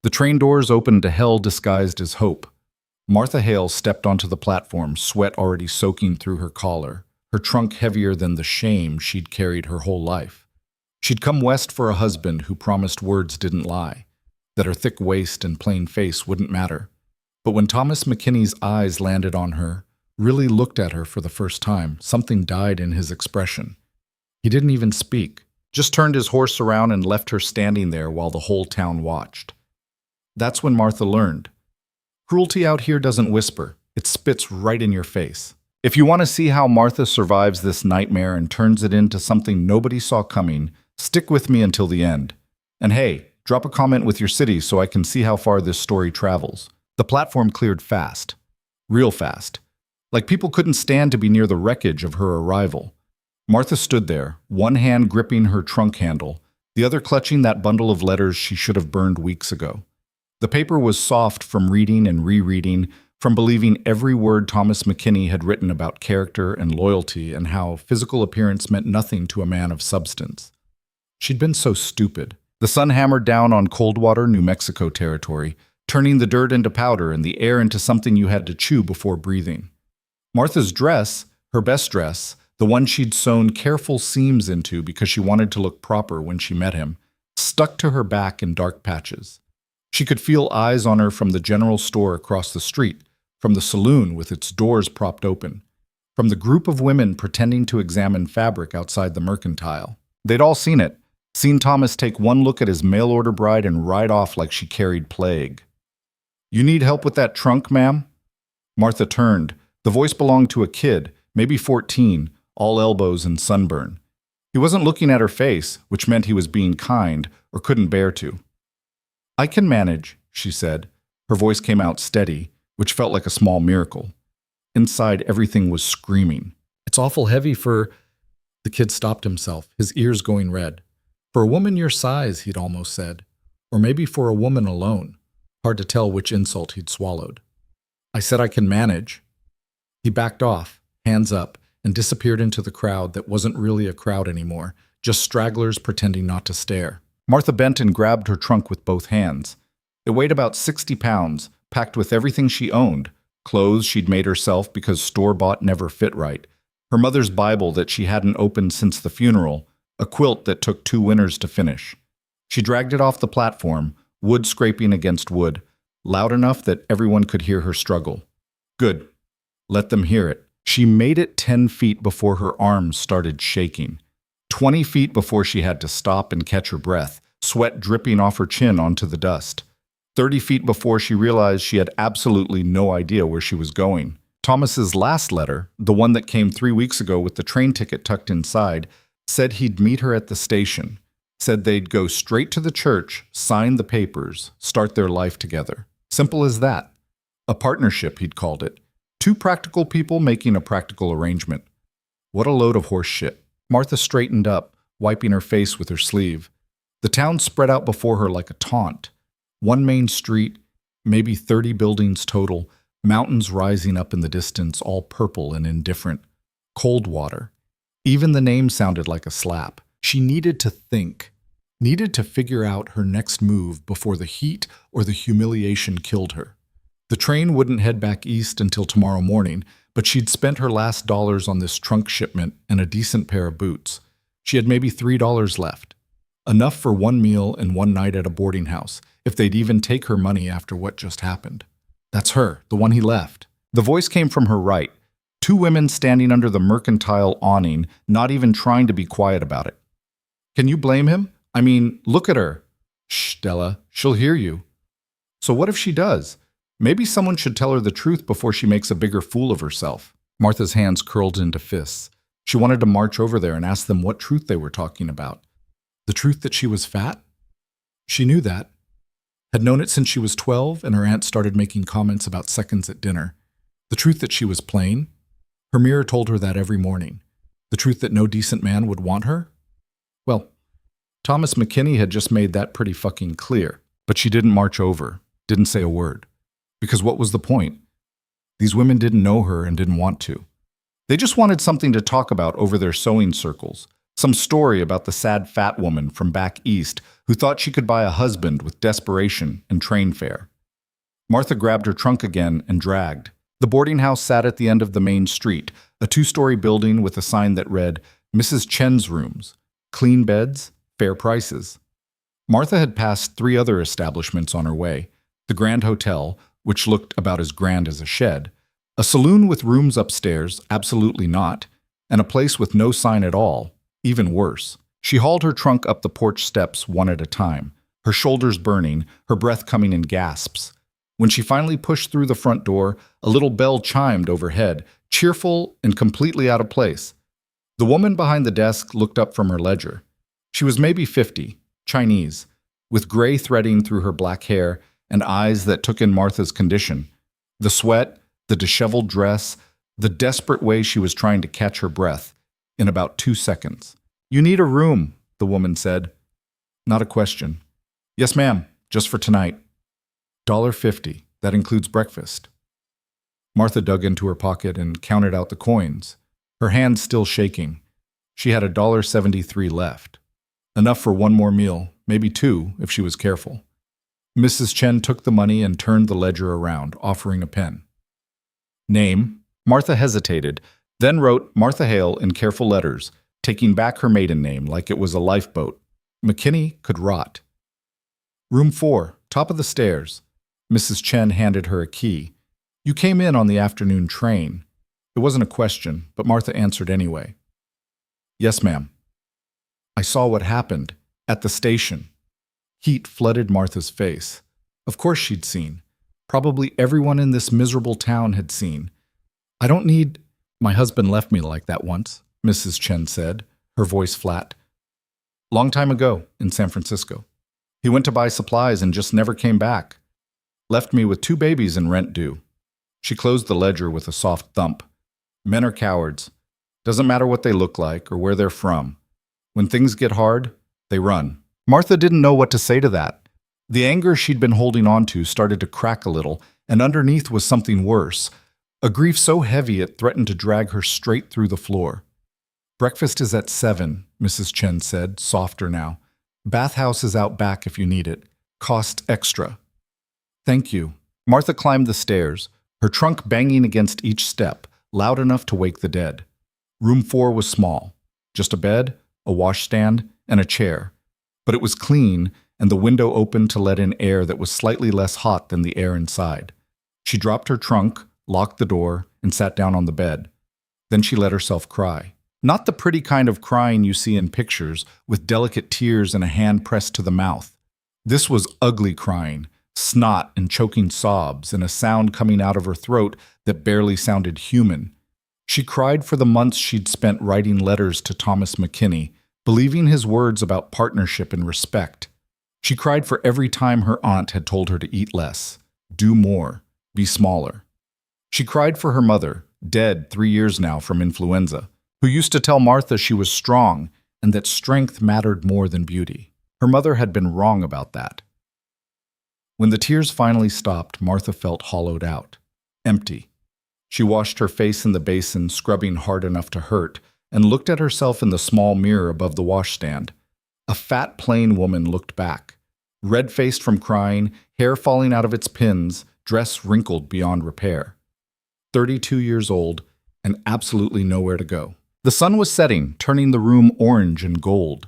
The train doors opened to hell disguised as hope. Martha Hale stepped onto the platform, sweat already soaking through her collar, her trunk heavier than the shame she'd carried her whole life. She'd come west for a husband who promised words didn't lie, that her thick waist and plain face wouldn't matter. But when Thomas McKinney's eyes landed on her, really looked at her for the first time, something died in his expression. He didn't even speak, just turned his horse around and left her standing there while the whole town watched. That's when Martha learned. Cruelty out here doesn't whisper, it spits right in your face. If you want to see how Martha survives this nightmare and turns it into something nobody saw coming, stick with me until the end. And hey, drop a comment with your city so I can see how far this story travels. The platform cleared fast. Real fast. Like people couldn't stand to be near the wreckage of her arrival. Martha stood there, one hand gripping her trunk handle, the other clutching that bundle of letters she should have burned weeks ago. The paper was soft from reading and rereading, from believing every word Thomas McKinney had written about character and loyalty and how physical appearance meant nothing to a man of substance. She'd been so stupid. The sun hammered down on Coldwater, New Mexico territory, turning the dirt into powder and the air into something you had to chew before breathing. Martha's dress, her best dress, the one she'd sewn careful seams into because she wanted to look proper when she met him, stuck to her back in dark patches. She could feel eyes on her from the general store across the street, from the saloon with its doors propped open, from the group of women pretending to examine fabric outside the mercantile. They'd all seen it, seen Thomas take one look at his mail-order bride and ride off like she carried plague. "You need help with that trunk, ma'am?" Martha turned. The voice belonged to a kid, maybe 14, all elbows and sunburn. He wasn't looking at her face, which meant he was being kind or couldn't bear to. "I can manage," she said. Her voice came out steady, which felt like a small miracle. Inside, everything was screaming. "It's awful heavy for—" The kid stopped himself, his ears going red. "For a woman your size," he'd almost said. Or maybe for a woman alone. Hard to tell which insult he'd swallowed. "I said I can manage." He backed off, hands up, and disappeared into the crowd that wasn't really a crowd anymore, just stragglers pretending not to stare. Martha bent and grabbed her trunk with both hands. It weighed about 60 pounds, packed with everything she owned, clothes she'd made herself because store-bought never fit right, her mother's Bible that she hadn't opened since the funeral, a quilt that took 2 winters to finish. She dragged it off the platform, wood scraping against wood, loud enough that everyone could hear her struggle. Good. Let them hear it. She made it 10 feet before her arms started shaking. 20 feet before she had to stop and catch her breath, sweat dripping off her chin onto the dust. 30 feet before she realized she had absolutely no idea where she was going. Thomas's last letter, the one that came 3 weeks ago with the train ticket tucked inside, said he'd meet her at the station, said they'd go straight to the church, sign the papers, start their life together. Simple as that. A partnership, he'd called it. 2 practical people making a practical arrangement. What a load of horse shit. Martha straightened up, wiping her face with her sleeve. The town spread out before her like a taunt. One main street, maybe 30 buildings total, mountains rising up in the distance, all purple and indifferent. Coldwater. Even the name sounded like a slap. She needed to think, needed to figure out her next move before the heat or the humiliation killed her. The train wouldn't head back east until tomorrow morning, but she'd spent her last dollars on this trunk shipment and a decent pair of boots. She had maybe $3 left. Enough for 1 meal and 1 night at a boarding house, if they'd even take her money after what just happened. That's her, the one he left. The voice came from her right. 2 women standing under the mercantile awning, not even trying to be quiet about it. Can you blame him? I mean, look at her. Shh, Della, she'll hear you. So what if she does? Maybe someone should tell her the truth before she makes a bigger fool of herself. Martha's hands curled into fists. She wanted to march over there and ask them what truth they were talking about. The truth that she was fat? She knew that. Had known it since she was 12 and her aunt started making comments about seconds at dinner. The truth that she was plain? Her mirror told her that every morning. The truth that no decent man would want her? Well, Thomas McKinney had just made that pretty fucking clear. But she didn't march over, didn't say a word. Because what was the point? These women didn't know her and didn't want to. They just wanted something to talk about over their sewing circles, Some story about the sad fat woman from back east who thought she could buy a husband with desperation and train fare. Martha grabbed her trunk again and dragged. The boarding house sat at the end of the main street, a two-story building with a sign that read, Mrs. Chen's Rooms. Clean beds, fair prices. Martha had passed 3 other establishments on her way. The Grand Hotel, which looked about as grand as a shed, a saloon with rooms upstairs, absolutely not, and a place with no sign at all, even worse. She hauled her trunk up the porch steps one at a time, her shoulders burning, her breath coming in gasps. When she finally pushed through the front door, a little bell chimed overhead, cheerful and completely out of place. The woman behind the desk looked up from her ledger. She was maybe 50, Chinese, with gray threading through her black hair and eyes that took in Martha's condition. The sweat, the disheveled dress, the desperate way she was trying to catch her breath in about 2 seconds. "You need a room," the woman said. Not a question. "Yes, ma'am, just for tonight." $1.50. That includes breakfast. Martha dug into her pocket and counted out the coins, her hands still shaking. She had $1.73 left. Enough for 1 more meal, maybe 2 if she was careful. Mrs. Chen took the money and turned the ledger around, offering a pen. Name. Martha hesitated, then wrote Martha Hale in careful letters, taking back her maiden name like it was a lifeboat. McKinney could rot. Room 4, top of the stairs. Mrs. Chen handed her a key. "You came in on the afternoon train." It wasn't a question, but Martha answered anyway. "Yes, ma'am." "I saw what happened at the station." Heat flooded Martha's face. Of course she'd seen. Probably everyone in this miserable town had seen. "I don't need—" "My husband left me like that once," Mrs. Chen said, her voice flat. "Long time ago, in San Francisco. He went to buy supplies and just never came back. Left me with 2 babies and rent due." She closed the ledger with a soft thump. "Men are cowards. Doesn't matter what they look like or where they're from. When things get hard, they run." Martha didn't know what to say to that. The anger she'd been holding on to started to crack a little, and underneath was something worse, a grief so heavy it threatened to drag her straight through the floor. "Breakfast is at 7, Mrs. Chen said, softer now. "Bathhouse is out back if you need it. Cost extra." "Thank you." Martha climbed the stairs, her trunk banging against each step, loud enough to wake the dead. Room 4 was small. Just a bed, a washstand, and a chair. But it was clean, and the window opened to let in air that was slightly less hot than the air inside. She dropped her trunk, locked the door, and sat down on the bed. Then she let herself cry. Not the pretty kind of crying you see in pictures, with delicate tears and a hand pressed to the mouth. This was ugly crying, snot and choking sobs, and a sound coming out of her throat that barely sounded human. She cried for the months she'd spent writing letters to Thomas McKinney, believing his words about partnership and respect. She cried for every time her aunt had told her to eat less, do more, be smaller. She cried for her mother, dead 3 years now from influenza, who used to tell Martha she was strong and that strength mattered more than beauty. Her mother had been wrong about that. When the tears finally stopped, Martha felt hollowed out, empty. She washed her face in the basin, scrubbing hard enough to hurt, and looked at herself in the small mirror above the washstand. A fat, plain woman looked back, red-faced from crying, hair falling out of its pins, dress wrinkled beyond repair. 32 years old, and absolutely nowhere to go. The sun was setting, turning the room orange and gold.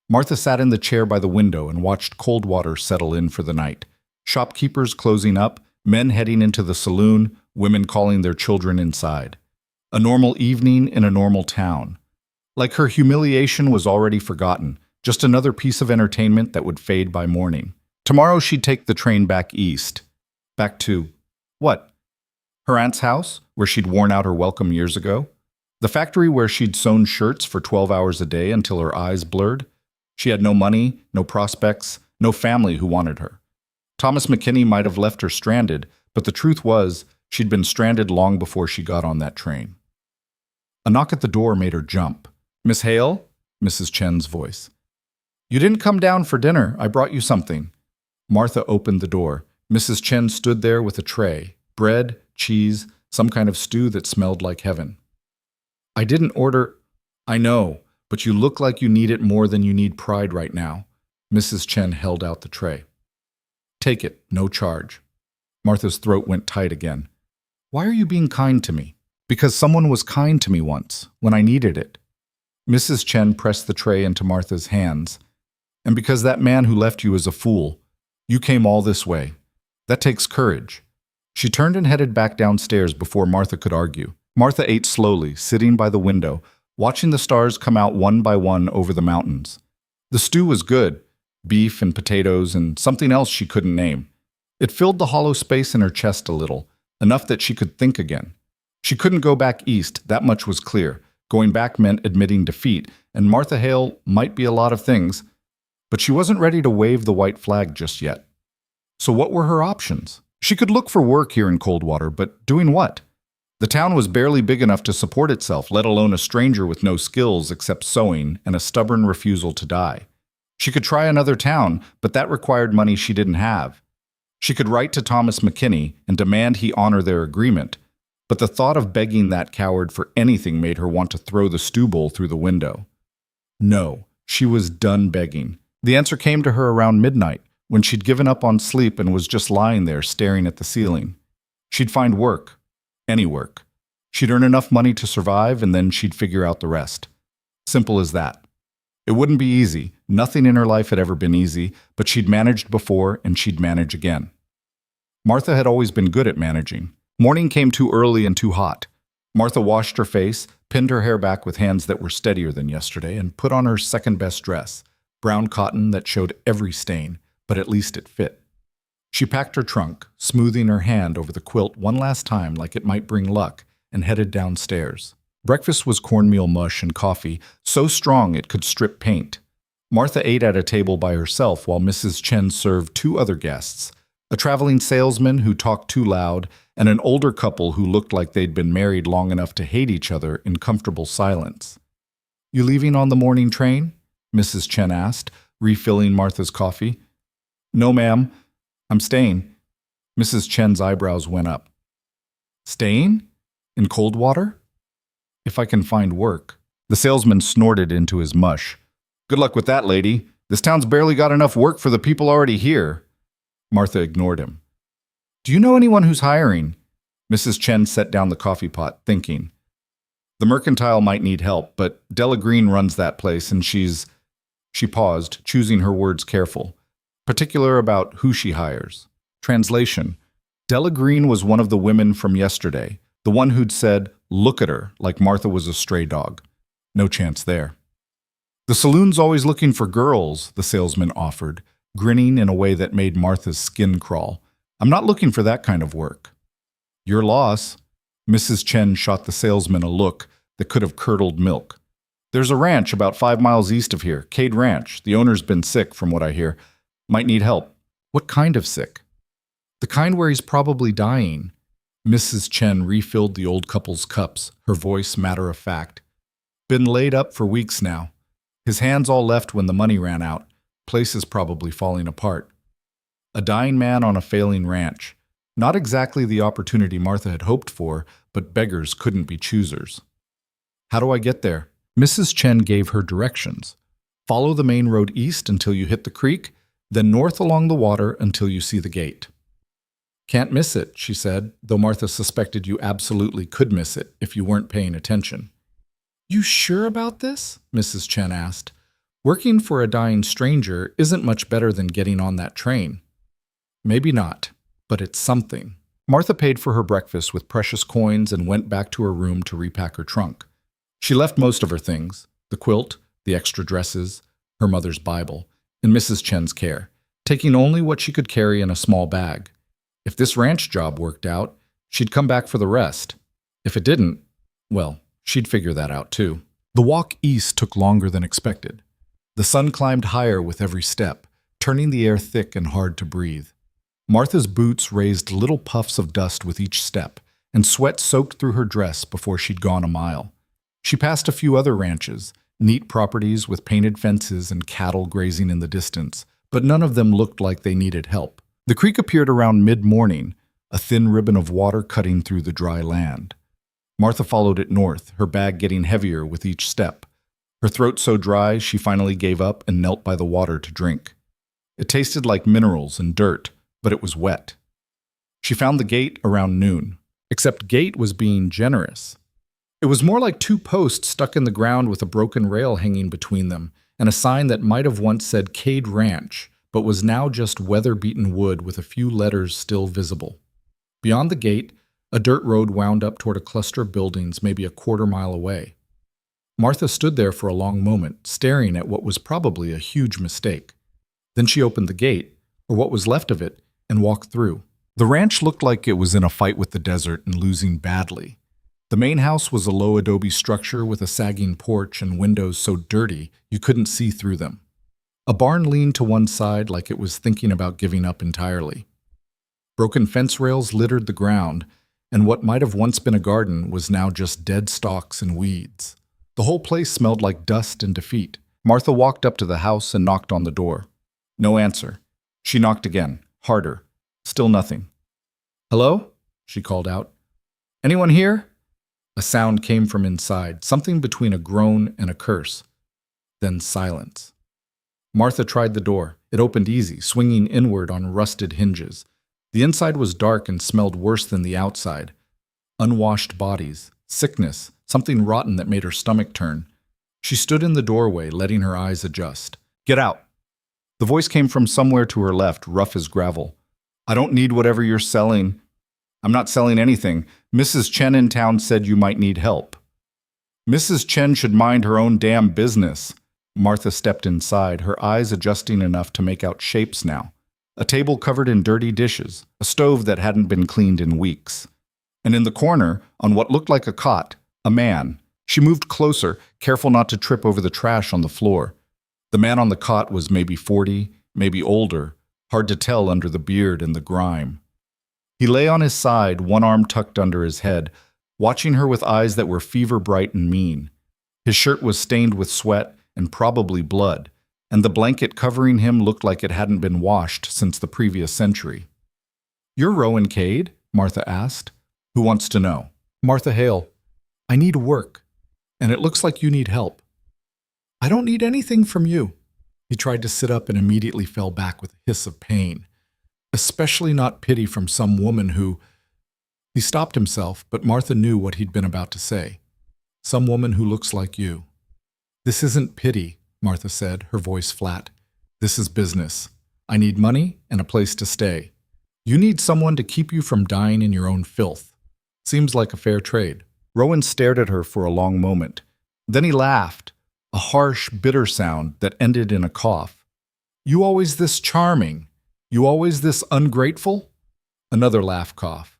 Martha sat in the chair by the window and watched cold water settle in for the night. Shopkeepers closing up, men heading into the saloon, women calling their children inside. A normal evening in a normal town. Like her humiliation was already forgotten, just another piece of entertainment that would fade by morning. Tomorrow she'd take the train back east. Back to what? Her aunt's house, where she'd worn out her welcome years ago? The factory where she'd sewn shirts for 12 hours a day until her eyes blurred? She had no money, no prospects, no family who wanted her. Thomas McKinney might have left her stranded, but the truth was, she'd been stranded long before she got on that train. A knock at the door made her jump. "Miss Hale?" Mrs. Chen's voice. "You didn't come down for dinner. I brought you something." Martha opened the door. Mrs. Chen stood there with a tray, bread, cheese, some kind of stew that smelled like heaven. "I didn't order—" "I know. But you look like you need it more than you need pride right now. Mrs. Chen held out the tray. Take it, no charge. Martha's throat went tight again. Why are you being kind to me? Because someone was kind to me once, when I needed it. Mrs. Chen pressed the tray into Martha's hands. And because that man who left you is a fool, you came all this way. That takes courage. She turned and headed back downstairs before Martha could argue. Martha ate slowly, sitting by the window, watching the stars come out one by one over the mountains. The stew was good, beef and potatoes and something else she couldn't name. It filled the hollow space in her chest a little, enough that she could think again. She couldn't go back east, that much was clear. Going back meant admitting defeat, and Martha Hale might be a lot of things, but she wasn't ready to wave the white flag just yet. So what were her options? She could look for work here in Coldwater, but doing what? The town was barely big enough to support itself, let alone a stranger with no skills except sewing and a stubborn refusal to die. She could try another town, but that required money she didn't have. She could write to Thomas McKinney and demand he honor their agreement, but the thought of begging that coward for anything made her want to throw the stew bowl through the window. No, she was done begging. The answer came to her around midnight, when she'd given up on sleep and was just lying there staring at the ceiling. She'd find work. Any work. She'd earn enough money to survive, and then she'd figure out the rest. Simple as that. It wouldn't be easy. Nothing in her life had ever been easy, but she'd managed before, and she'd manage again. Martha had always been good at managing. Morning came too early and too hot. Martha washed her face, pinned her hair back with hands that were steadier than yesterday, and put on her second-best dress, brown cotton that showed every stain, but at least it fit. She packed her trunk, smoothing her hand over the quilt one last time like it might bring luck, and headed downstairs. Breakfast was cornmeal mush and coffee, so strong it could strip paint. Martha ate at a table by herself while Mrs. Chen served two other guests, a traveling salesman who talked too loud, and an older couple who looked like they'd been married long enough to hate each other in comfortable silence. You leaving on the morning train? Mrs. Chen asked, refilling Martha's coffee. No, ma'am. I'm staying. Mrs. Chen's eyebrows went up. Staying? In Coldwater? If I can find work. The salesman snorted into his mush. Good luck with that, lady. This town's barely got enough work for the people already here. Martha ignored him. Do you know anyone who's hiring? Mrs. Chen set down the coffee pot, thinking. The mercantile might need help, but Della Green runs that place, and She paused, choosing her words careful, particular about who she hires. Translation. Della Green was one of the women from yesterday, the one who'd said, look at her, like Martha was a stray dog. No chance there. The saloon's always looking for girls, the salesman offered, grinning in a way that made Martha's skin crawl. I'm not looking for that kind of work. Your loss. Mrs. Chen shot the salesman a look that could have curdled milk. There's a ranch about 5 miles east of here, Cade Ranch. The owner's been sick, from what I hear. Might need help. What kind of sick? The kind where he's probably dying. Mrs. Chen refilled the old couple's cups, her voice matter of fact. Been laid up for weeks now. His hands all left when the money ran out. Place is probably falling apart. A dying man on a failing ranch. Not exactly the opportunity Martha had hoped for, but beggars couldn't be choosers. How do I get there? Mrs. Chen gave her directions. Follow the main road east until you hit the creek, then north along the water until you see the gate. Can't miss it, she said, though Martha suspected you absolutely could miss it if you weren't paying attention. You sure about this? Mrs. Chen asked. Working for a dying stranger isn't much better than getting on that train. Maybe not, but it's something. Martha paid for her breakfast with precious coins and went back to her room to repack her trunk. She left most of her things, the quilt, the extra dresses, her mother's Bible, in Mrs. Chen's care, taking only what she could carry in a small bag. If this ranch job worked out, she'd come back for the rest. If it didn't, well, she'd figure that out too. The walk east took longer than expected. The sun climbed higher with every step, turning the air thick and hard to breathe. Martha's boots raised little puffs of dust with each step, and sweat soaked through her dress before she'd gone a mile. She passed a few other ranches, neat properties with painted fences and cattle grazing in the distance, but none of them looked like they needed help. The creek appeared around mid-morning, a thin ribbon of water cutting through the dry land. Martha followed it north, her bag getting heavier with each step. Her throat so dry she finally gave up and knelt by the water to drink. It tasted like minerals and dirt, but it was wet. She found the gate around noon, except Gate was being generous. It was more like two posts stuck in the ground with a broken rail hanging between them, and a sign that might have once said Cade Ranch, but was now just weather-beaten wood with a few letters still visible. Beyond the gate, a dirt road wound up toward a cluster of buildings maybe a quarter-mile away. Martha stood there for a long moment, staring at what was probably a huge mistake. Then she opened the gate, or what was left of it, and walked through. The ranch looked like it was in a fight with the desert and losing badly. The main house was a low adobe structure with a sagging porch and windows so dirty you couldn't see through them. A barn leaned to one side like it was thinking about giving up entirely. Broken fence rails littered the ground, and what might have once been a garden was now just dead stalks and weeds. The whole place smelled like dust and defeat. Martha walked up to the house and knocked on the door. No answer. She knocked again, harder. Still nothing. "Hello?" she called out. "Anyone here?" A sound came from inside, something between a groan and a curse. Then silence. Martha tried the door. It opened easy, swinging inward on rusted hinges. The inside was dark and smelled worse than the outside. Unwashed bodies, sickness, something rotten that made her stomach turn. She stood in the doorway, letting her eyes adjust. "Get out!" The voice came from somewhere to her left, rough as gravel. "I don't need whatever you're selling." "I'm not selling anything. Mrs. Chen in town said you might need help." "Mrs. Chen should mind her own damn business." Martha stepped inside, her eyes adjusting enough to make out shapes now. A table covered in dirty dishes, a stove that hadn't been cleaned in weeks. And in the corner, on what looked like a cot, a man. She moved closer, careful not to trip over the trash on the floor. The man on the cot was maybe 40, maybe older, hard to tell under the beard and the grime. He lay on his side, one arm tucked under his head, watching her with eyes that were fever-bright and mean. His shirt was stained with sweat and probably blood, and the blanket covering him looked like it hadn't been washed since the previous century. "You're Rowan Cade?" Martha asked. "Who wants to know?" "Martha Hale. I need work, and it looks like you need help." "I don't need anything from you." He tried to sit up and immediately fell back with a hiss of pain. Especially not pity from some woman who... He stopped himself, but Martha knew what he'd been about to say. "Some woman who looks like you." "This isn't pity," Martha said, her voice flat. "This is business. I need money and a place to stay. You need someone to keep you from dying in your own filth. Seems like a fair trade." Rowan stared at her for a long moment. Then he laughed, a harsh, bitter sound that ended in a cough. "You always this charming? You always this ungrateful?" Another laugh cough.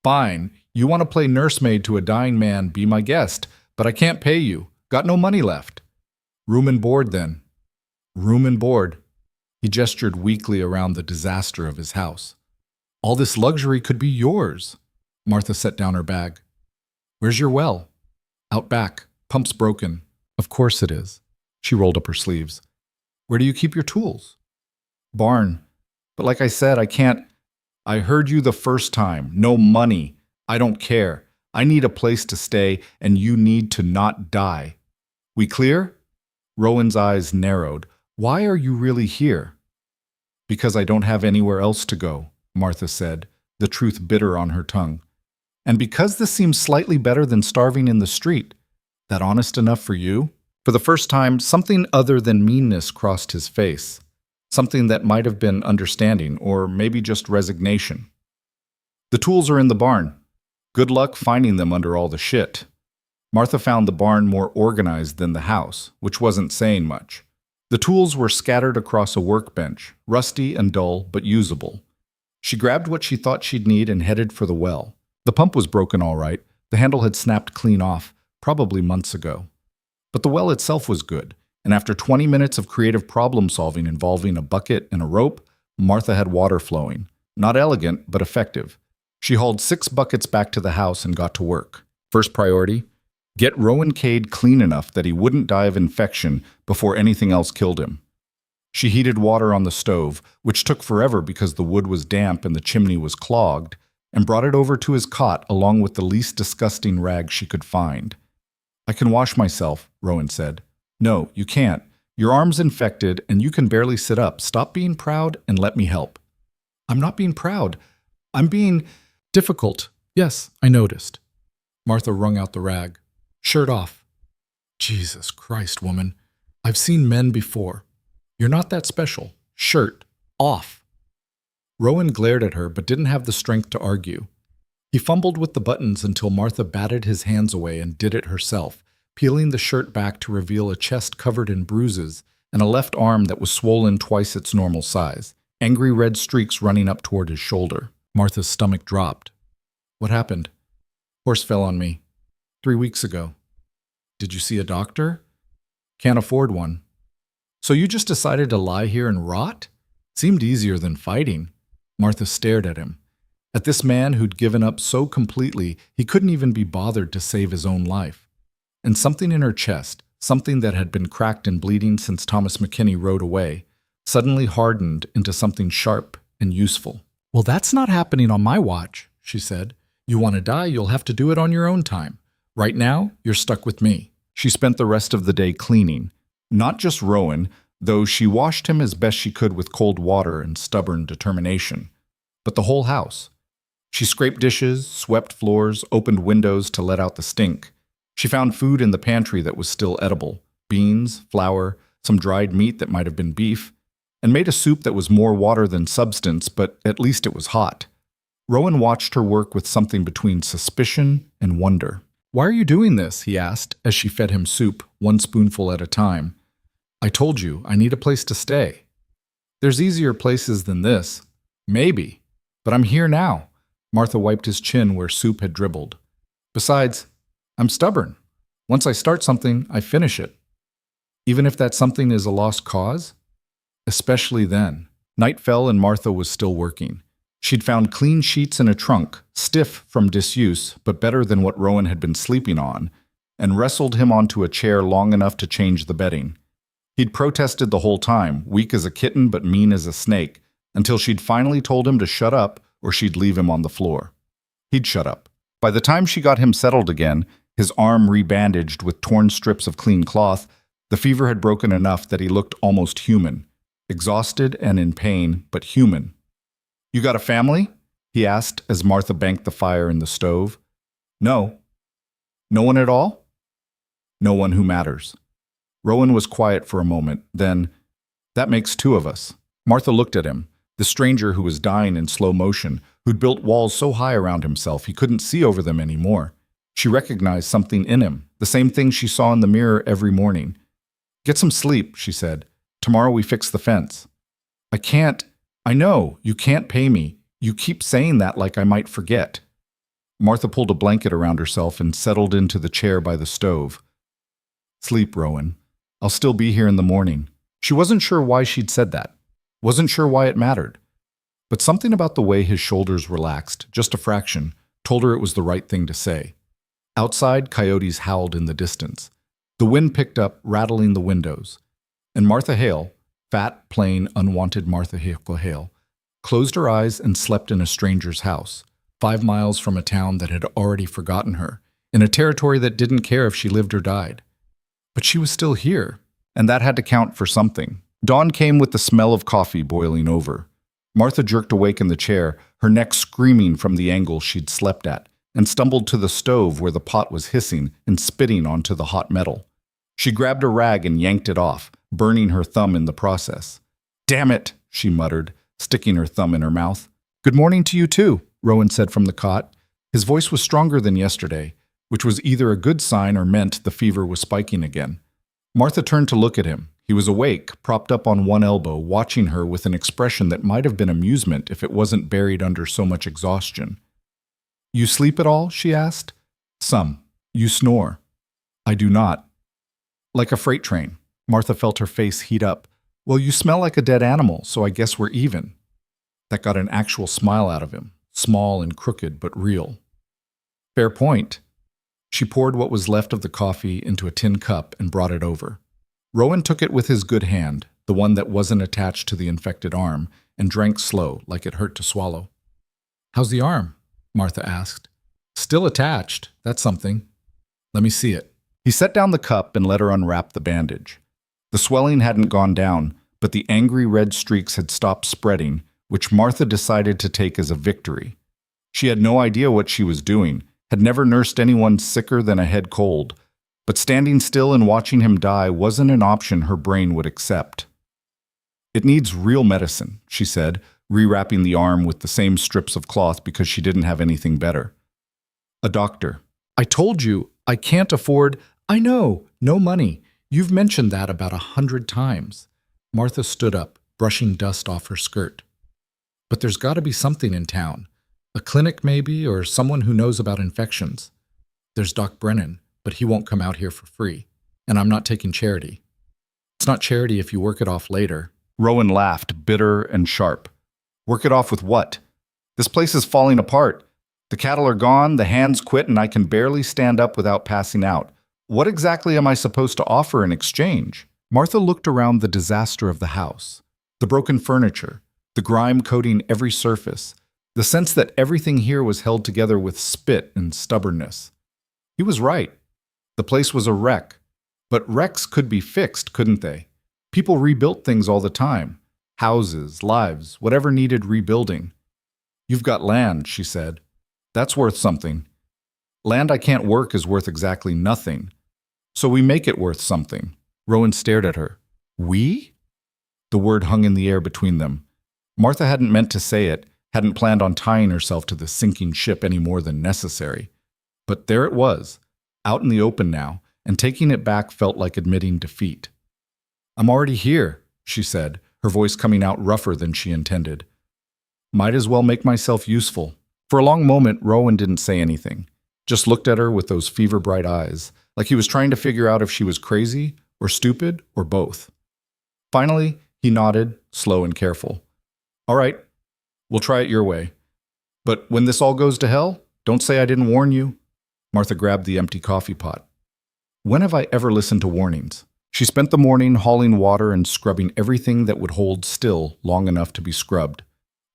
"Fine, you want to play nursemaid to a dying man, be my guest, but I can't pay you. Got no money left." "Room and board, then." "Room and board." He gestured weakly around the disaster of his house. "All this luxury could be yours." Martha set down her bag. "Where's your well?" "Out back. Pump's broken." "Of course it is." She rolled up her sleeves. "Where do you keep your tools?" "Barn. But like I said, I can't." "I heard you the first time. No money. I don't care. I need a place to stay, and you need to not die. We clear?" Rowan's eyes narrowed. "Why are you really here?" "Because I don't have anywhere else to go," Martha said, the truth bitter on her tongue. "And because this seems slightly better than starving in the street. That honest enough for you?" For the first time, something other than meanness crossed his face. Something that might have been understanding, or maybe just resignation. "The tools are in the barn. Good luck finding them under all the shit." Martha found the barn more organized than the house, which wasn't saying much. The tools were scattered across a workbench, rusty and dull, but usable. She grabbed what she thought she'd need and headed for the well. The pump was broken all right. The handle had snapped clean off, probably months ago. But the well itself was good, and after 20 minutes of creative problem-solving involving a bucket and a rope, Martha had water flowing. Not elegant, but effective. She hauled 6 buckets back to the house and got to work. First priority, get Rowan Cade clean enough that he wouldn't die of infection before anything else killed him. She heated water on the stove, which took forever because the wood was damp and the chimney was clogged, and brought it over to his cot along with the least disgusting rag she could find. "I can wash myself," Rowan said. No, you can't. Your arm's infected and you can barely sit up. Stop being proud and let me help. I'm not being proud. I'm being difficult. Yes, I noticed. Martha wrung out the rag. Shirt off. Jesus Christ, woman. I've seen men before. You're not that special. Shirt off. Rowan glared at her but didn't have the strength to argue. He fumbled with the buttons until Martha batted his hands away and did it herself, peeling the shirt back to reveal a chest covered in bruises and a left arm that was swollen twice its normal size, angry red streaks running up toward his shoulder. Martha's stomach dropped. What happened? Horse fell on me. 3 weeks ago. Did you see a doctor? Can't afford one. So you just decided to lie here and rot? Seemed easier than fighting. Martha stared at him. At this man who'd given up so completely he couldn't even be bothered to save his own life. And something in her chest, something that had been cracked and bleeding since Thomas McKinney rode away, suddenly hardened into something sharp and useful. Well, that's not happening on my watch, she said. You want to die, you'll have to do it on your own time. Right now, you're stuck with me. She spent the rest of the day cleaning. Not just Rowan, though she washed him as best she could with cold water and stubborn determination, but the whole house. She scraped dishes, swept floors, opened windows to let out the stink. She found food in the pantry that was still edible, beans, flour, some dried meat that might have been beef, and made a soup that was more water than substance, but at least it was hot. Rowan watched her work with something between suspicion and wonder. Why are you doing this? He asked as she fed him soup, one spoonful at a time. I told you, I need a place to stay. There's easier places than this. Maybe. But I'm here now. Martha wiped his chin where soup had dribbled. Besides, I'm stubborn. Once I start something, I finish it. Even if that something is a lost cause? Especially then. Night fell and Martha was still working. She'd found clean sheets in a trunk, stiff from disuse, but better than what Rowan had been sleeping on, and wrestled him onto a chair long enough to change the bedding. He'd protested the whole time, weak as a kitten but mean as a snake, until she'd finally told him to shut up or she'd leave him on the floor. He'd shut up. By the time she got him settled again, his arm rebandaged with torn strips of clean cloth, the fever had broken enough that he looked almost human. Exhausted and in pain, but human. You got a family? He asked as Martha banked the fire in the stove. No. No one at all? No one who matters. Rowan was quiet for a moment, then, that makes 2 of us. Martha looked at him, the stranger who was dying in slow motion, who'd built walls so high around himself he couldn't see over them anymore. She recognized something in him, the same thing she saw in the mirror every morning. Get some sleep, she said. Tomorrow we fix the fence. I can't. I know, you can't pay me. You keep saying that like I might forget. Martha pulled a blanket around herself and settled into the chair by the stove. Sleep, Rowan. I'll still be here in the morning. She wasn't sure why she'd said that. Wasn't sure why it mattered. But something about the way his shoulders relaxed, just a fraction, told her it was the right thing to say. Outside, coyotes howled in the distance. The wind picked up, rattling the windows. And Martha Hale, fat, plain, unwanted Martha Hale, closed her eyes and slept in a stranger's house, 5 miles from a town that had already forgotten her, in a territory that didn't care if she lived or died. But she was still here, and that had to count for something. Dawn came with the smell of coffee boiling over. Martha jerked awake in the chair, her neck screaming from the angle she'd slept at, and stumbled to the stove where the pot was hissing and spitting onto the hot metal. She grabbed a rag and yanked it off, burning her thumb in the process. Damn it, she muttered, sticking her thumb in her mouth. Good morning to you too, Rowan said from the cot. His voice was stronger than yesterday, which was either a good sign or meant the fever was spiking again. Martha turned to look at him. He was awake, propped up on one elbow, watching her with an expression that might have been amusement if it wasn't buried under so much exhaustion. You sleep at all? She asked. Some. You snore. I do not. Like a freight train. Martha felt her face heat up. Well, you smell like a dead animal, so I guess we're even. That got an actual smile out of him, small and crooked but real. Fair point. She poured what was left of the coffee into a tin cup and brought it over. Rowan took it with his good hand, the one that wasn't attached to the infected arm, and drank slow, like it hurt to swallow. How's the arm? Martha asked. Still attached. That's something. Let me see it. He set down the cup and let her unwrap the bandage. The swelling hadn't gone down, but the angry red streaks had stopped spreading, which Martha decided to take as a victory. She had no idea what she was doing, had never nursed anyone sicker than a head cold, but standing still and watching him die wasn't an option her brain would accept. "It needs real medicine," she said, rewrapping the arm with the same strips of cloth because she didn't have anything better. "A doctor." "I told you, I can't afford—" "I know, no money. You've mentioned that about 100 times. Martha stood up, brushing dust off her skirt. "But there's got to be something in town. A clinic maybe, or someone who knows about infections. There's Doc Brennan, but he won't come out here for free. And I'm not taking charity." "It's not charity if you work it off later." Rowan laughed, bitter and sharp. "Work it off with what? This place is falling apart. The cattle are gone, the hands quit, and I can barely stand up without passing out. What exactly am I supposed to offer in exchange?" Martha looked around the disaster of the house. The broken furniture, the grime coating every surface, the sense that everything here was held together with spit and stubbornness. He was right. The place was a wreck. But wrecks could be fixed, couldn't they? People rebuilt things all the time. Houses, lives, whatever needed rebuilding. "You've got land," she said. "That's worth something. Land I can't work is worth exactly nothing. So we make it worth something." Rowan stared at her. "We?" The word hung in the air between them. Martha hadn't meant to say it, hadn't planned on tying herself to the sinking ship any more than necessary. But there it was, out in the open now, and taking it back felt like admitting defeat. "I'm already here," she said, her voice coming out rougher than she intended. "Might as well make myself useful." For a long moment, Rowan didn't say anything, just looked at her with those fever-bright eyes, like he was trying to figure out if she was crazy or stupid or both. Finally, he nodded, slow and careful. "All right, we'll try it your way. But when this all goes to hell, don't say I didn't warn you." Martha grabbed the empty coffee pot. When have I ever listened to warnings? She spent the morning hauling water and scrubbing everything that would hold still long enough to be scrubbed.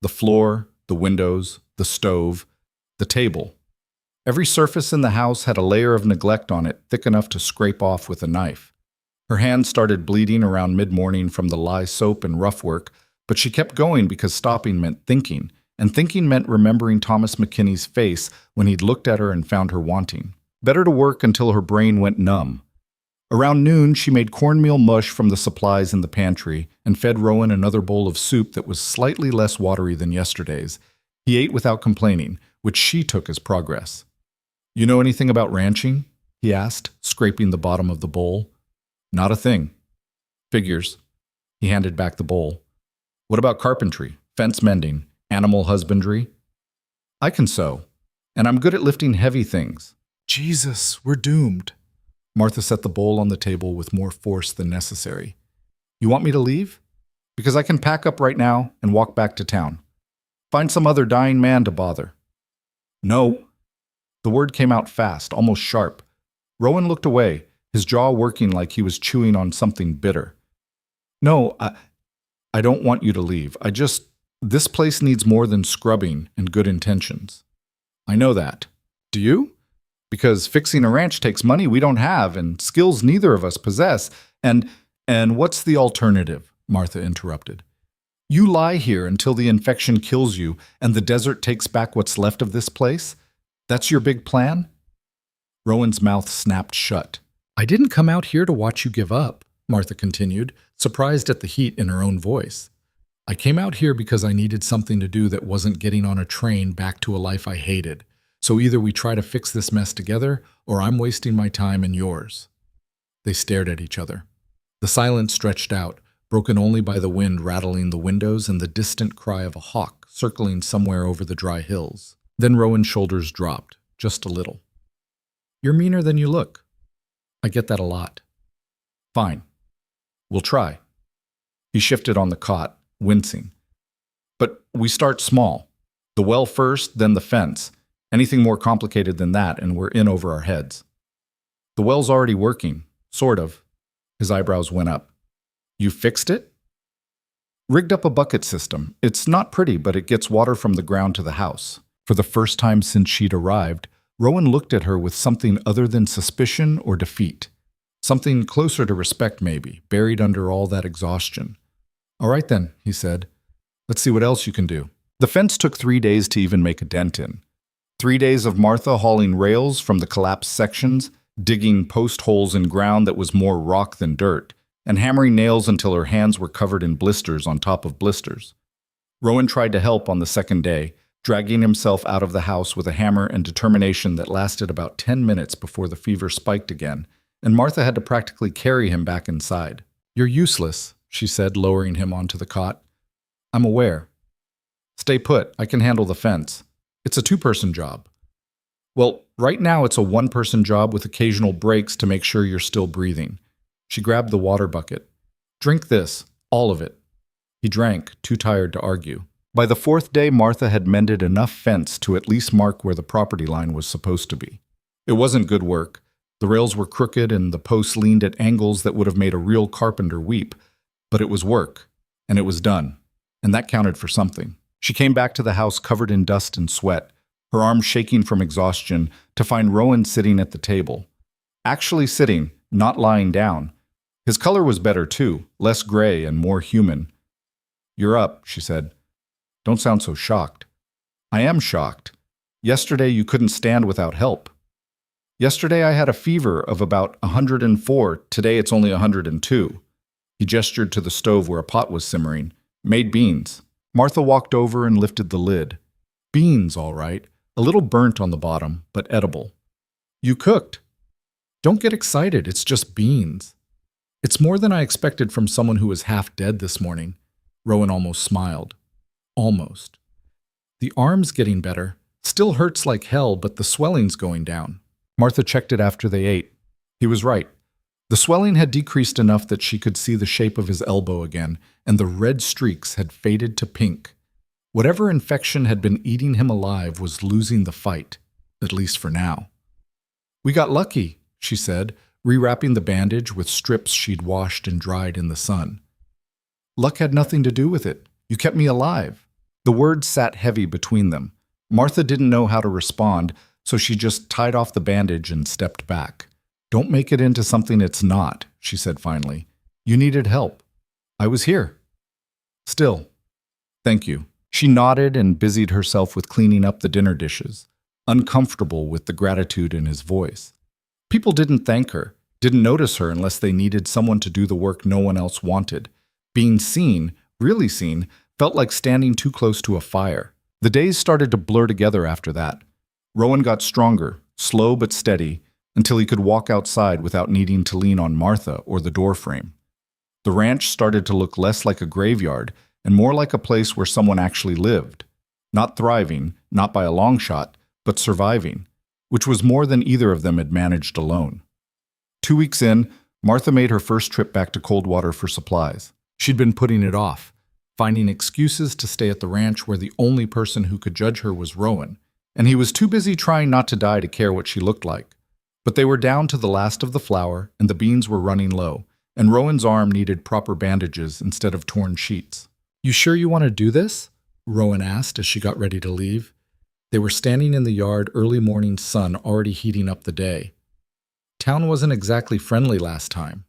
The floor, the windows, the stove, the table. Every surface in the house had a layer of neglect on it thick enough to scrape off with a knife. Her hand started bleeding around mid-morning from the lye soap and rough work, but she kept going because stopping meant thinking, and thinking meant remembering Thomas McKinney's face when he'd looked at her and found her wanting. Better to work until her brain went numb. Around noon, she made cornmeal mush from the supplies in the pantry and fed Rowan another bowl of soup that was slightly less watery than yesterday's. He ate without complaining, which she took as progress. "You know anything about ranching?" he asked, scraping the bottom of the bowl. "Not a thing." "Figures." He handed back the bowl. "What about carpentry, fence mending, animal husbandry?" "I can sew, and I'm good at lifting heavy things." "Jesus, we're doomed." Martha set the bowl on the table with more force than necessary. "You want me to leave? Because I can pack up right now and walk back to town. Find some other dying man to bother." "No." The word came out fast, almost sharp. Rowan looked away, his jaw working like he was chewing on something bitter. "No, I don't want you to leave. This place needs more than scrubbing and good intentions." "I know that. Do you? Because fixing a ranch takes money we don't have and skills neither of us possess. And what's the alternative?" Martha interrupted. "You lie here until the infection kills you and the desert takes back what's left of this place? That's your big plan?" Rowan's mouth snapped shut. "I didn't come out here to watch you give up," Martha continued, surprised at the heat in her own voice. "I came out here because I needed something to do that wasn't getting on a train back to a life I hated. So either we try to fix this mess together, or I'm wasting my time and yours." They stared at each other. The silence stretched out, broken only by the wind rattling the windows and the distant cry of a hawk circling somewhere over the dry hills. Then Rowan's shoulders dropped, just a little. "You're meaner than you look." "I get that a lot." "Fine. We'll try." He shifted on the cot, wincing. "But we start small. The well first, then the fence. Anything more complicated than that, and we're in over our heads." "The well's already working, sort of." His eyebrows went up. "You fixed it?" "Rigged up a bucket system. It's not pretty, but it gets water from the ground to the house." For the first time since she'd arrived, Rowan looked at her with something other than suspicion or defeat. Something closer to respect, maybe, buried under all that exhaustion. "All right then," he said. "Let's see what else you can do." The fence took 3 days to even make a dent in. 3 days of Martha hauling rails from the collapsed sections, digging post holes in ground that was more rock than dirt, and hammering nails until her hands were covered in blisters on top of blisters. Rowan tried to help on the second day, dragging himself out of the house with a hammer and determination that lasted about 10 minutes before the fever spiked again, and Martha had to practically carry him back inside. "You're useless," she said, lowering him onto the cot. "I'm aware. Stay put, I can handle the fence. It's a 2-person job." "Well, right now it's a 1-person job with occasional breaks to make sure you're still breathing." She grabbed the water bucket. "Drink this, all of it." He drank, too tired to argue. By the 4th day, Martha had mended enough fence to at least mark where the property line was supposed to be. It wasn't good work. The rails were crooked and the posts leaned at angles that would have made a real carpenter weep. But it was work, and it was done, and that counted for something. She came back to the house covered in dust and sweat, her arms shaking from exhaustion, to find Rowan sitting at the table. Actually sitting, not lying down. His color was better too, less gray and more human. "You're up," she said. "Don't sound so shocked." "I am shocked. Yesterday you couldn't stand without help." "Yesterday I had a fever of about 104, today it's only 102. He gestured to the stove where a pot was simmering. "Made beans." Martha walked over and lifted the lid. "Beans, all right. A little burnt on the bottom, but edible." "You cooked." "Don't get excited, it's just beans." "It's more than I expected from someone who was half dead this morning." Rowan almost smiled. Almost. "The arm's getting better. Still hurts like hell, but the swelling's going down." Martha checked it after they ate. He was right. The swelling had decreased enough that she could see the shape of his elbow again, and the red streaks had faded to pink. Whatever infection had been eating him alive was losing the fight, at least for now. "We got lucky," she said, rewrapping the bandage with strips she'd washed and dried in the sun. "Luck had nothing to do with it. You kept me alive." The words sat heavy between them. Martha didn't know how to respond, so she just tied off the bandage and stepped back. "Don't make it into something it's not," she said finally. "You needed help. I was here. Still. Thank you." She nodded and busied herself with cleaning up the dinner dishes, uncomfortable with the gratitude in his voice. People didn't thank her, didn't notice her unless they needed someone to do the work no one else wanted. Being seen, really seen, felt like standing too close to a fire. The days started to blur together after that. Rowan got stronger, slow but steady, until he could walk outside without needing to lean on Martha or the doorframe. The ranch started to look less like a graveyard and more like a place where someone actually lived. Not thriving, not by a long shot, but surviving, which was more than either of them had managed alone. 2 weeks in, Martha made her first trip back to Coldwater for supplies. She'd been putting it off, finding excuses to stay at the ranch where the only person who could judge her was Rowan, and he was too busy trying not to die to care what she looked like. But they were down to the last of the flour, and the beans were running low, and Rowan's arm needed proper bandages instead of torn sheets. "You sure you want to do this?" Rowan asked as she got ready to leave. They were standing in the yard, early morning sun already heating up the day. "Town wasn't exactly friendly last time."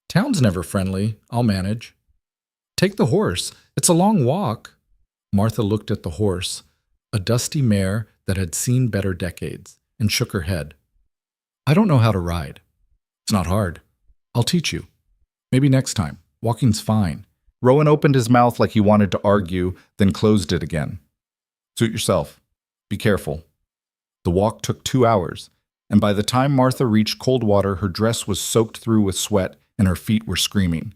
"Town's never friendly. I'll manage." "Take the horse. It's a long walk." Martha looked at the horse, a dusty mare that had seen better decades, and shook her head. "I don't know how to ride." "It's not hard. I'll teach you. Maybe next time. Walking's fine." Rowan opened his mouth like he wanted to argue, then closed it again. "Suit yourself. Be careful." The walk took 2 hours, and by the time Martha reached Coldwater, her dress was soaked through with sweat and her feet were screaming.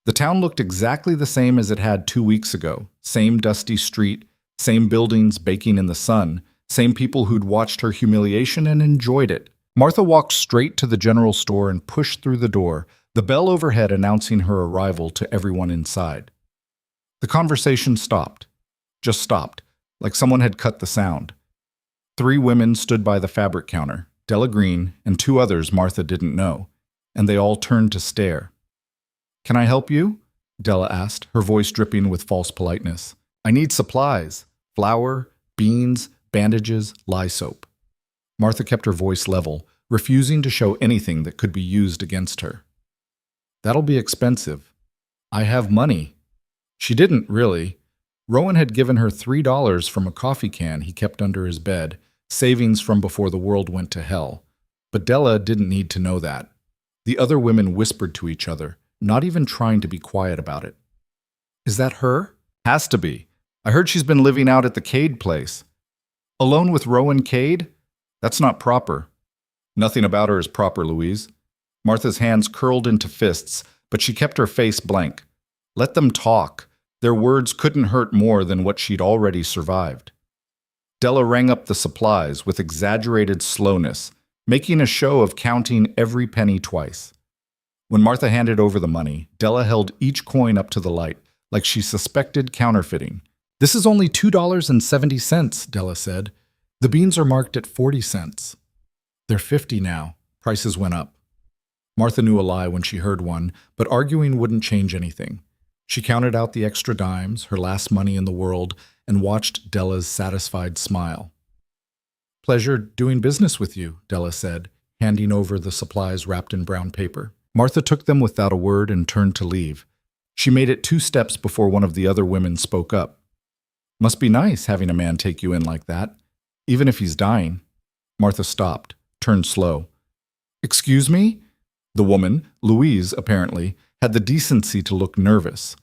The town looked exactly the same as it had 2 weeks ago. Same dusty street, same buildings baking in the sun, same people who'd watched her humiliation and enjoyed it. Martha walked straight to the general store and pushed through the door, the bell overhead announcing her arrival to everyone inside. The conversation stopped. Just stopped, like someone had cut the sound. 3 women stood by the fabric counter, Della Green and 2 others Martha didn't know, and they all turned to stare. "Can I help you?" Della asked, her voice dripping with false politeness. "I need supplies. Flour, beans, bandages, lye soap." Martha kept her voice level, refusing to show anything that could be used against her. That'll be expensive. I have money. She didn't, really. Rowan had given her $3 from a coffee can he kept under his bed, savings from before the world went to hell. But Della didn't need to know that. The other women whispered to each other, not even trying to be quiet about it. Is that her? Has to be. I heard she's been living out at the Cade place. Alone with Rowan Cade? That's not proper. Nothing about her is proper, Louise. Martha's hands curled into fists, but she kept her face blank. Let them talk. Their words couldn't hurt more than what she'd already survived. Della rang up the supplies with exaggerated slowness, making a show of counting every penny twice. When Martha handed over the money, Della held each coin up to the light, like she suspected counterfeiting. This is only $2.70, Della said. The beans are marked at 40 cents. They're 50 now. Prices went up. Martha knew a lie when she heard one, but arguing wouldn't change anything. She counted out the extra dimes, her last money in the world, and watched Della's satisfied smile. Pleasure doing business with you, Della said, handing over the supplies wrapped in brown paper. Martha took them without a word and turned to leave. She made it 2 steps before one of the other women spoke up. Must be nice having a man take you in like that, even if he's dying. Martha stopped, turned slow. Excuse me? The woman, Louise apparently, had the decency to look nervous.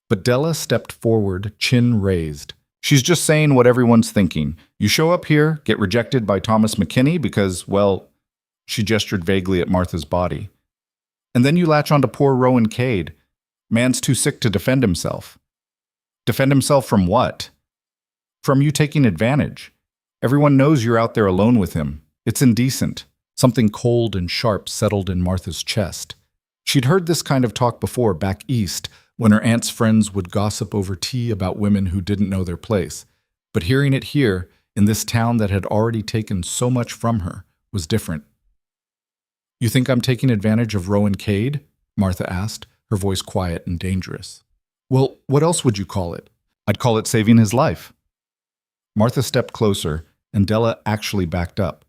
But Della stepped forward, chin raised. She's just saying what everyone's thinking. You show up here, get rejected by Thomas McKinney because, well, she gestured vaguely at Martha's body. And then you latch onto poor Rowan Cade. Man's too sick to defend himself. Defend himself from what? From you taking advantage. Everyone knows you're out there alone with him. It's indecent. Something cold and sharp settled in Martha's chest. She'd heard this kind of talk before back east, when her aunt's friends would gossip over tea about women who didn't know their place. But hearing it here, in this town that had already taken so much from her, was different. You think I'm taking advantage of Rowan Cade? Martha asked, her voice quiet and dangerous. Well, what else would you call it? I'd call it saving his life. Martha stepped closer, and Della actually backed up.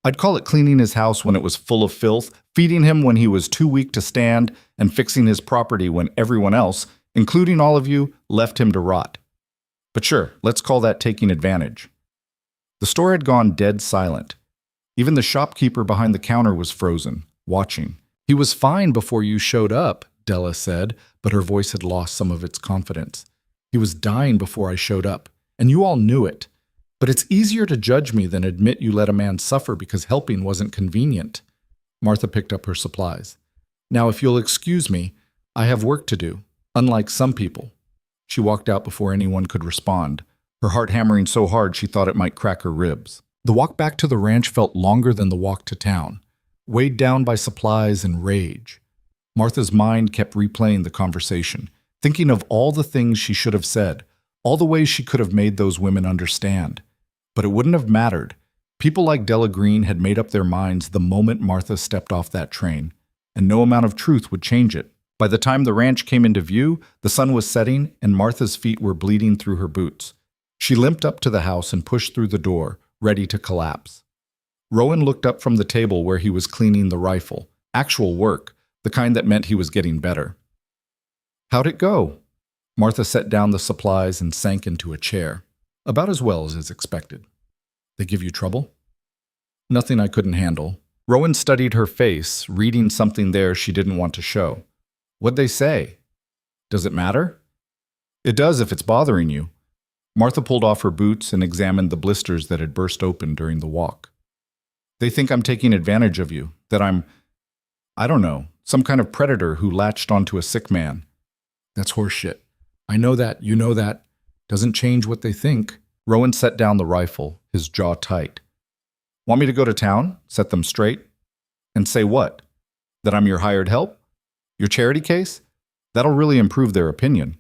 I'd call it cleaning his house when it was full of filth, feeding him when he was too weak to stand, and fixing his property when everyone else, including all of you, left him to rot. But sure, let's call that taking advantage. The store had gone dead silent. Even the shopkeeper behind the counter was frozen, watching. He was fine before you showed up, Della said, but her voice had lost some of its confidence. He was dying before I showed up, and you all knew it. But it's easier to judge me than admit you let a man suffer because helping wasn't convenient. Martha picked up her supplies. Now, if you'll excuse me, I have work to do, unlike some people. She walked out before anyone could respond, her heart hammering so hard she thought it might crack her ribs. The walk back to the ranch felt longer than the walk to town, weighed down by supplies and rage. Martha's mind kept replaying the conversation, thinking of all the things she should have said, all the ways she could have made those women understand. But it wouldn't have mattered. People like Della Green had made up their minds the moment Martha stepped off that train, and no amount of truth would change it. By the time the ranch came into view, the sun was setting and Martha's feet were bleeding through her boots. She limped up to the house and pushed through the door, ready to collapse. Rowan looked up from the table where he was cleaning the rifle. Actual work, the kind that meant he was getting better. How'd it go? Martha set down the supplies and sank into a chair. About as well as is expected. They give you trouble? Nothing I couldn't handle. Rowan studied her face, reading something there she didn't want to show. What'd they say? Does it matter? It does if it's bothering you. Martha pulled off her boots and examined the blisters that had burst open during the walk. They think I'm taking advantage of you, that I don't know, some kind of predator who latched onto a sick man. That's horseshit. I know that, you know that. Doesn't change what they think. Rowan set down the rifle, his jaw tight. Want me to go to town, set them straight? And say what? That I'm your hired help? Your charity case? That'll really improve their opinion.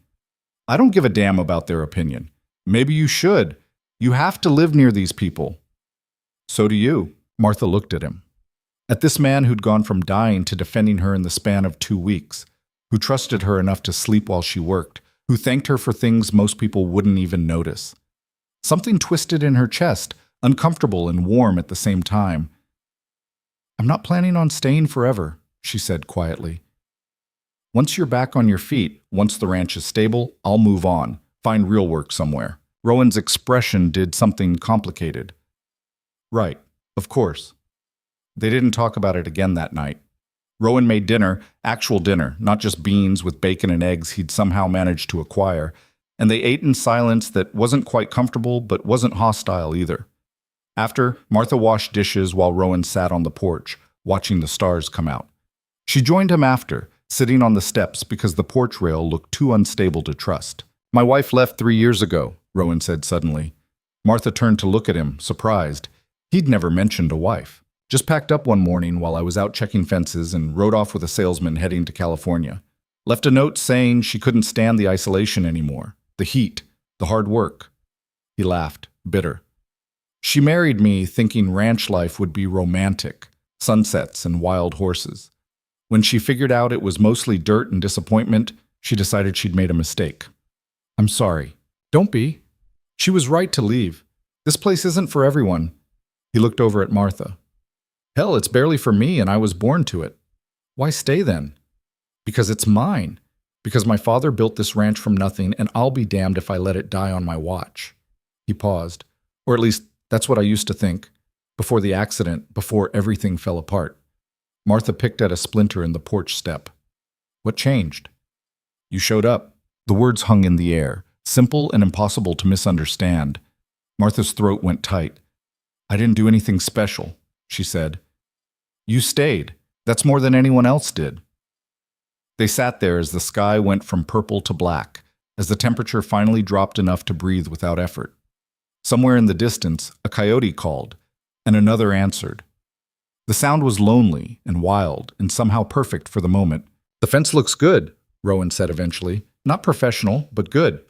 I don't give a damn about their opinion. Maybe you should. You have to live near these people. So do you. Martha looked at him. At this man who'd gone from dying to defending her in the span of 2 weeks, who trusted her enough to sleep while she worked, who thanked her for things most people wouldn't even notice. Something twisted in her chest, uncomfortable and warm at the same time. "I'm not planning on staying forever," she said quietly. "Once you're back on your feet, once the ranch is stable, I'll move on, find real work somewhere." Rowan's expression did something complicated. "Right, of course." They didn't talk about it again that night. Rowan made dinner, actual dinner, not just beans with bacon and eggs he'd somehow managed to acquire, and they ate in silence that wasn't quite comfortable but wasn't hostile either. After, Martha washed dishes while Rowan sat on the porch, watching the stars come out. She joined him after, sitting on the steps because the porch rail looked too unstable to trust. "My wife left 3 years ago," Rowan said suddenly. Martha turned to look at him, surprised. He'd never mentioned a wife. "Just packed up one morning while I was out checking fences and rode off with a salesman heading to California. Left a note saying she couldn't stand the isolation anymore, the heat, the hard work." He laughed, bitter. "She married me thinking ranch life would be romantic, sunsets and wild horses. When she figured out it was mostly dirt and disappointment, she decided she'd made a mistake." "I'm sorry." "Don't be. She was right to leave. This place isn't for everyone." He looked over at Martha. "Hell, it's barely for me, and I was born to it." "Why stay then?" "Because it's mine. Because my father built this ranch from nothing, and I'll be damned if I let it die on my watch." He paused. "Or at least, that's what I used to think. Before the accident, before everything fell apart." Martha picked at a splinter in the porch step. "What changed?" "You showed up." The words hung in the air, simple and impossible to misunderstand. Martha's throat went tight. "I didn't do anything special," she said. "You stayed. That's more than anyone else did." They sat there as the sky went from purple to black, as the temperature finally dropped enough to breathe without effort. Somewhere in the distance, a coyote called, and another answered. The sound was lonely and wild and somehow perfect for the moment. "The fence looks good," Rowan said eventually. "Not professional, but good."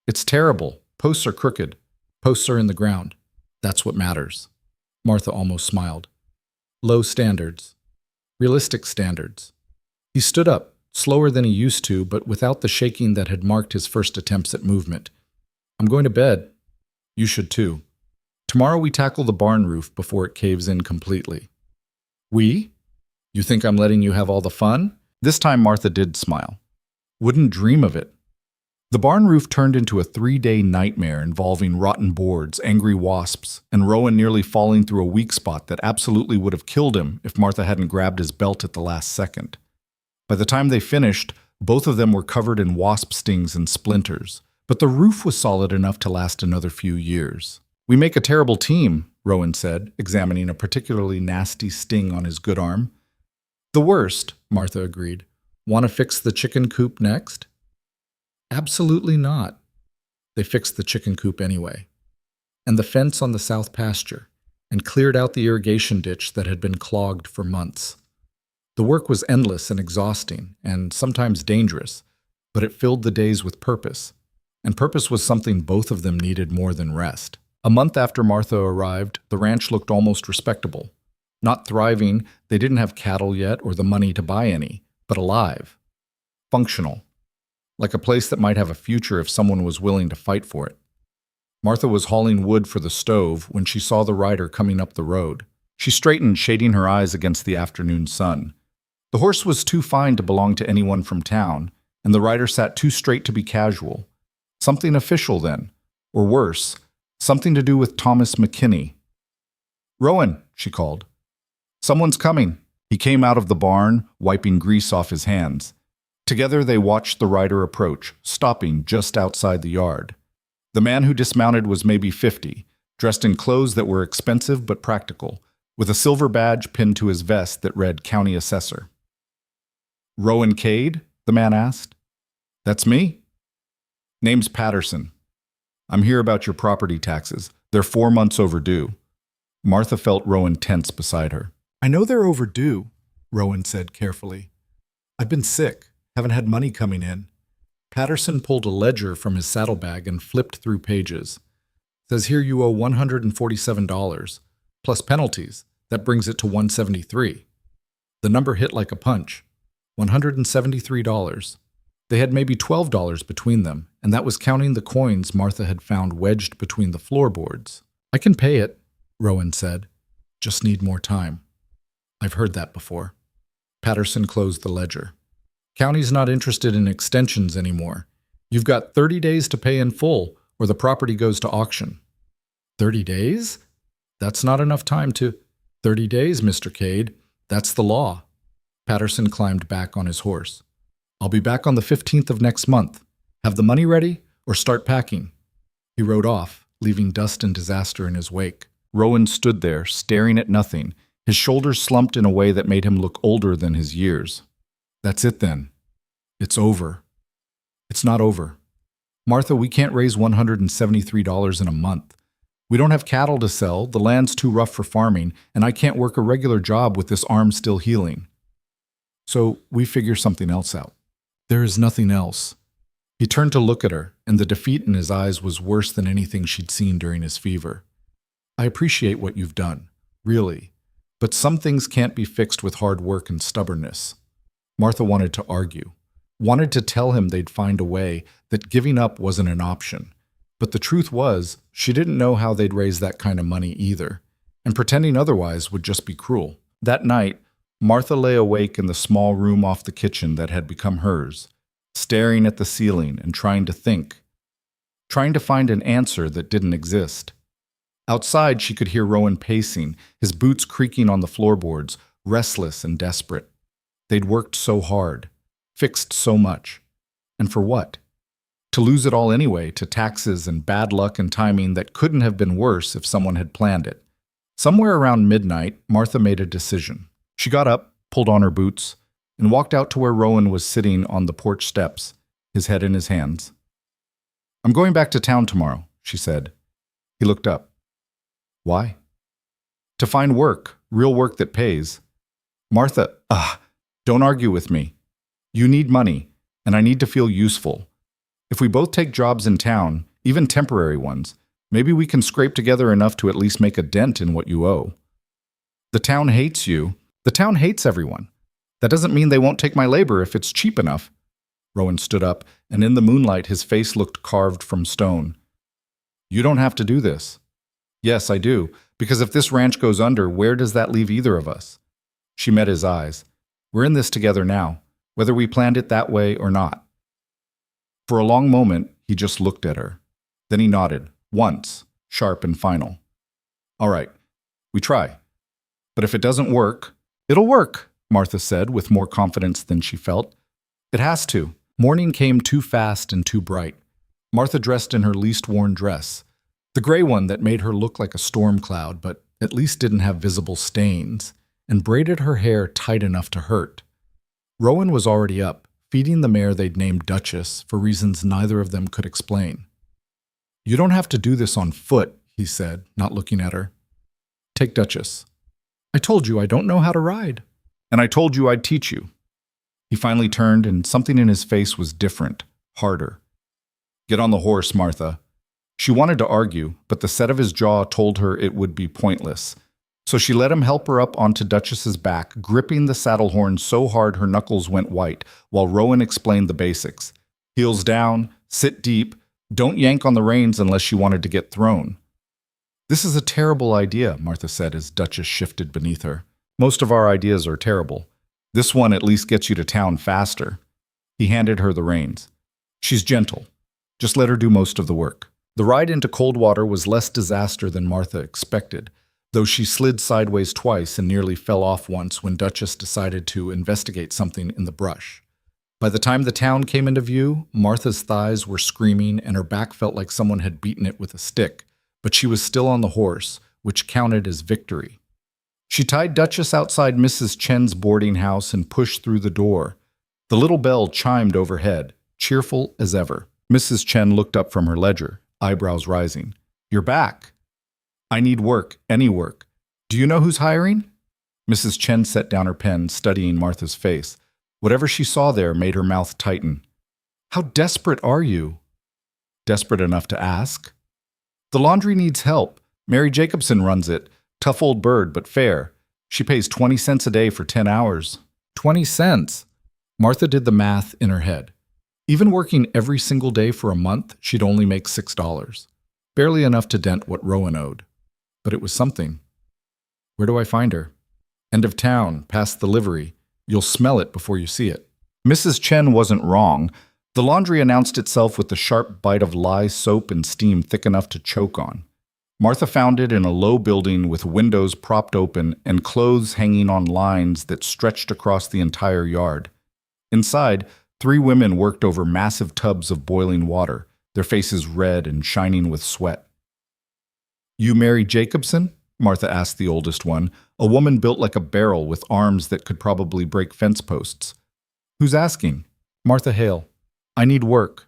"It's terrible. Posts are crooked. Posts are in the ground. That's what matters." Martha almost smiled. "Low standards. Realistic standards." He stood up, slower than he used to, but without the shaking that had marked his first attempts at movement. "I'm going to bed. You should too. Tomorrow we tackle the barn roof before it caves in completely." "We? You think I'm letting you have all the fun?" This time Martha did smile. "Wouldn't dream of it." The barn roof turned into a 3-day nightmare involving rotten boards, angry wasps, and Rowan nearly falling through a weak spot that absolutely would have killed him if Martha hadn't grabbed his belt at the last second. By the time they finished, both of them were covered in wasp stings and splinters, but the roof was solid enough to last another few years. "We make a terrible team," Rowan said, examining a particularly nasty sting on his good arm. "The worst," Martha agreed. "Want to fix the chicken coop next?" "Absolutely not." They fixed the chicken coop anyway, and the fence on the south pasture, and cleared out the irrigation ditch that had been clogged for months. The work was endless and exhausting, and sometimes dangerous, but it filled the days with purpose, and purpose was something both of them needed more than rest. A month after Martha arrived, the ranch looked almost respectable. Not thriving, they didn't have cattle yet or the money to buy any, but alive. Functional. Like a place that might have a future if someone was willing to fight for it. Martha was hauling wood for the stove when she saw the rider coming up the road. She straightened, shading her eyes against the afternoon sun. The horse was too fine to belong to anyone from town, and the rider sat too straight to be casual. Something official then, or worse, something to do with Thomas McKinney. "Rowan," she called. "Someone's coming." He came out of the barn, wiping grease off his hands. Together they watched the rider approach, stopping just outside the yard. The man who dismounted was maybe 50, dressed in clothes that were expensive but practical, with a silver badge pinned to his vest that read County Assessor. "Rowan Cade?" the man asked. "That's me." "Name's Patterson. I'm here about your property taxes. They're 4 months overdue." Martha felt Rowan tense beside her. "I know they're overdue," Rowan said carefully. "I've been sick, haven't had money coming in." Patterson pulled a ledger from his saddlebag and flipped through pages. "Says here you owe $147, plus penalties. That brings it to $173. The number hit like a punch. $173. They had maybe $12 between them, and that was counting the coins Martha had found wedged between the floorboards. "I can pay it," Rowan said. Just need more time. I've heard that before. Patterson closed the ledger. County's not interested in extensions anymore. You've got 30 days to pay in full, or the property goes to auction. 30 days? That's not enough time to... 30 days, Mr. Cade. That's the law. Patterson climbed back on his horse. I'll be back on the 15th of next month. Have the money ready, or start packing. He rode off, leaving dust and disaster in his wake. Rowan stood there, staring at nothing, his shoulders slumped in a way that made him look older than his years. That's it then. It's over. It's not over. Martha, we can't raise $173 in a month. We don't have cattle to sell, the land's too rough for farming, and I can't work a regular job with this arm still healing. So we figure something else out. There is nothing else. He turned to look at her, and the defeat in his eyes was worse than anything she'd seen during his fever. I appreciate what you've done, really, but some things can't be fixed with hard work and stubbornness. Martha wanted to argue, wanted to tell him they'd find a way, that giving up wasn't an option. But the truth was, she didn't know how they'd raise that kind of money either, and pretending otherwise would just be cruel. That night, Martha lay awake in the small room off the kitchen that had become hers, staring at the ceiling and trying to think, trying to find an answer that didn't exist. Outside, she could hear Rowan pacing, his boots creaking on the floorboards, restless and desperate. They'd worked so hard, fixed so much. And for what? To lose it all anyway, to taxes and bad luck and timing that couldn't have been worse if someone had planned it. Somewhere around midnight, Martha made a decision. She got up, pulled on her boots, and walked out to where Rowan was sitting on the porch steps, his head in his hands. I'm going back to town tomorrow, she said. He looked up. Why? To find work, real work that pays. Martha, don't argue with me. You need money, and I need to feel useful. If we both take jobs in town, even temporary ones, maybe we can scrape together enough to at least make a dent in what you owe. The town hates you. The town hates everyone. That doesn't mean they won't take my labor if it's cheap enough. Rowan stood up, and in the moonlight his face looked carved from stone. You don't have to do this. Yes, I do, because if this ranch goes under, where does that leave either of us? She met his eyes. We're in this together now, whether we planned it that way or not. For a long moment, he just looked at her. Then he nodded, once, sharp and final. All right, we try. But if it doesn't work, it'll work, Martha said with more confidence than she felt. It has to. Morning came too fast and too bright. Martha dressed in her least worn dress, the gray one that made her look like a storm cloud, but at least didn't have visible stains, and braided her hair tight enough to hurt. Rowan was already up, feeding the mare they'd named Duchess for reasons neither of them could explain. You don't have to do this on foot, he said, not looking at her. Take Duchess. I told you I don't know how to ride. And I told you I'd teach you. He finally turned, and something in his face was different, harder. Get on the horse, Martha. She wanted to argue, but the set of his jaw told her it would be pointless. So she let him help her up onto Duchess's back, gripping the saddle horn so hard her knuckles went white, while Rowan explained the basics. Heels down, sit deep, don't yank on the reins unless she wanted to get thrown. This is a terrible idea, Martha said as Duchess shifted beneath her. Most of our ideas are terrible. This one at least gets you to town faster. He handed her the reins. She's gentle. Just let her do most of the work. The ride into Coldwater was less disaster than Martha expected, though she slid sideways twice and nearly fell off once when Duchess decided to investigate something in the brush. By the time the town came into view, Martha's thighs were screaming and her back felt like someone had beaten it with a stick, but she was still on the horse, which counted as victory. She tied Duchess outside Mrs. Chen's boarding house and pushed through the door. The little bell chimed overhead, cheerful as ever. Mrs. Chen looked up from her ledger, eyebrows rising. You're back. I need work, any work. Do you know who's hiring? Mrs. Chen set down her pen, studying Martha's face. Whatever she saw there made her mouth tighten. How desperate are you? Desperate enough to ask? The laundry needs help. Mary Jacobson runs it. Tough old bird, but fair. She pays 20 cents a day for 10 hours. 20 cents? Martha did the math in her head. Even working every single day for a month, she'd only make $6. Barely enough to dent what Rowan owed. But it was something. Where do I find her? End of town, past the livery. You'll smell it before you see it. Mrs. Chen wasn't wrong. The laundry announced itself with the sharp bite of lye soap and steam thick enough to choke on. Martha found it in a low building with windows propped open and clothes hanging on lines that stretched across the entire yard. Inside, 3 women worked over massive tubs of boiling water, their faces red and shining with sweat. You Mary Jacobson? Martha asked the oldest one, a woman built like a barrel with arms that could probably break fence posts. Who's asking? Martha Hale. I need work.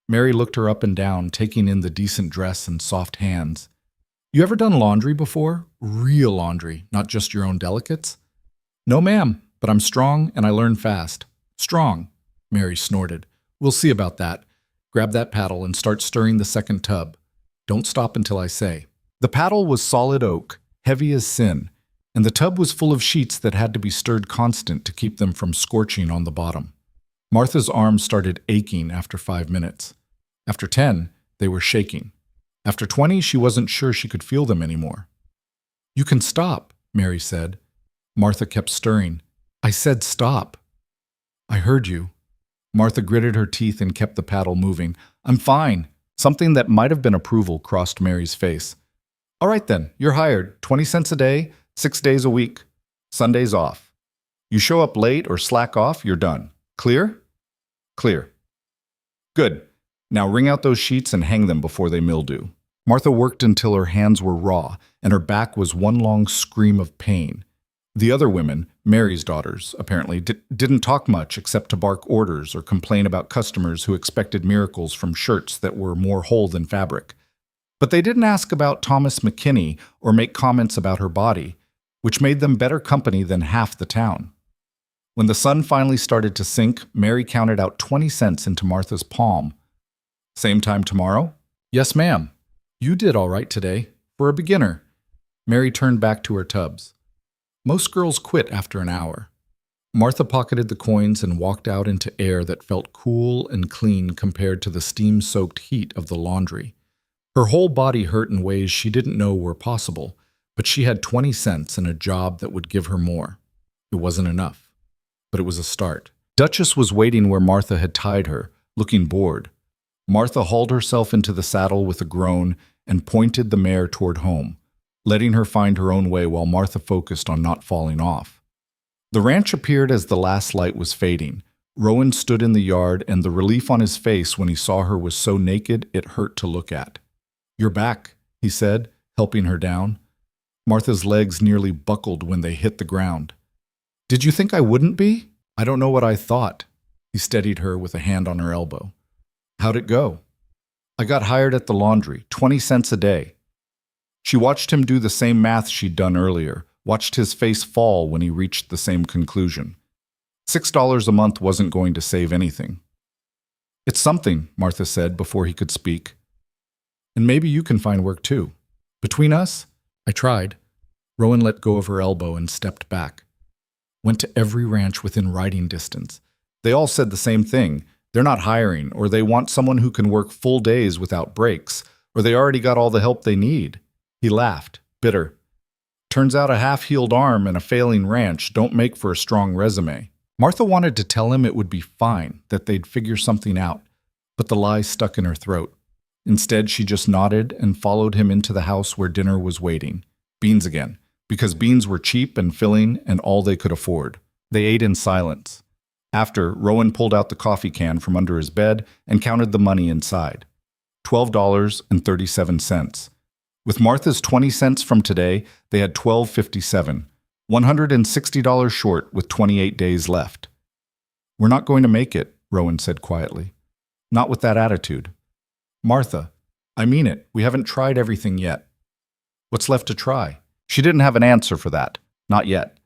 Mary looked her up and down, taking in the decent dress and soft hands. You ever done laundry before? Real laundry, not just your own delicates? No, ma'am, but I'm strong and I learn fast. Strong, Mary snorted. We'll see about that. Grab that paddle and start stirring the second tub. Don't stop until I say. The paddle was solid oak, heavy as sin, and the tub was full of sheets that had to be stirred constant to keep them from scorching on the bottom. Martha's arms started aching after 5 minutes. After 10, they were shaking. After 20, she wasn't sure she could feel them anymore. You can stop, Mary said. Martha kept stirring. I said stop. I heard you. Martha gritted her teeth and kept the paddle moving. I'm fine. Something that might have been approval crossed Mary's face. All right then, you're hired. 20 cents a day, 6 days a week. Sundays off. You show up late or slack off, you're done. Clear? Clear. Good. Now wring out those sheets and hang them before they mildew. Martha worked until her hands were raw and her back was one long scream of pain. The other women, Mary's daughters, apparently, didn't talk much except to bark orders or complain about customers who expected miracles from shirts that were more whole than fabric. But they didn't ask about Thomas McKinney or make comments about her body, which made them better company than half the town. When the sun finally started to sink, Mary counted out 20 cents into Martha's palm. Same time tomorrow? Yes, ma'am. You did all right today, for a beginner. Mary turned back to her tubs. Most girls quit after an hour. Martha pocketed the coins and walked out into air that felt cool and clean compared to the steam-soaked heat of the laundry. Her whole body hurt in ways she didn't know were possible, but she had 20 cents and a job that would give her more. It wasn't enough, but it was a start. Duchess was waiting where Martha had tied her, looking bored. Martha hauled herself into the saddle with a groan and pointed the mare toward home, letting her find her own way while Martha focused on not falling off. The ranch appeared as the last light was fading. Rowan stood in the yard, and the relief on his face when he saw her was so naked it hurt to look at. You're back, he said, helping her down. Martha's legs nearly buckled when they hit the ground. Did you think I wouldn't be? I don't know what I thought. He steadied her with a hand on her elbow. How'd it go? I got hired at the laundry, 20 cents a day. She watched him do the same math she'd done earlier, watched his face fall when he reached the same conclusion. $6 a month wasn't going to save anything. It's something, Martha said before he could speak. And maybe you can find work too. Between us? I tried. Rowan let go of her elbow and stepped back. Went to every ranch within riding distance. They all said the same thing. They're not hiring, or they want someone who can work full days without breaks, or they already got all the help they need. He laughed, bitter. Turns out a half-healed arm and a failing ranch don't make for a strong resume. Martha wanted to tell him it would be fine, that they'd figure something out, but the lie stuck in her throat. Instead, she just nodded and followed him into the house where dinner was waiting. Beans again, because beans were cheap and filling and all they could afford. They ate in silence. After, Rowan pulled out the coffee can from under his bed and counted the money inside. $12.37. With Martha's 20 cents from today, they had $12.57, $160 short with 28 days left. We're not going to make it, Rowan said quietly. Not with that attitude. Martha, I mean it, we haven't tried everything yet. What's left to try? She didn't have an answer for that, not yet.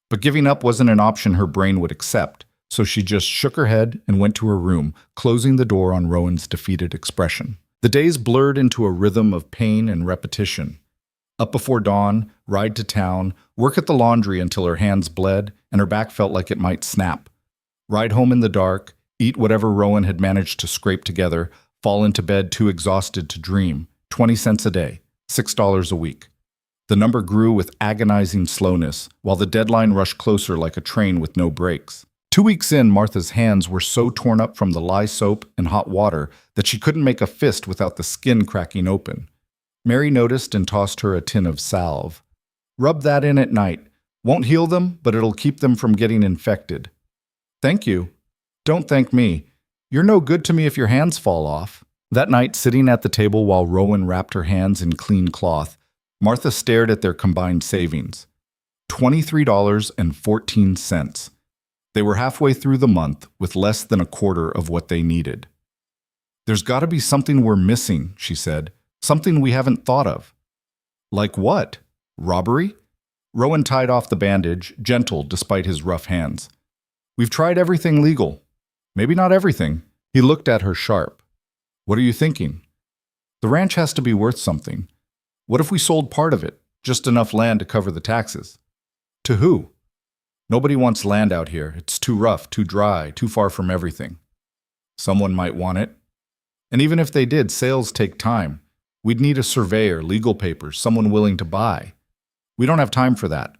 But giving up wasn't an option her brain would accept. So she just shook her head and went to her room, closing the door on Rowan's defeated expression. The days blurred into a rhythm of pain and repetition. Up before dawn, ride to town, work at the laundry until her hands bled and her back felt like it might snap. Ride home in the dark, eat whatever Rowan had managed to scrape together, fall into bed too exhausted to dream. 20 cents a day, $6 a week. The number grew with agonizing slowness, while the deadline rushed closer like a train with no brakes. 2 weeks in, Martha's hands were so torn up from the lye soap and hot water that she couldn't make a fist without the skin cracking open. Mary noticed and tossed her a tin of salve. "Rub that in at night. Won't heal them, but it'll keep them from getting infected." "Thank you." "Don't thank me. You're no good to me if your hands fall off." That night, sitting at the table while Rowan wrapped her hands in clean cloth, Martha stared at their combined savings. $23.14. They were halfway through the month with less than a quarter of what they needed. "There's got to be something we're missing," she said. "Something we haven't thought of." "Like what? Robbery?" Rowan tied off the bandage, gentle despite his rough hands. "We've tried everything legal." "Maybe not everything." He looked at her sharp. "What are you thinking?" "The ranch has to be worth something. What if we sold part of it, just enough land to cover the taxes?" "To who?" "Nobody wants land out here. It's too rough, too dry, too far from everything." "Someone might want it." "And even if they did, sales take time. We'd need a surveyor, legal papers, someone willing to buy. We don't have time for that."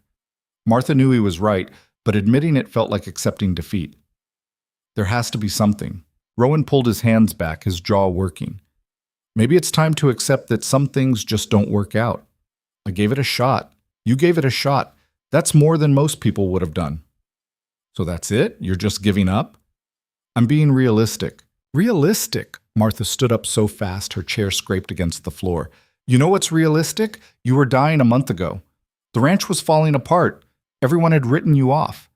Martha knew he was right, but admitting it felt like accepting defeat. "There has to be something." Rowan pulled his hands back, his jaw working. "Maybe it's time to accept that some things just don't work out. I gave it a shot. You gave it a shot. That's more than most people would have done." "So that's it? You're just giving up?" "I'm being realistic." "Realistic?" Martha stood up so fast her chair scraped against the floor. "You know what's realistic? You were dying a month ago. The ranch was falling apart. Everyone had written you off.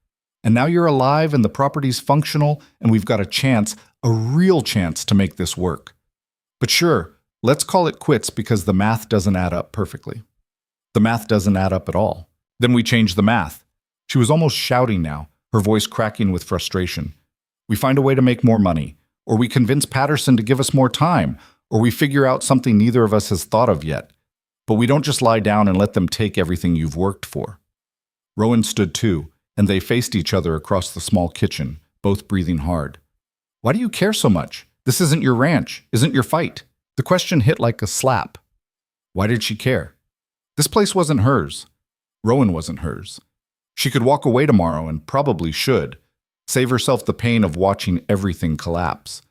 And now you're alive and the property's functional and we've got a chance, a real chance to make this work. But sure, let's call it quits because the math doesn't add up perfectly." "The math doesn't add up at all." "Then we change the math." She was almost shouting now, her voice cracking with frustration. "We find a way to make more money, or we convince Patterson to give us more time, or we figure out something neither of us has thought of yet. But we don't just lie down and let them take everything you've worked for." Rowan stood too, and they faced each other across the small kitchen, both breathing hard. "Why do you care so much? This isn't your ranch, isn't your fight." The question hit like a slap. Why did she care? This place wasn't hers. Rowan wasn't hers. She could walk away tomorrow and probably should, save herself the pain of watching everything collapse.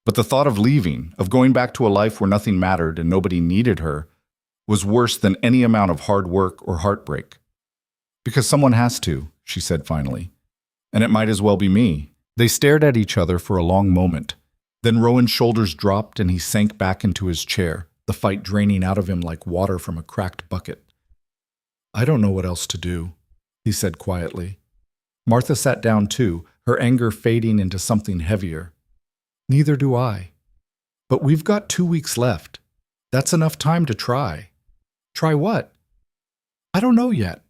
But the thought of leaving, of going back to a life where nothing mattered and nobody needed her, was worse than any amount of hard work or heartbreak. "Because someone has to," she said finally. "And it might as well be me." They stared at each other for a long moment. Then Rowan's shoulders dropped and he sank back into his chair, the fight draining out of him like water from a cracked bucket. "I don't know what else to do," he said quietly. Martha sat down too, her anger fading into something heavier. "Neither do I. But we've got 2 weeks left. That's enough time to try." "Try what?" "I don't know yet,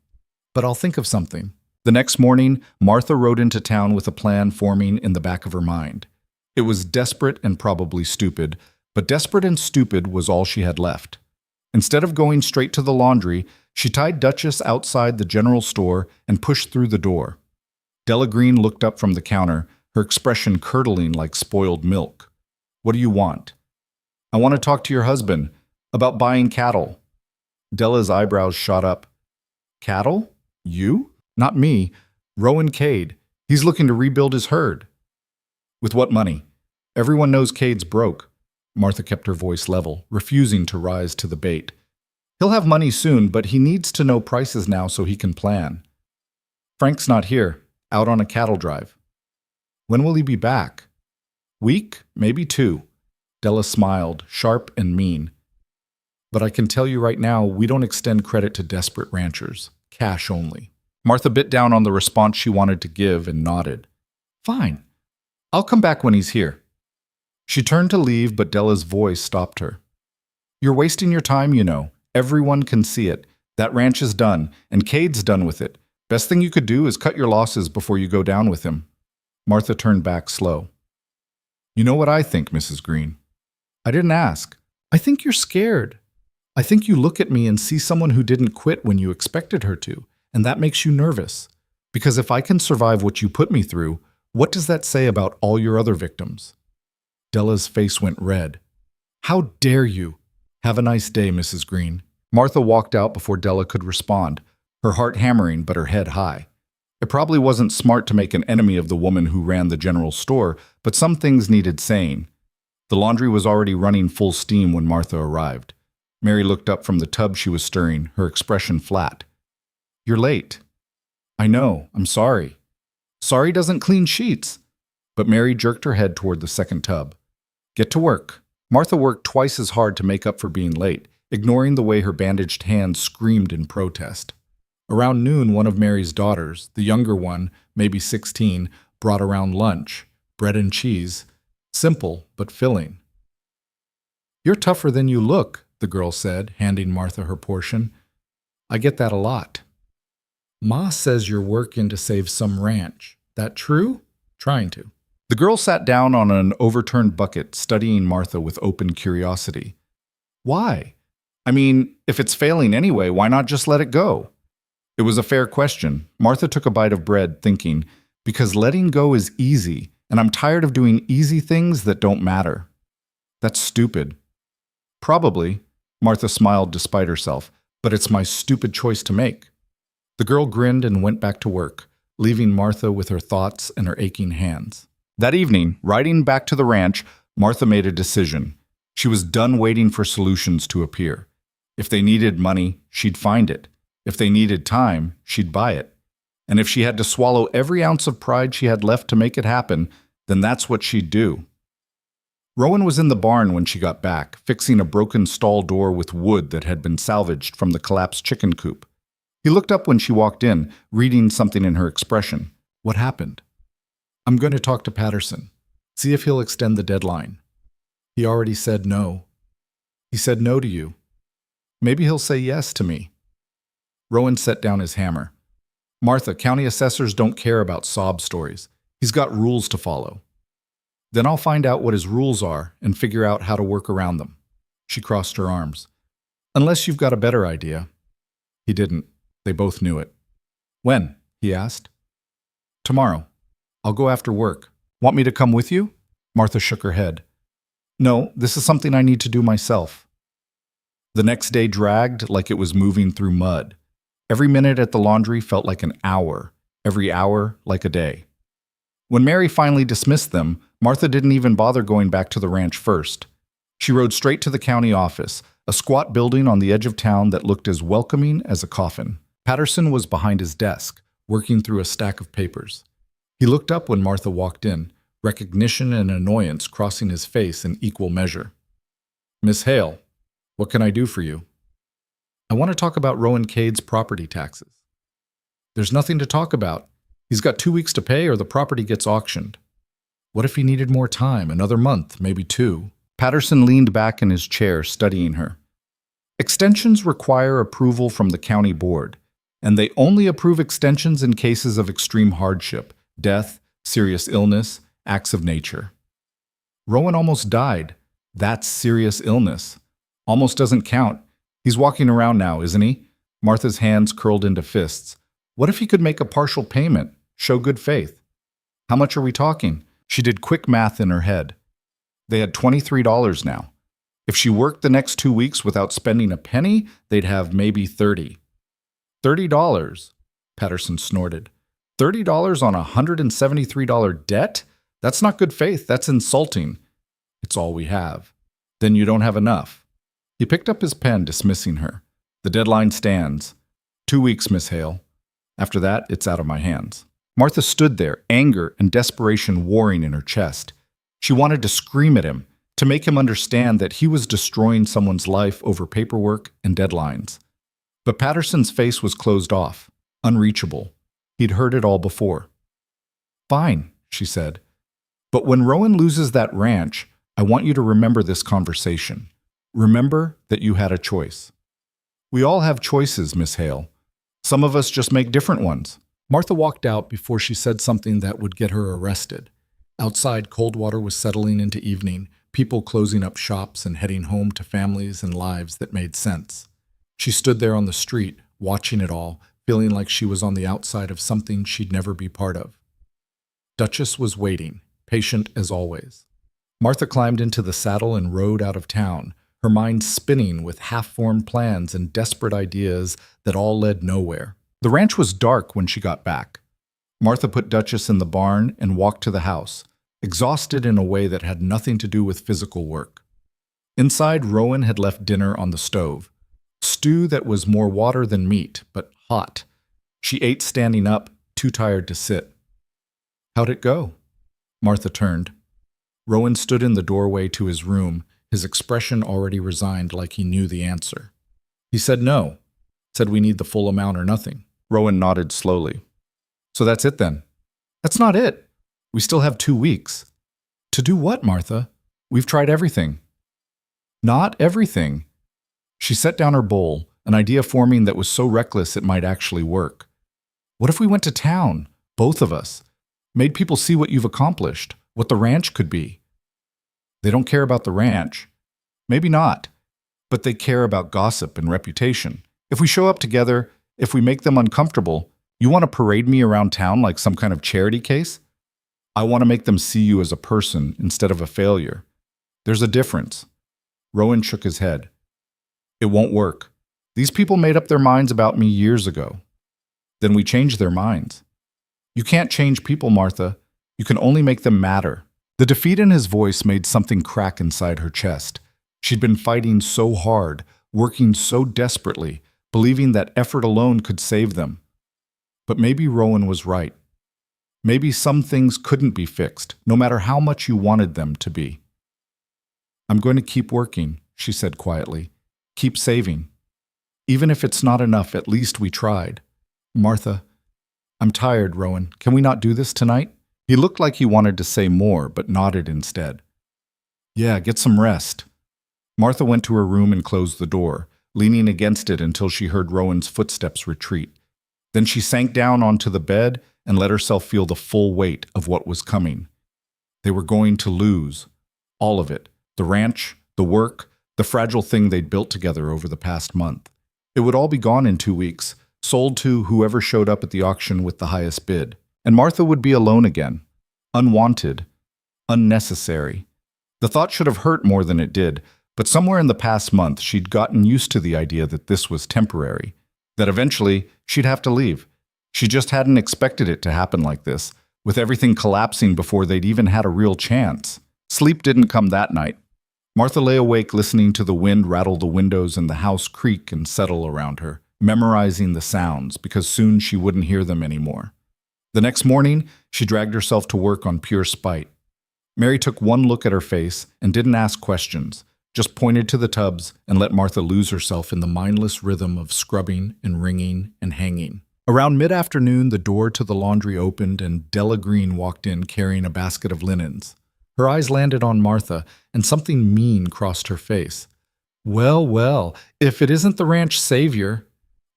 but I'll think of something." The next morning, Martha rode into town with a plan forming in the back of her mind. It was desperate and probably stupid, but desperate and stupid was all she had left. Instead of going straight to the laundry, she tied Duchess outside the general store and pushed through the door. Della Green looked up from the counter, her expression curdling like spoiled milk. "What do you want?" "I want to talk to your husband about buying cattle." Della's eyebrows shot up. "Cattle? You?" "Not me. Rowan Cade. He's looking to rebuild his herd." "With what money?" "Everyone knows Cade's broke." Martha kept her voice level, refusing to rise to the bait. "He'll have money soon, but he needs to know prices now so he can plan." "Frank's not here, out on a cattle drive." "When will he be back?" "Week, maybe 2. Della smiled, sharp and mean. "But I can tell you right now, we don't extend credit to desperate ranchers. Cash only." Martha bit down on the response she wanted to give and nodded. "Fine. I'll come back when he's here." She turned to leave, but Della's voice stopped her. "You're wasting your time, you know. Everyone can see it. That ranch is done, and Cade's done with it. Best thing you could do is cut your losses before you go down with him." Martha turned back slow. "You know what I think, Mrs. Green?" "I didn't ask. I think you're scared. I think you look at me and see someone who didn't quit when you expected her to, and that makes you nervous. Because if I can survive what you put me through, what does that say about all your other victims?" Della's face went red. "How dare you? Have a nice day, Mrs. Green." Martha walked out before Della could respond, her heart hammering but her head high. It probably wasn't smart to make an enemy of the woman who ran the general store, but some things needed saying. The laundry was already running full steam when Martha arrived. Mary looked up from the tub she was stirring, her expression flat. "You're late." "I know, I'm sorry." "Sorry doesn't clean sheets." But Mary jerked her head toward the second tub. "Get to work." Martha worked twice as hard to make up for being late, ignoring the way her bandaged hands screamed in protest. Around noon, one of Mary's daughters, the younger one, maybe 16, brought around lunch, bread and cheese, simple but filling. "You're tougher than you look," the girl said, handing Martha her portion. "I get that a lot." "Ma says you're working to save some ranch. That true?" "Trying to." The girl sat down on an overturned bucket, studying Martha with open curiosity. "Why? I mean, if it's failing anyway, why not just let it go?" It was a fair question. Martha took a bite of bread, thinking, because letting go is easy, and I'm tired of doing easy things that don't matter. That's stupid. Probably, Martha smiled despite herself, but it's my stupid choice to make. The girl grinned and went back to work, leaving Martha with her thoughts and her aching hands. That evening, riding back to the ranch, Martha made a decision. She was done waiting for solutions to appear. If they needed money, she'd find it. If they needed time, she'd buy it. And if she had to swallow every ounce of pride she had left to make it happen, then that's what she'd do. Rowan was in the barn when she got back, fixing a broken stall door with wood that had been salvaged from the collapsed chicken coop. He looked up when she walked in, reading something in her expression. "What happened?" "I'm going to talk to Patterson. See if he'll extend the deadline." "He already said no." "He said no to you." "Maybe he'll say yes to me." Rowan set down his hammer. "Martha, county assessors don't care about sob stories. He's got rules to follow." "Then I'll find out what his rules are and figure out how to work around them." She crossed her arms. "Unless you've got a better idea." He didn't. They both knew it. "When?" he asked. "Tomorrow. I'll go after work. Want me to come with you?" Martha shook her head. "No, this is something I need to do myself." The next day dragged like it was moving through mud. Every minute at the laundry felt like an hour, every hour like a day. When Mary finally dismissed them, Martha didn't even bother going back to the ranch first. She rode straight to the county office, a squat building on the edge of town that looked as welcoming as a coffin. Patterson was behind his desk, working through a stack of papers. He looked up when Martha walked in, recognition and annoyance crossing his face in equal measure. "Miss Hale, what can I do for you?" "I want to talk about Rowan Cade's property taxes." "There's nothing to talk about. He's got 2 weeks to pay or the property gets auctioned." "What if he needed more time, another month, maybe 2? Patterson leaned back in his chair, studying her. "Extensions require approval from the county board, and they only approve extensions in cases of extreme hardship, death, serious illness, acts of nature." "Rowan almost died. That's serious illness. Almost doesn't count. He's walking around now, isn't he?" Martha's hands curled into fists. "What if he could make a partial payment? Show good faith." "How much are we talking?" She did quick math in her head. They had $23 now. If she worked the next 2 weeks without spending a penny, they'd have maybe 30. $30? Patterson snorted. $30 on a $173 debt? That's not good faith, that's insulting. "It's all we have." "Then you don't have enough." He picked up his pen, dismissing her. "The deadline stands. 2 weeks, Miss Hale. After that, it's out of my hands." Martha stood there, anger and desperation warring in her chest. She wanted to scream at him, to make him understand that he was destroying someone's life over paperwork and deadlines. But Patterson's face was closed off, unreachable. He'd heard it all before. "Fine," she said. "But when Rowan loses that ranch, I want you to remember this conversation. Remember that you had a choice." "We all have choices, Miss Hale. Some of us just make different ones." Martha walked out before she said something that would get her arrested. Outside, Coldwater was settling into evening, people closing up shops and heading home to families and lives that made sense. She stood there on the street, watching it all, feeling like she was on the outside of something she'd never be part of. Duchess was waiting, patient as always. Martha climbed into the saddle and rode out of town, her mind spinning with half-formed plans and desperate ideas that all led nowhere. The ranch was dark when she got back. Martha put Duchess in the barn and walked to the house, exhausted in a way that had nothing to do with physical work. Inside, Rowan had left dinner on the stove. Stew that was more water than meat, but hot. She ate standing up, too tired to sit. "How'd it go?" Martha turned. Rowan stood in the doorway to his room, his expression already resigned like he knew the answer. "He said no. Said we need the full amount or nothing." Rowan nodded slowly. "So that's it then?" "That's not it. We still have 2 weeks." "To do what, Martha? We've tried everything." "Not everything." She set down her bowl, an idea forming that was so reckless it might actually work. "What if we went to town, both of us? Made people see what you've accomplished, what the ranch could be." "They don't care about the ranch." "Maybe not, but they care about gossip and reputation. If we show up together, if we make them uncomfortable, you want to parade me around town like some kind of charity case? I want to make them see you as a person instead of a failure. There's a difference." Rowan shook his head. "It won't work. These people made up their minds about me years ago. Then we changed their minds." "You can't change people, Martha. You can only make them matter." The defeat in his voice made something crack inside her chest. She'd been fighting so hard, working so desperately, believing that effort alone could save them. But maybe Rowan was right. Maybe some things couldn't be fixed, no matter how much you wanted them to be. "I'm going to keep working," she said quietly. "Keep saving. Even if it's not enough, at least we tried." "Martha, I'm tired, Rowan. Can we not do this tonight?" He looked like he wanted to say more, but nodded instead. "Yeah, get some rest." Martha went to her room and closed the door, leaning against it until she heard Rowan's footsteps retreat. Then she sank down onto the bed and let herself feel the full weight of what was coming. They were going to lose. All of it. The ranch, the work, the fragile thing they'd built together over the past month. It would all be gone in 2 weeks, sold to whoever showed up at the auction with the highest bid. And Martha would be alone again. Unwanted. Unnecessary. The thought should have hurt more than it did, but somewhere in the past month she'd gotten used to the idea that this was temporary, that eventually she'd have to leave. She just hadn't expected it to happen like this, with everything collapsing before they'd even had a real chance. Sleep didn't come that night. Martha lay awake listening to the wind rattle the windows and the house creak and settle around her, memorizing the sounds because soon she wouldn't hear them anymore. The next morning, she dragged herself to work on pure spite. Mary took one look at her face and didn't ask questions, just pointed to the tubs and let Martha lose herself in the mindless rhythm of scrubbing and wringing and hanging. Around mid-afternoon, the door to the laundry opened and Della Green walked in carrying a basket of linens. Her eyes landed on Martha, and something mean crossed her face. "Well, well, if it isn't the ranch savior."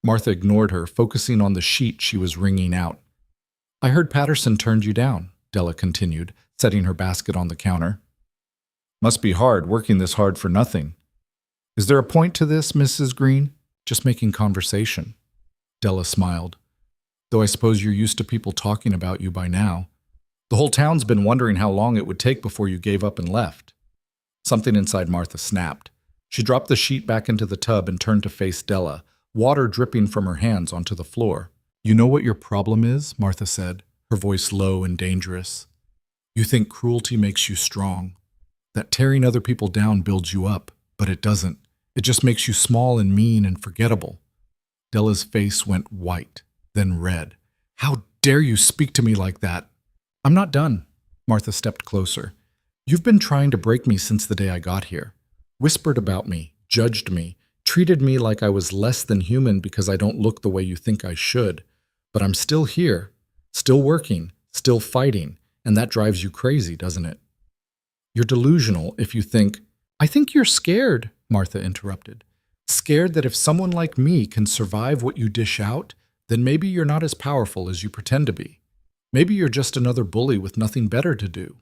Martha ignored her, focusing on the sheet she was wringing out. "I heard Patterson turned you down," Della continued, setting her basket on the counter. "Must be hard, working this hard for nothing." "Is there a point to this, Mrs. Green?" "Just making conversation." Della smiled. "Though I suppose you're used to people talking about you by now. The whole town's been wondering how long it would take before you gave up and left." Something inside Martha snapped. She dropped the sheet back into the tub and turned to face Della, water dripping from her hands onto the floor. "You know what your problem is?" Martha said, her voice low and dangerous. "You think cruelty makes you strong, that tearing other people down builds you up, but it doesn't. It just makes you small and mean and forgettable." Della's face went white, then red. "How dare you speak to me like that?" "I'm not done." Martha stepped closer. "You've been trying to break me since the day I got here. Whispered about me, judged me, treated me like I was less than human because I don't look the way you think I should. But I'm still here, still working, still fighting, and that drives you crazy, doesn't it? You're delusional if you think—" "I think you're scared," Martha interrupted. "Scared that if someone like me can survive what you dish out, then maybe you're not as powerful as you pretend to be. Maybe you're just another bully with nothing better to do."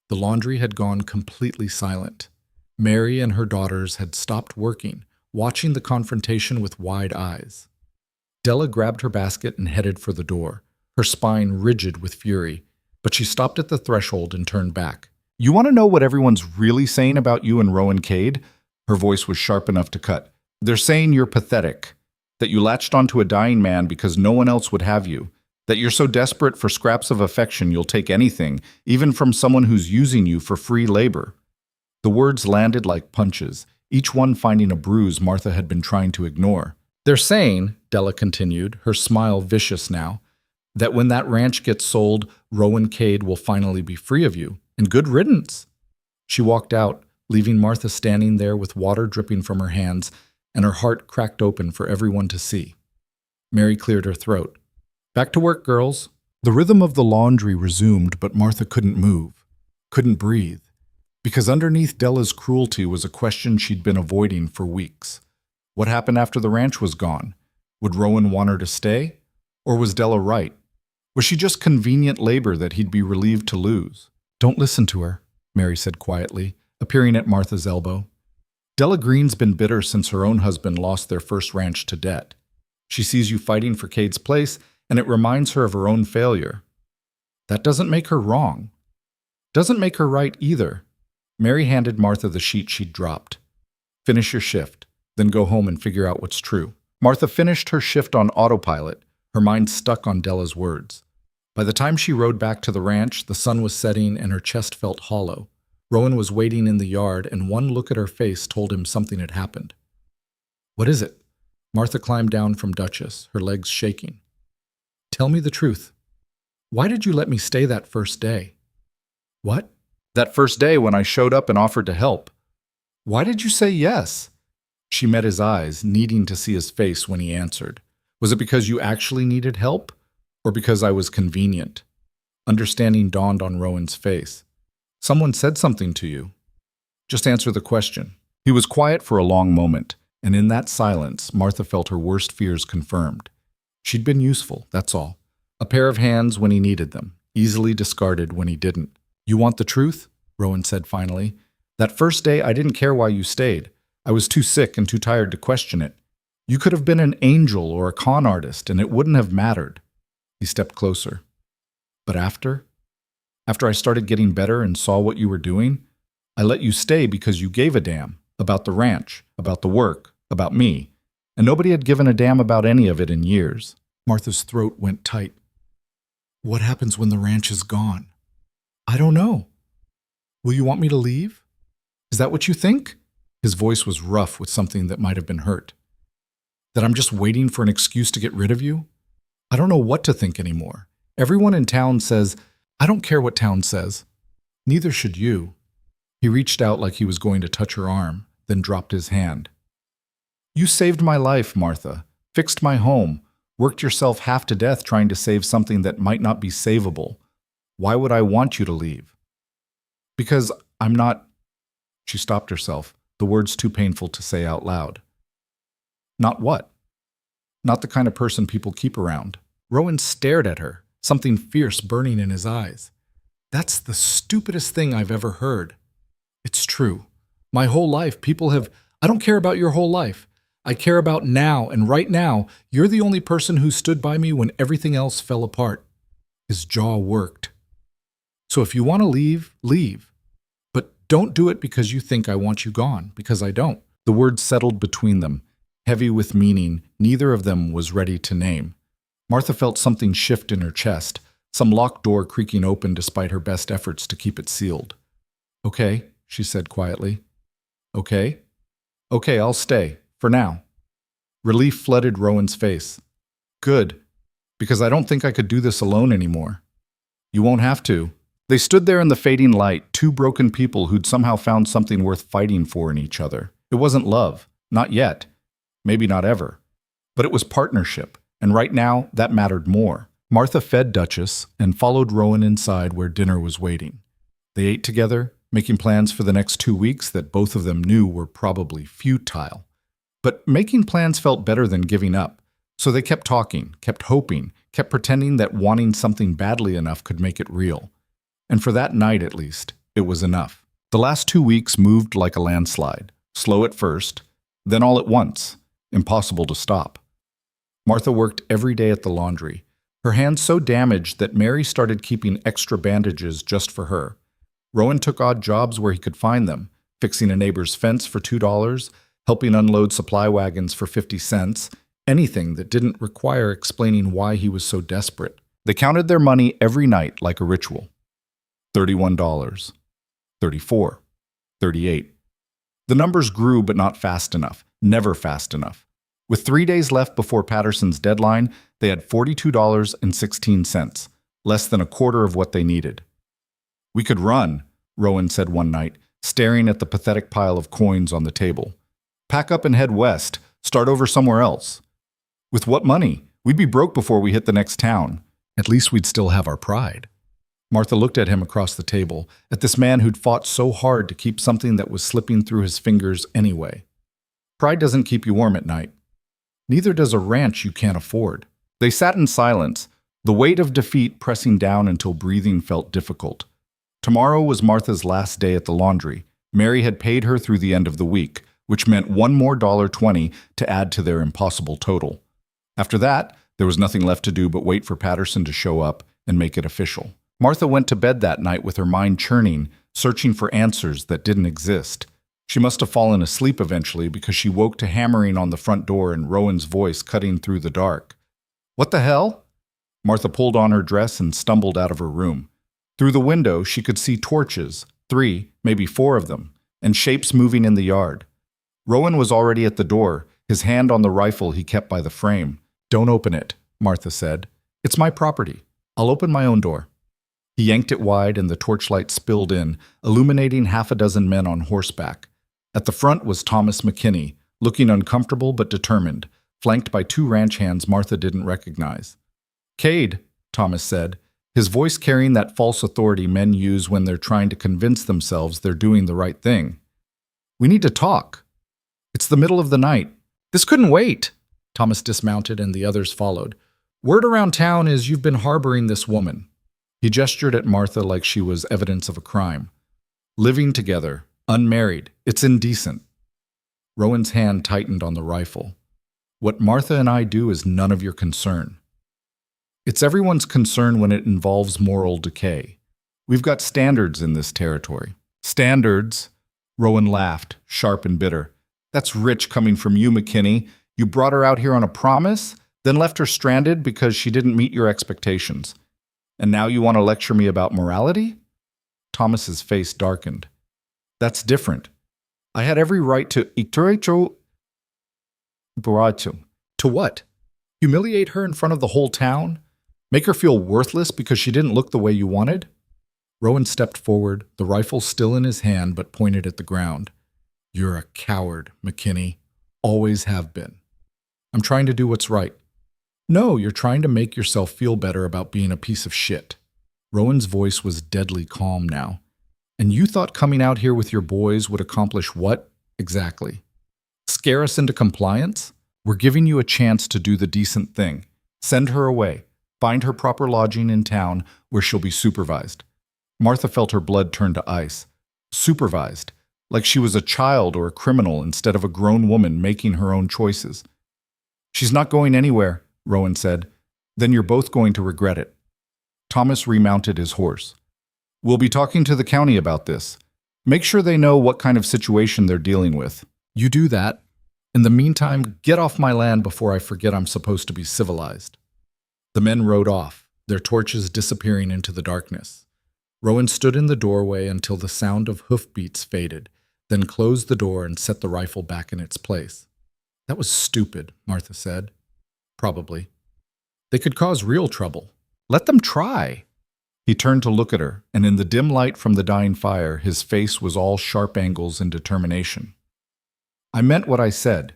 The laundry had gone completely silent. Mary and her daughters had stopped working, watching the confrontation with wide eyes. Della grabbed her basket and headed for the door, her spine rigid with fury, but she stopped at the threshold and turned back. "You want to know what everyone's really saying about you and Rowan Cade?" Her voice was sharp enough to cut. "They're saying you're pathetic, that you latched onto a dying man because no one else would have you, that you're so desperate for scraps of affection you'll take anything, even from someone who's using you for free labor." The words landed like punches, each one finding a bruise Martha had been trying to ignore. "They're saying," Della continued, her smile vicious now, "that when that ranch gets sold, Rowan Cade will finally be free of you. And good riddance." She walked out, leaving Martha standing there with water dripping from her hands and her heart cracked open for everyone to see. Mary cleared her throat. "Back to work, girls." The rhythm of the laundry resumed, but Martha couldn't move, couldn't breathe, because underneath Della's cruelty was a question she'd been avoiding for weeks. What happened after the ranch was gone? Would Rowan want her to stay? Or was Della right? Was she just convenient labor that he'd be relieved to lose? "Don't listen to her," Mary said quietly, appearing at Martha's elbow. "Della Green's been bitter since her own husband lost their first ranch to debt. She sees you fighting for Cade's place, and it reminds her of her own failure. That doesn't make her wrong. Doesn't make her right either." Mary handed Martha the sheet she'd dropped. "Finish your shift, then go home and figure out what's true." Martha finished her shift on autopilot, her mind stuck on Della's words. By the time she rode back to the ranch, the sun was setting and her chest felt hollow. Rowan was waiting in the yard, and one look at her face told him something had happened. "What is it?" Martha climbed down from Duchess, her legs shaking. "Tell me the truth. Why did you let me stay that first day?" "What?" "That first day when I showed up and offered to help. Why did you say yes?" She met his eyes, needing to see his face when he answered. "Was it because you actually needed help? Or because I was convenient?" Understanding dawned on Rowan's face. "Someone said something to you. Just answer the question." He was quiet for a long moment, and in that silence, Martha felt her worst fears confirmed. She'd been useful, that's all. A pair of hands when he needed them, easily discarded when he didn't. "You want the truth?" Rowan said finally. "That first day, I didn't care why you stayed. I was too sick and too tired to question it. You could have been an angel or a con artist, and it wouldn't have mattered." He stepped closer. "But after? After I started getting better and saw what you were doing, I let you stay because you gave a damn about the ranch, about the work, about me, and nobody had given a damn about any of it in years." Martha's throat went tight. "What happens when the ranch is gone?" "I don't know. Will you want me to leave? Is that what you think?" His voice was rough with something that might have been hurt. "That I'm just waiting for an excuse to get rid of you? I don't know what to think anymore. Everyone in town says, I don't care what town says. Neither should you." He reached out like he was going to touch her arm, then dropped his hand. "You saved my life, Martha, fixed my home, worked yourself half to death trying to save something that might not be savable. Why would I want you to leave?" "Because I'm not—" She stopped herself, the words too painful to say out loud. "Not what?" "Not the kind of person people keep around." Rowan stared at her, something fierce burning in his eyes. "That's the stupidest thing I've ever heard. It's true. My whole life, people have— I don't care about your whole life. I care about now, and right now, you're the only person who stood by me when everything else fell apart." His jaw worked. "So if you want to leave, leave. But don't do it because you think I want you gone, because I don't." The words settled between them, heavy with meaning neither of them was ready to name. Martha felt something shift in her chest, some locked door creaking open despite her best efforts to keep it sealed. "Okay," she said quietly. "Okay? Okay, I'll stay. For now." Relief flooded Rowan's face. "Good. Because I don't think I could do this alone anymore." "You won't have to." They stood there in the fading light, two broken people who'd somehow found something worth fighting for in each other. It wasn't love. Not yet. Maybe not ever. But it was partnership. And right now, that mattered more. Martha fed Duchess and followed Rowan inside where dinner was waiting. They ate together, making plans for the next 2 weeks that both of them knew were probably futile. But making plans felt better than giving up. So they kept talking, kept hoping, kept pretending that wanting something badly enough could make it real. And for that night, at least, it was enough. The last 2 weeks moved like a landslide, slow at first, then all at once, impossible to stop. Martha worked every day at the laundry, her hands so damaged that Mary started keeping extra bandages just for her. Rowan took odd jobs where he could find them, fixing a neighbor's fence for $2, helping unload supply wagons for 50 cents, anything that didn't require explaining why he was so desperate. They counted their money every night like a ritual. $31, 34, 38. The numbers grew, but not fast enough, never fast enough. With 3 days left before Patterson's deadline, they had $42.16, less than a quarter of what they needed. "We could run," Rowan said one night, staring at the pathetic pile of coins on the table. "Pack up and head west, start over somewhere else." "With what money? We'd be broke before we hit the next town." "At least we'd still have our pride." Martha looked at him across the table, at this man who'd fought so hard to keep something that was slipping through his fingers anyway. "Pride doesn't keep you warm at night. Neither does a ranch you can't afford." They sat in silence, the weight of defeat pressing down until breathing felt difficult. Tomorrow was Martha's last day at the laundry. Mary had paid her through the end of the week, which meant one more $1.20 to add to their impossible total. After that, there was nothing left to do but wait for Patterson to show up and make it official. Martha went to bed that night with her mind churning, searching for answers that didn't exist. She must have fallen asleep eventually because she woke to hammering on the front door and Rowan's voice cutting through the dark. "What the hell?" Martha pulled on her dress and stumbled out of her room. Through the window, she could see torches, 3, maybe 4 of them, and shapes moving in the yard. Rowan was already at the door, his hand on the rifle he kept by the frame. "Don't open it," Martha said. "It's my property. I'll open my own door." He yanked it wide and the torchlight spilled in, illuminating half a dozen men on horseback. At the front was Thomas McKinney, looking uncomfortable but determined, flanked by 2 ranch hands Martha didn't recognize. "Cade," Thomas said, his voice carrying that false authority men use when they're trying to convince themselves they're doing the right thing. "We need to talk. It's the middle of the night." "This couldn't wait." Thomas dismounted and the others followed. "Word around town is you've been harboring this woman." He gestured at Martha like she was evidence of a crime. "Living together, unmarried. It's indecent." Rowan's hand tightened on the rifle. "What Martha and I do is none of your concern." "It's everyone's concern when it involves moral decay. We've got standards in this territory." "Standards?" Rowan laughed, sharp and bitter. "That's rich coming from you, McKinney. You brought her out here on a promise, then left her stranded because she didn't meet your expectations. And now you want to lecture me about morality?" Thomas's face darkened. "That's different. I had every right to To what? Humiliate her in front of the whole town? Make her feel worthless because she didn't look the way you wanted?" Rowan stepped forward, the rifle still in his hand but pointed at the ground. "You're a coward, McKinney. Always have been." "I'm trying to do what's right." "No, you're trying to make yourself feel better about being a piece of shit." Rowan's voice was deadly calm now. "And you thought coming out here with your boys would accomplish what, exactly? Scare us into compliance? We're giving you a chance to do the decent thing. Send her away. Find her proper lodging in town where she'll be supervised." Martha felt her blood turn to ice. Supervised, like she was a child or a criminal instead of a grown woman making her own choices. "She's not going anywhere," Rowan said. "Then you're both going to regret it." Thomas remounted his horse. "We'll be talking to the county about this. Make sure they know what kind of situation they're dealing with." "You do that. In the meantime, get off my land before I forget I'm supposed to be civilized." The men rode off, their torches disappearing into the darkness. Rowan stood in the doorway until the sound of hoofbeats faded, then closed the door and set the rifle back in its place. "That was stupid," Martha said. "Probably. They could cause real trouble. Let them try." He turned to look at her, and in the dim light from the dying fire, his face was all sharp angles and determination. "I meant what I said.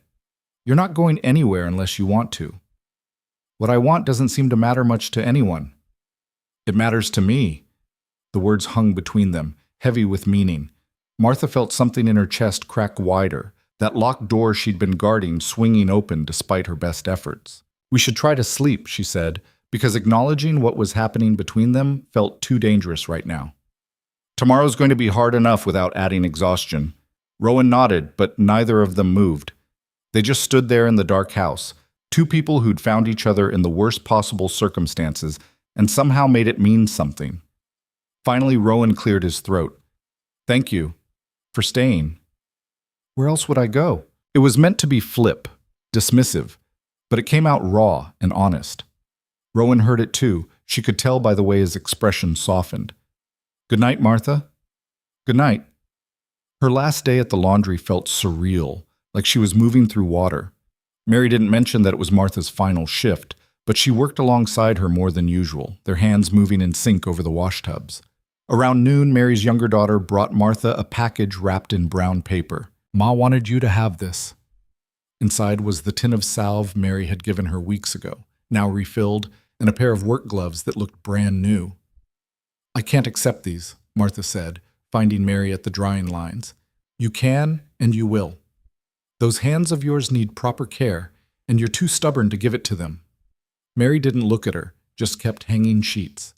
You're not going anywhere unless you want to. What I want doesn't seem to matter much to anyone. It matters to me." The words hung between them, heavy with meaning. Martha felt something in her chest crack wider, that locked door she'd been guarding swinging open despite her best efforts. "We should try to sleep," she said, because acknowledging what was happening between them felt too dangerous right now. "Tomorrow's going to be hard enough without adding exhaustion." Rowan nodded, but neither of them moved. They just stood there in the dark house, 2 people who'd found each other in the worst possible circumstances and somehow made it mean something. Finally, Rowan cleared his throat. "Thank you. For staying. Where else would I go? It was meant to be flip, dismissive, but it came out raw and honest. Rowan heard it too. She could tell by the way his expression softened. Good night, Martha. Good night. Her last day at the laundry felt surreal, like she was moving through water. Mary didn't mention that it was Martha's final shift, but she worked alongside her more than usual, their hands moving in sync over the washtubs. Around noon, Mary's younger daughter brought Martha a package wrapped in brown paper. Ma wanted you to have this. Inside was the tin of salve Mary had given her weeks ago, now refilled, and a pair of work gloves that looked brand new. I can't accept these, Martha said, finding Mary at the drying lines. You can, and you will. Those hands of yours need proper care, and you're too stubborn to give it to them. Mary didn't look at her, just kept hanging sheets.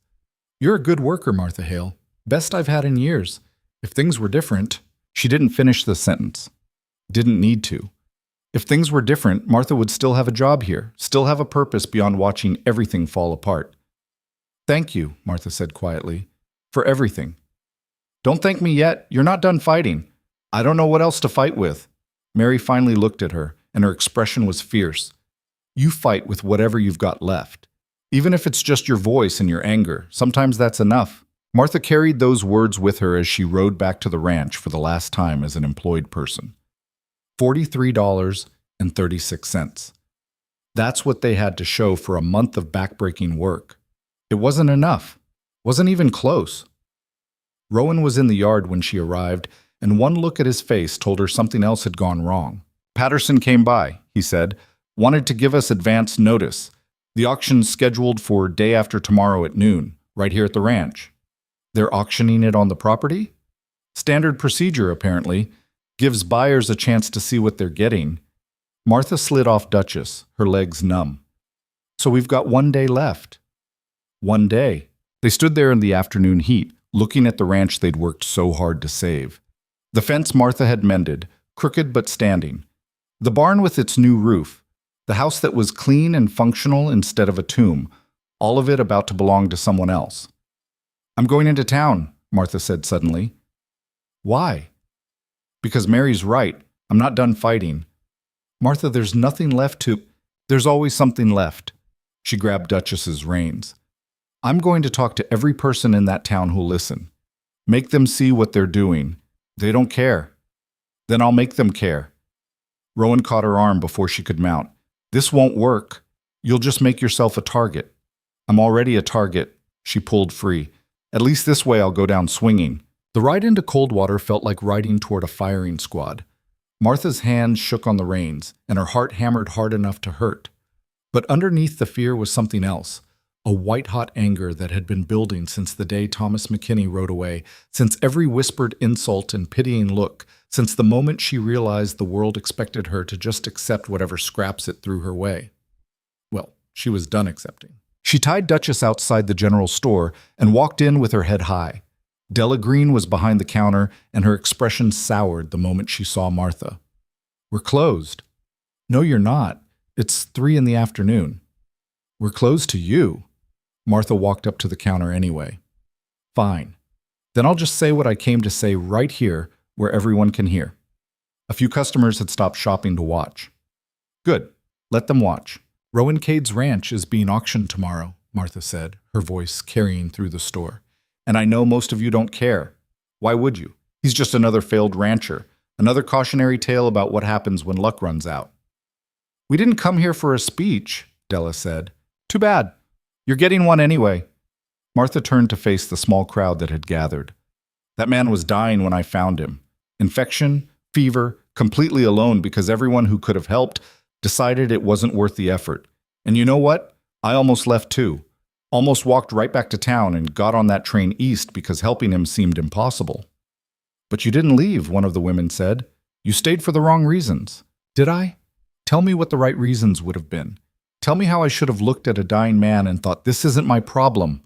You're a good worker, Martha Hale. Best I've had in years. If things were different... She didn't finish the sentence. Didn't need to. If things were different, Martha would still have a job here, still have a purpose beyond watching everything fall apart. Thank you, Martha said quietly, for everything. Don't thank me yet. You're not done fighting. I don't know what else to fight with. Mary finally looked at her, and her expression was fierce. You fight with whatever you've got left. Even if it's just your voice and your anger, sometimes that's enough. Martha carried those words with her as she rode back to the ranch for the last time as an employed person. $43.36. That's what they had to show for a month of backbreaking work. It wasn't enough. Wasn't even close. Rowan was in the yard when she arrived, and one look at his face told her something else had gone wrong. Patterson came by, he said, wanted to give us advance notice. The auction's scheduled for day after tomorrow at noon, right here at the ranch. They're auctioning it on the property? Standard procedure, apparently. Gives buyers a chance to see what they're getting. Martha slid off Duchess, her legs numb. So we've got 1 day left. 1 day. They stood there in the afternoon heat, looking at the ranch they'd worked so hard to save. The fence Martha had mended, crooked but standing. The barn with its new roof. The house that was clean and functional instead of a tomb. All of it about to belong to someone else. I'm going into town, Martha said suddenly. Why? Because Mary's right. I'm not done fighting. Martha, there's nothing left to... There's always something left. She grabbed Duchess's reins. I'm going to talk to every person in that town who'll listen. Make them see what they're doing. They don't care. Then I'll make them care. Rowan caught her arm before she could mount. This won't work. You'll just make yourself a target. I'm already a target. She pulled free. At least this way I'll go down swinging. The ride into Coldwater felt like riding toward a firing squad. Martha's hands shook on the reins, and her heart hammered hard enough to hurt. But underneath the fear was something else, a white-hot anger that had been building since the day Thomas McKinney rode away, since every whispered insult and pitying look, since the moment she realized the world expected her to just accept whatever scraps it threw her way. Well, she was done accepting. She tied Duchess outside the general store and walked in with her head high. Della Green was behind the counter, and her expression soured the moment she saw Martha. We're closed. No, you're not. It's 3 in the afternoon. We're closed to you. Martha walked up to the counter anyway. Fine. Then I'll just say what I came to say right here where everyone can hear. A few customers had stopped shopping to watch. Good. Let them watch. Rowan Cade's ranch is being auctioned tomorrow, Martha said, her voice carrying through the store. And I know most of you don't care. Why would you? He's just another failed rancher, another cautionary tale about what happens when luck runs out. We didn't come here for a speech, Della said. Too bad. You're getting one anyway. Martha turned to face the small crowd that had gathered. That man was dying when I found him. Infection, fever, completely alone because everyone who could have helped decided it wasn't worth the effort. And you know what? I almost left too. Almost walked right back to town and got on that train east because helping him seemed impossible. But you didn't leave, one of the women said. You stayed for the wrong reasons. Did I? Tell me what the right reasons would have been. Tell me how I should have looked at a dying man and thought, this isn't my problem.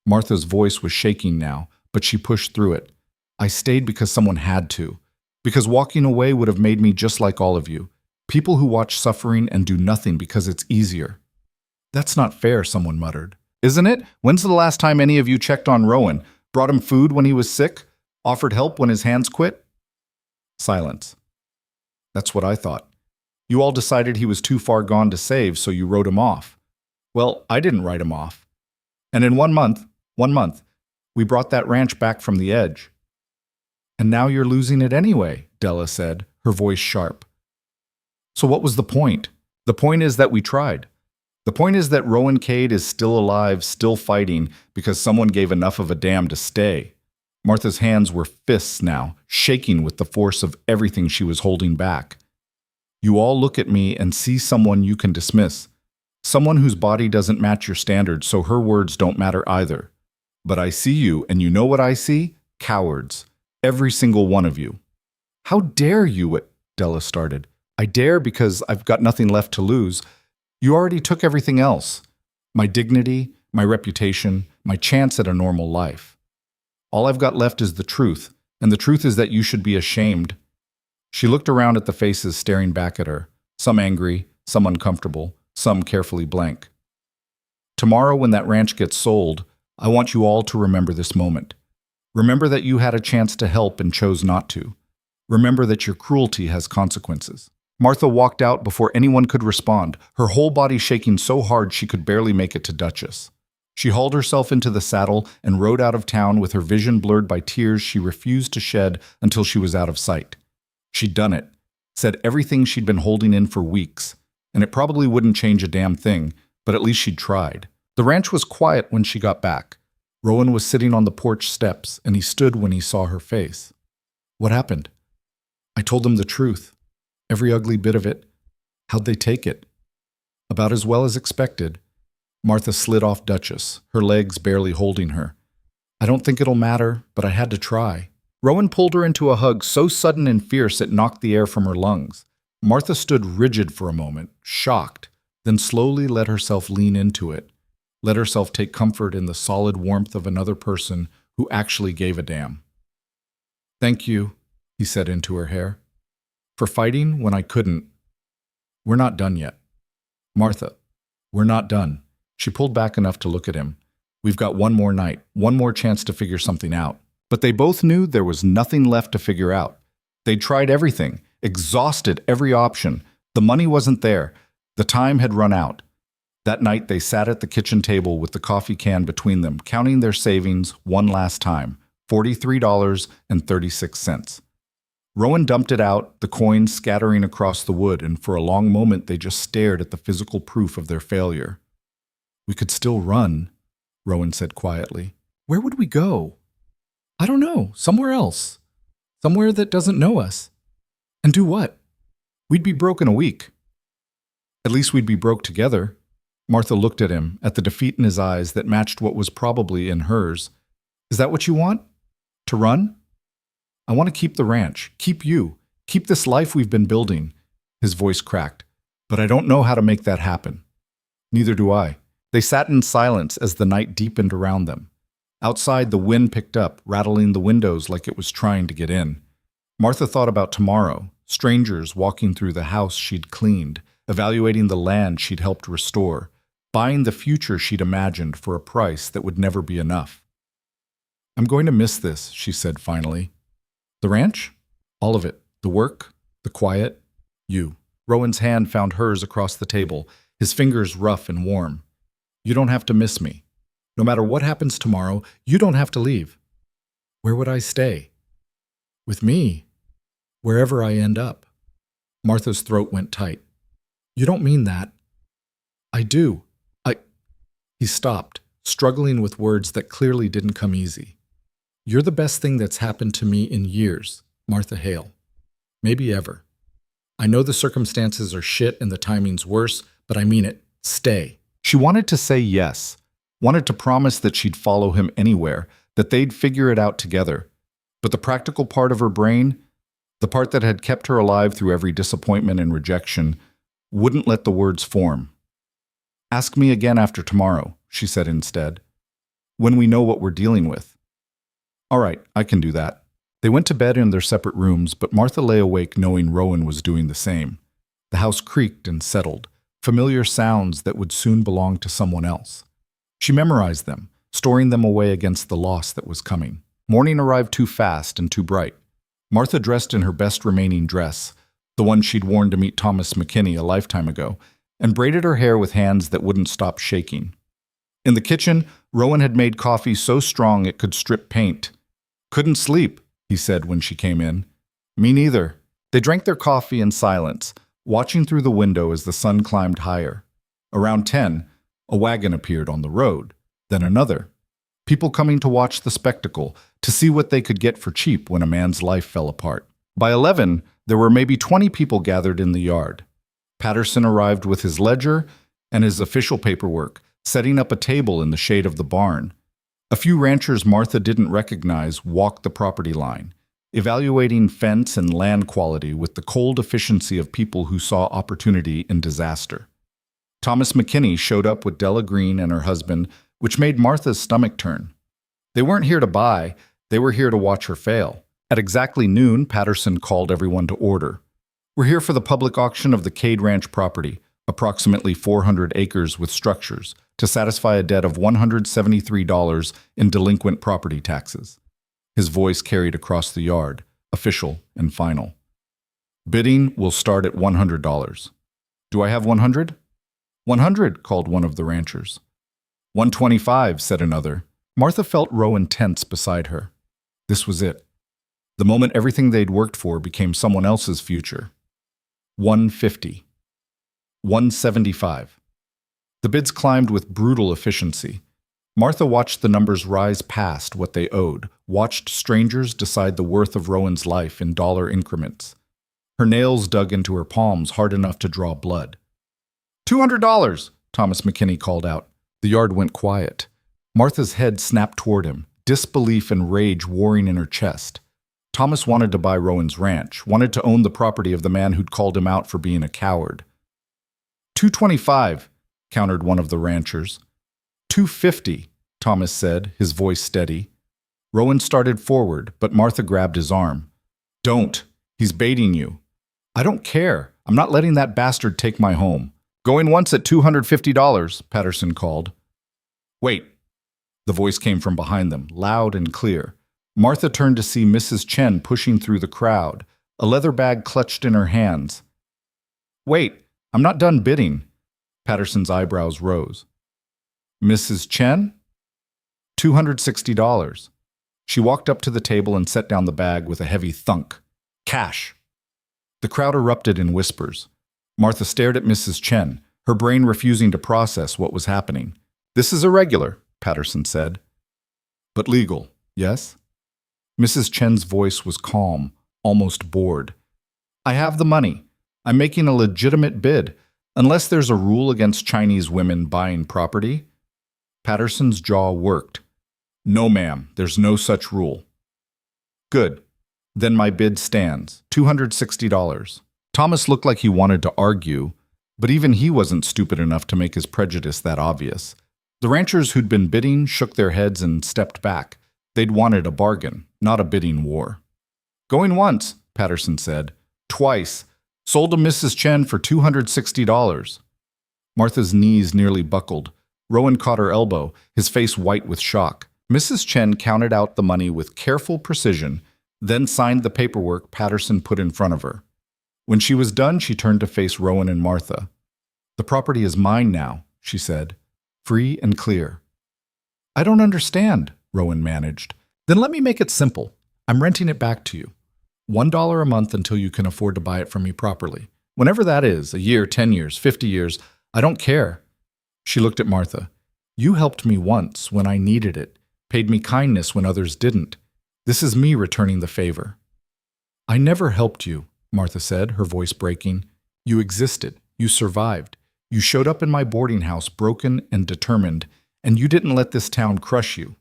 Martha's voice was shaking now, but she pushed through it. I stayed because someone had to. Because walking away would have made me just like all of you. People who watch suffering and do nothing because it's easier. That's not fair, someone muttered. Isn't it? When's the last time any of you checked on Rowan, brought him food when he was sick, offered help when his hands quit? Silence. That's what I thought. You all decided he was too far gone to save, so you wrote him off. Well, I didn't write him off. And in 1 month, we brought that ranch back from the edge. And now you're losing it anyway, Della said, her voice sharp. So what was the point? The point is that we tried. The point is that Rowan Cade is still alive, still fighting, because someone gave enough of a damn to stay. Martha's hands were fists now, shaking with the force of everything she was holding back. You all look at me and see someone you can dismiss. Someone whose body doesn't match your standards, so her words don't matter either. But I see you, and you know what I see? Cowards. Every single one of you. How dare you? Della started. I dare because I've got nothing left to lose. You already took everything else. My dignity, my reputation, my chance at a normal life. All I've got left is the truth, and the truth is that you should be ashamed. She looked around at the faces staring back at her, some angry, some uncomfortable, some carefully blank. Tomorrow, when that ranch gets sold, I want you all to remember this moment. Remember that you had a chance to help and chose not to. Remember that your cruelty has consequences. Martha walked out before anyone could respond, her whole body shaking so hard she could barely make it to Duchess. She hauled herself into the saddle and rode out of town with her vision blurred by tears she refused to shed until she was out of sight. She'd done it, said everything she'd been holding in for weeks, and it probably wouldn't change a damn thing, but at least she'd tried. The ranch was quiet when she got back. Rowan was sitting on the porch steps, and he stood when he saw her face. What happened? I told them the truth. Every ugly bit of it. How'd they take it? About as well as expected. Martha slid off Duchess, her legs barely holding her. I don't think it'll matter, but I had to try. Rowan pulled her into a hug so sudden and fierce it knocked the air from her lungs. Martha stood rigid for a moment, shocked, then slowly let herself lean into it, let herself take comfort in the solid warmth of another person who actually gave a damn. Thank you, he said into her hair, for fighting when I couldn't. We're not done yet. Martha, we're not done. She pulled back enough to look at him. We've got one more night, one more chance to figure something out. But they both knew there was nothing left to figure out. They'd tried everything, exhausted every option. The money wasn't there. The time had run out. That night they sat at the kitchen table with the coffee can between them, counting their savings one last time, $43.36. Rowan dumped it out, the coins scattering across the wood, and for a long moment they just stared at the physical proof of their failure. We could still run, Rowan said quietly. Where would we go? I don't know, somewhere else. Somewhere that doesn't know us. And do what? We'd be broke in a week. At least we'd be broke together. Martha looked at him, at the defeat in his eyes that matched what was probably in hers. Is that what you want? To run? I want to keep the ranch, keep you, keep this life we've been building. His voice cracked. But I don't know how to make that happen. Neither do I. They sat in silence as the night deepened around them. Outside, the wind picked up, rattling the windows like it was trying to get in. Martha thought about tomorrow, strangers walking through the house she'd cleaned, evaluating the land she'd helped restore, buying the future she'd imagined for a price that would never be enough. I'm going to miss this, she said finally. The ranch? All of it. The work, the quiet, you. Rowan's hand found hers across the table, his fingers rough and warm. You don't have to miss me. No matter what happens tomorrow, you don't have to leave. Where would I stay? With me. Wherever I end up. Martha's throat went tight. You don't mean that. I do. He stopped, struggling with words that clearly didn't come easy. You're the best thing that's happened to me in years, Martha Hale. Maybe ever. I know the circumstances are shit and the timing's worse, but I mean it. Stay. She wanted to say yes, wanted to promise that she'd follow him anywhere, that they'd figure it out together. But the practical part of her brain, the part that had kept her alive through every disappointment and rejection, wouldn't let the words form. Ask me again after tomorrow, she said instead, when we know what we're dealing with. All right, I can do that. They went to bed in their separate rooms, but Martha lay awake knowing Rowan was doing the same. The house creaked and settled, familiar sounds that would soon belong to someone else. She memorized them, storing them away against the loss that was coming. Morning arrived too fast and too bright. Martha dressed in her best remaining dress, the one she'd worn to meet Thomas McKinney a lifetime ago, and braided her hair with hands that wouldn't stop shaking. In the kitchen, Rowan had made coffee so strong it could strip paint. "Couldn't sleep," he said when she came in. "Me neither." They drank their coffee in silence, watching through the window as the sun climbed higher. Around 10, a wagon appeared on the road, then another. People coming to watch the spectacle, to see what they could get for cheap when a man's life fell apart. By 11, there were maybe 20 people gathered in the yard. Patterson arrived with his ledger and his official paperwork, setting up a table in the shade of the barn. A few ranchers Martha didn't recognize walked the property line, evaluating fence and land quality with the cold efficiency of people who saw opportunity in disaster. Thomas McKinney showed up with Della Green and her husband, which made Martha's stomach turn. They weren't here to buy, they were here to watch her fail. At exactly noon, Patterson called everyone to order. "We're here for the public auction of the Cade Ranch property, approximately 400 acres with structures, to satisfy a debt of $173 in delinquent property taxes." His voice carried across the yard, official and final. "Bidding will start at $100. Do I have 100? 100, called one of the ranchers. 125, said another. Martha felt Rowan tense beside her. This was it. The moment everything they'd worked for became someone else's future. 150. 175. The bids climbed with brutal efficiency. Martha watched the numbers rise past what they owed, watched strangers decide the worth of Rowan's life in dollar increments. Her nails dug into her palms hard enough to draw blood. $200, Thomas McKinney called out. The yard went quiet. Martha's head snapped toward him, disbelief and rage warring in her chest. Thomas wanted to buy Rowan's ranch, wanted to own the property of the man who'd called him out for being a coward. 225, countered one of the ranchers. 250, Thomas said, his voice steady. Rowan started forward, but Martha grabbed his arm. Don't. He's baiting you. I don't care. I'm not letting that bastard take my home. Going once at $250, Patterson called. Wait. The voice came from behind them, loud and clear. Martha turned to see Mrs. Chen pushing through the crowd, a leather bag clutched in her hands. Wait, I'm not done bidding. Patterson's eyebrows rose. Mrs. Chen? $260. She walked up to the table and set down the bag with a heavy thunk. Cash. The crowd erupted in whispers. Martha stared at Mrs. Chen, her brain refusing to process what was happening. This is irregular, Patterson said. But legal, yes? Mrs. Chen's voice was calm, almost bored. I have the money. I'm making a legitimate bid, unless there's a rule against Chinese women buying property. Patterson's jaw worked. No, ma'am, there's no such rule. Good. Then my bid stands, $260. Thomas looked like he wanted to argue, but even he wasn't stupid enough to make his prejudice that obvious. The ranchers who'd been bidding shook their heads and stepped back. They'd wanted a bargain, not a bidding war. Going once, Patterson said. Twice. Sold to Mrs. Chen for $260. Martha's knees nearly buckled. Rowan caught her elbow, his face white with shock. Mrs. Chen counted out the money with careful precision, then signed the paperwork Patterson put in front of her. When she was done, she turned to face Rowan and Martha. The property is mine now, she said, free and clear. I don't understand, Rowan managed. Then let me make it simple. I'm renting it back to you. $1 a month until you can afford to buy it from me properly. Whenever that is, a year, 10 years, 50 years, I don't care. She looked at Martha. You helped me once when I needed it, paid me kindness when others didn't. This is me returning the favor. I never helped you, Martha said, her voice breaking. You existed. You survived. You showed up in my boarding house broken and determined, and you didn't let this town crush you.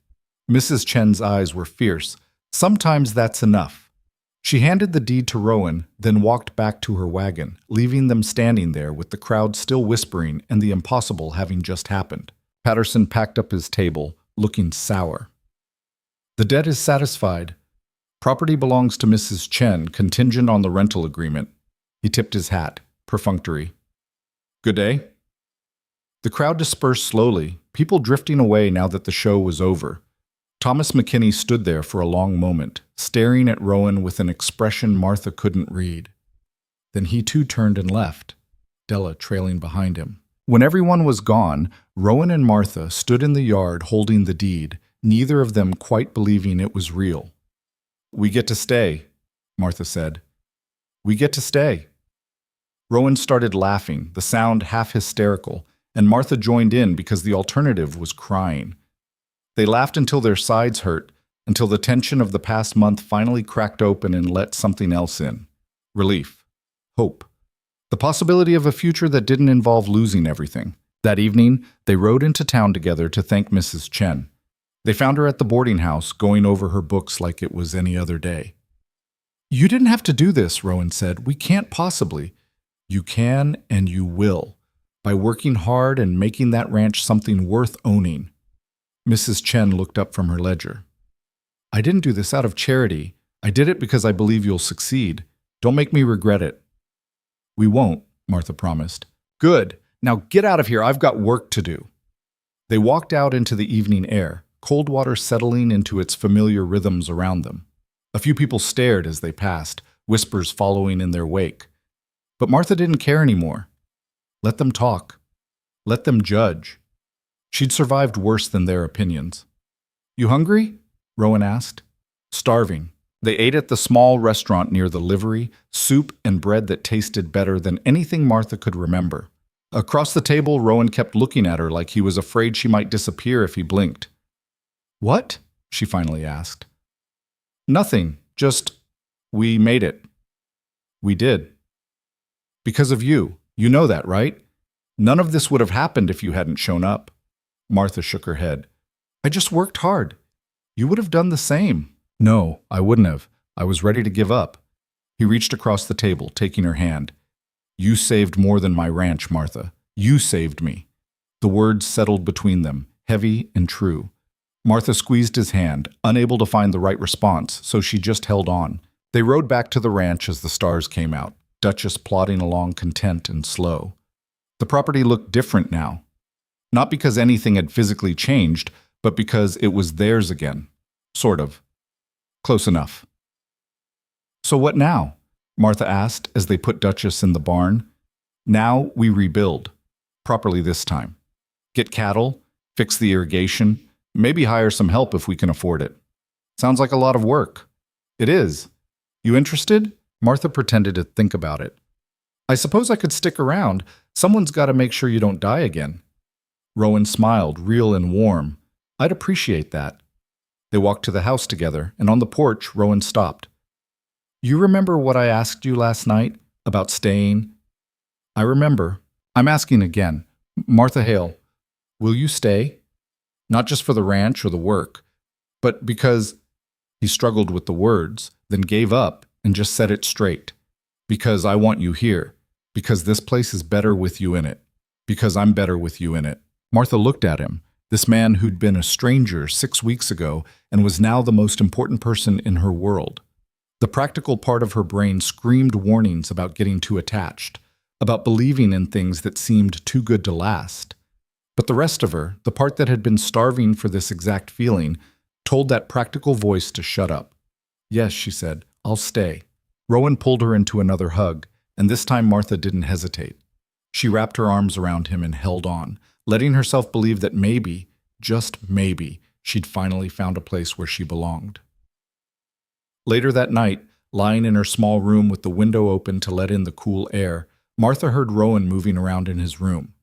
Mrs. Chen's eyes were fierce. Sometimes that's enough. She handed the deed to Rowan, then walked back to her wagon, leaving them standing there with the crowd still whispering and the impossible having just happened. Patterson packed up his table, looking sour. The debt is satisfied. Property belongs to Mrs. Chen, contingent on the rental agreement. He tipped his hat, perfunctory. Good day. The crowd dispersed slowly, people drifting away now that the show was over. Thomas McKinney stood there for a long moment, staring at Rowan with an expression Martha couldn't read. Then he too turned and left, Della trailing behind him. When everyone was gone, Rowan and Martha stood in the yard holding the deed, neither of them quite believing it was real. "We get to stay," Martha said. "We get to stay." Rowan started laughing, the sound half hysterical, and Martha joined in because the alternative was crying. They laughed until their sides hurt, until the tension of the past month finally cracked open and let something else in. Relief. Hope. The possibility of a future that didn't involve losing everything. That evening, they rode into town together to thank Mrs. Chen. They found her at the boarding house, going over her books like it was any other day. "You didn't have to do this," Rowan said. "We can't possibly." "You can and you will, by working hard and making that ranch something worth owning." Mrs. Chen looked up from her ledger. "I didn't do this out of charity. I did it because I believe you'll succeed. Don't make me regret it." "We won't," Martha promised. "Good. Now get out of here. I've got work to do." They walked out into the evening air, cold water settling into its familiar rhythms around them. A few people stared as they passed, whispers following in their wake. But Martha didn't care anymore. Let them talk. Let them judge. She'd survived worse than their opinions. "You hungry?" Rowan asked. "Starving." They ate at the small restaurant near the livery, soup and bread that tasted better than anything Martha could remember. Across the table, Rowan kept looking at her like he was afraid she might disappear if he blinked. "What?" she finally asked. "Nothing. Just, we made it." "We did." "Because of you. You know that, right? None of this would have happened if you hadn't shown up." Martha shook her head. "I just worked hard. You would have done the same." "No, I wouldn't have. I was ready to give up." He reached across the table, taking her hand. "You saved more than my ranch, Martha. You saved me." The words settled between them, heavy and true. Martha squeezed his hand, unable to find the right response, so she just held on. They rode back to the ranch as the stars came out, Duchess plodding along content and slow. The property looked different now. Not because anything had physically changed, but because it was theirs again. Sort of. Close enough. "So what now?" Martha asked as they put Duchess in the barn. "Now we rebuild. Properly this time. Get cattle, fix the irrigation, maybe hire some help if we can afford it." "Sounds like a lot of work." "It is. You interested?" Martha pretended to think about it. "I suppose I could stick around. Someone's got to make sure you don't die again." Rowan smiled, real and warm. "I'd appreciate that." They walked to the house together, and on the porch, Rowan stopped. "You remember what I asked you last night about staying?" "I remember. I'm asking again. Martha Hale, will you stay? Not just for the ranch or the work, but because—" He struggled with the words, then gave up and just said it straight. "Because I want you here. Because this place is better with you in it. Because I'm better with you in it." Martha looked at him, this man who'd been a stranger 6 weeks ago and was now the most important person in her world. The practical part of her brain screamed warnings about getting too attached, about believing in things that seemed too good to last. But the rest of her, the part that had been starving for this exact feeling, told that practical voice to shut up. "Yes," she said, "I'll stay." Rowan pulled her into another hug, and this time Martha didn't hesitate. She wrapped her arms around him and held on, letting herself believe that maybe, just maybe, she'd finally found a place where she belonged. Later that night, lying in her small room with the window open to let in the cool air, Martha heard Rowan moving around in his room.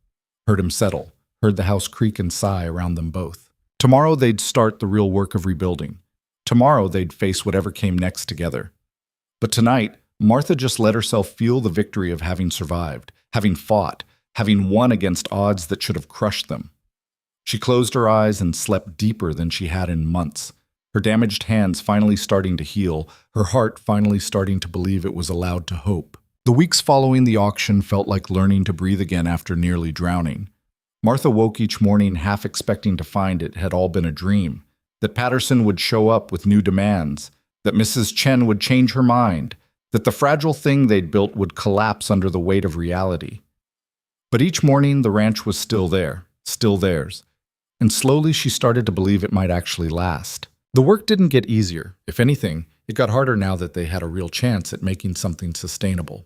Heard him settle, heard the house creak and sigh around them both. Tomorrow they'd start the real work of rebuilding. Tomorrow they'd face whatever came next together. But tonight, Martha just let herself feel the victory of having survived, having fought, having won against odds that should have crushed them. She closed her eyes and slept deeper than she had in months, her damaged hands finally starting to heal, her heart finally starting to believe it was allowed to hope. The weeks following the auction felt like learning to breathe again after nearly drowning. Martha woke each morning half expecting to find it had all been a dream, that Patterson would show up with new demands, that Mrs. Chen would change her mind, that the fragile thing they'd built would collapse under the weight of reality. But each morning the ranch was still there, still theirs, and slowly she started to believe it might actually last. The work didn't get easier. If anything, it got harder now that they had a real chance at making something sustainable.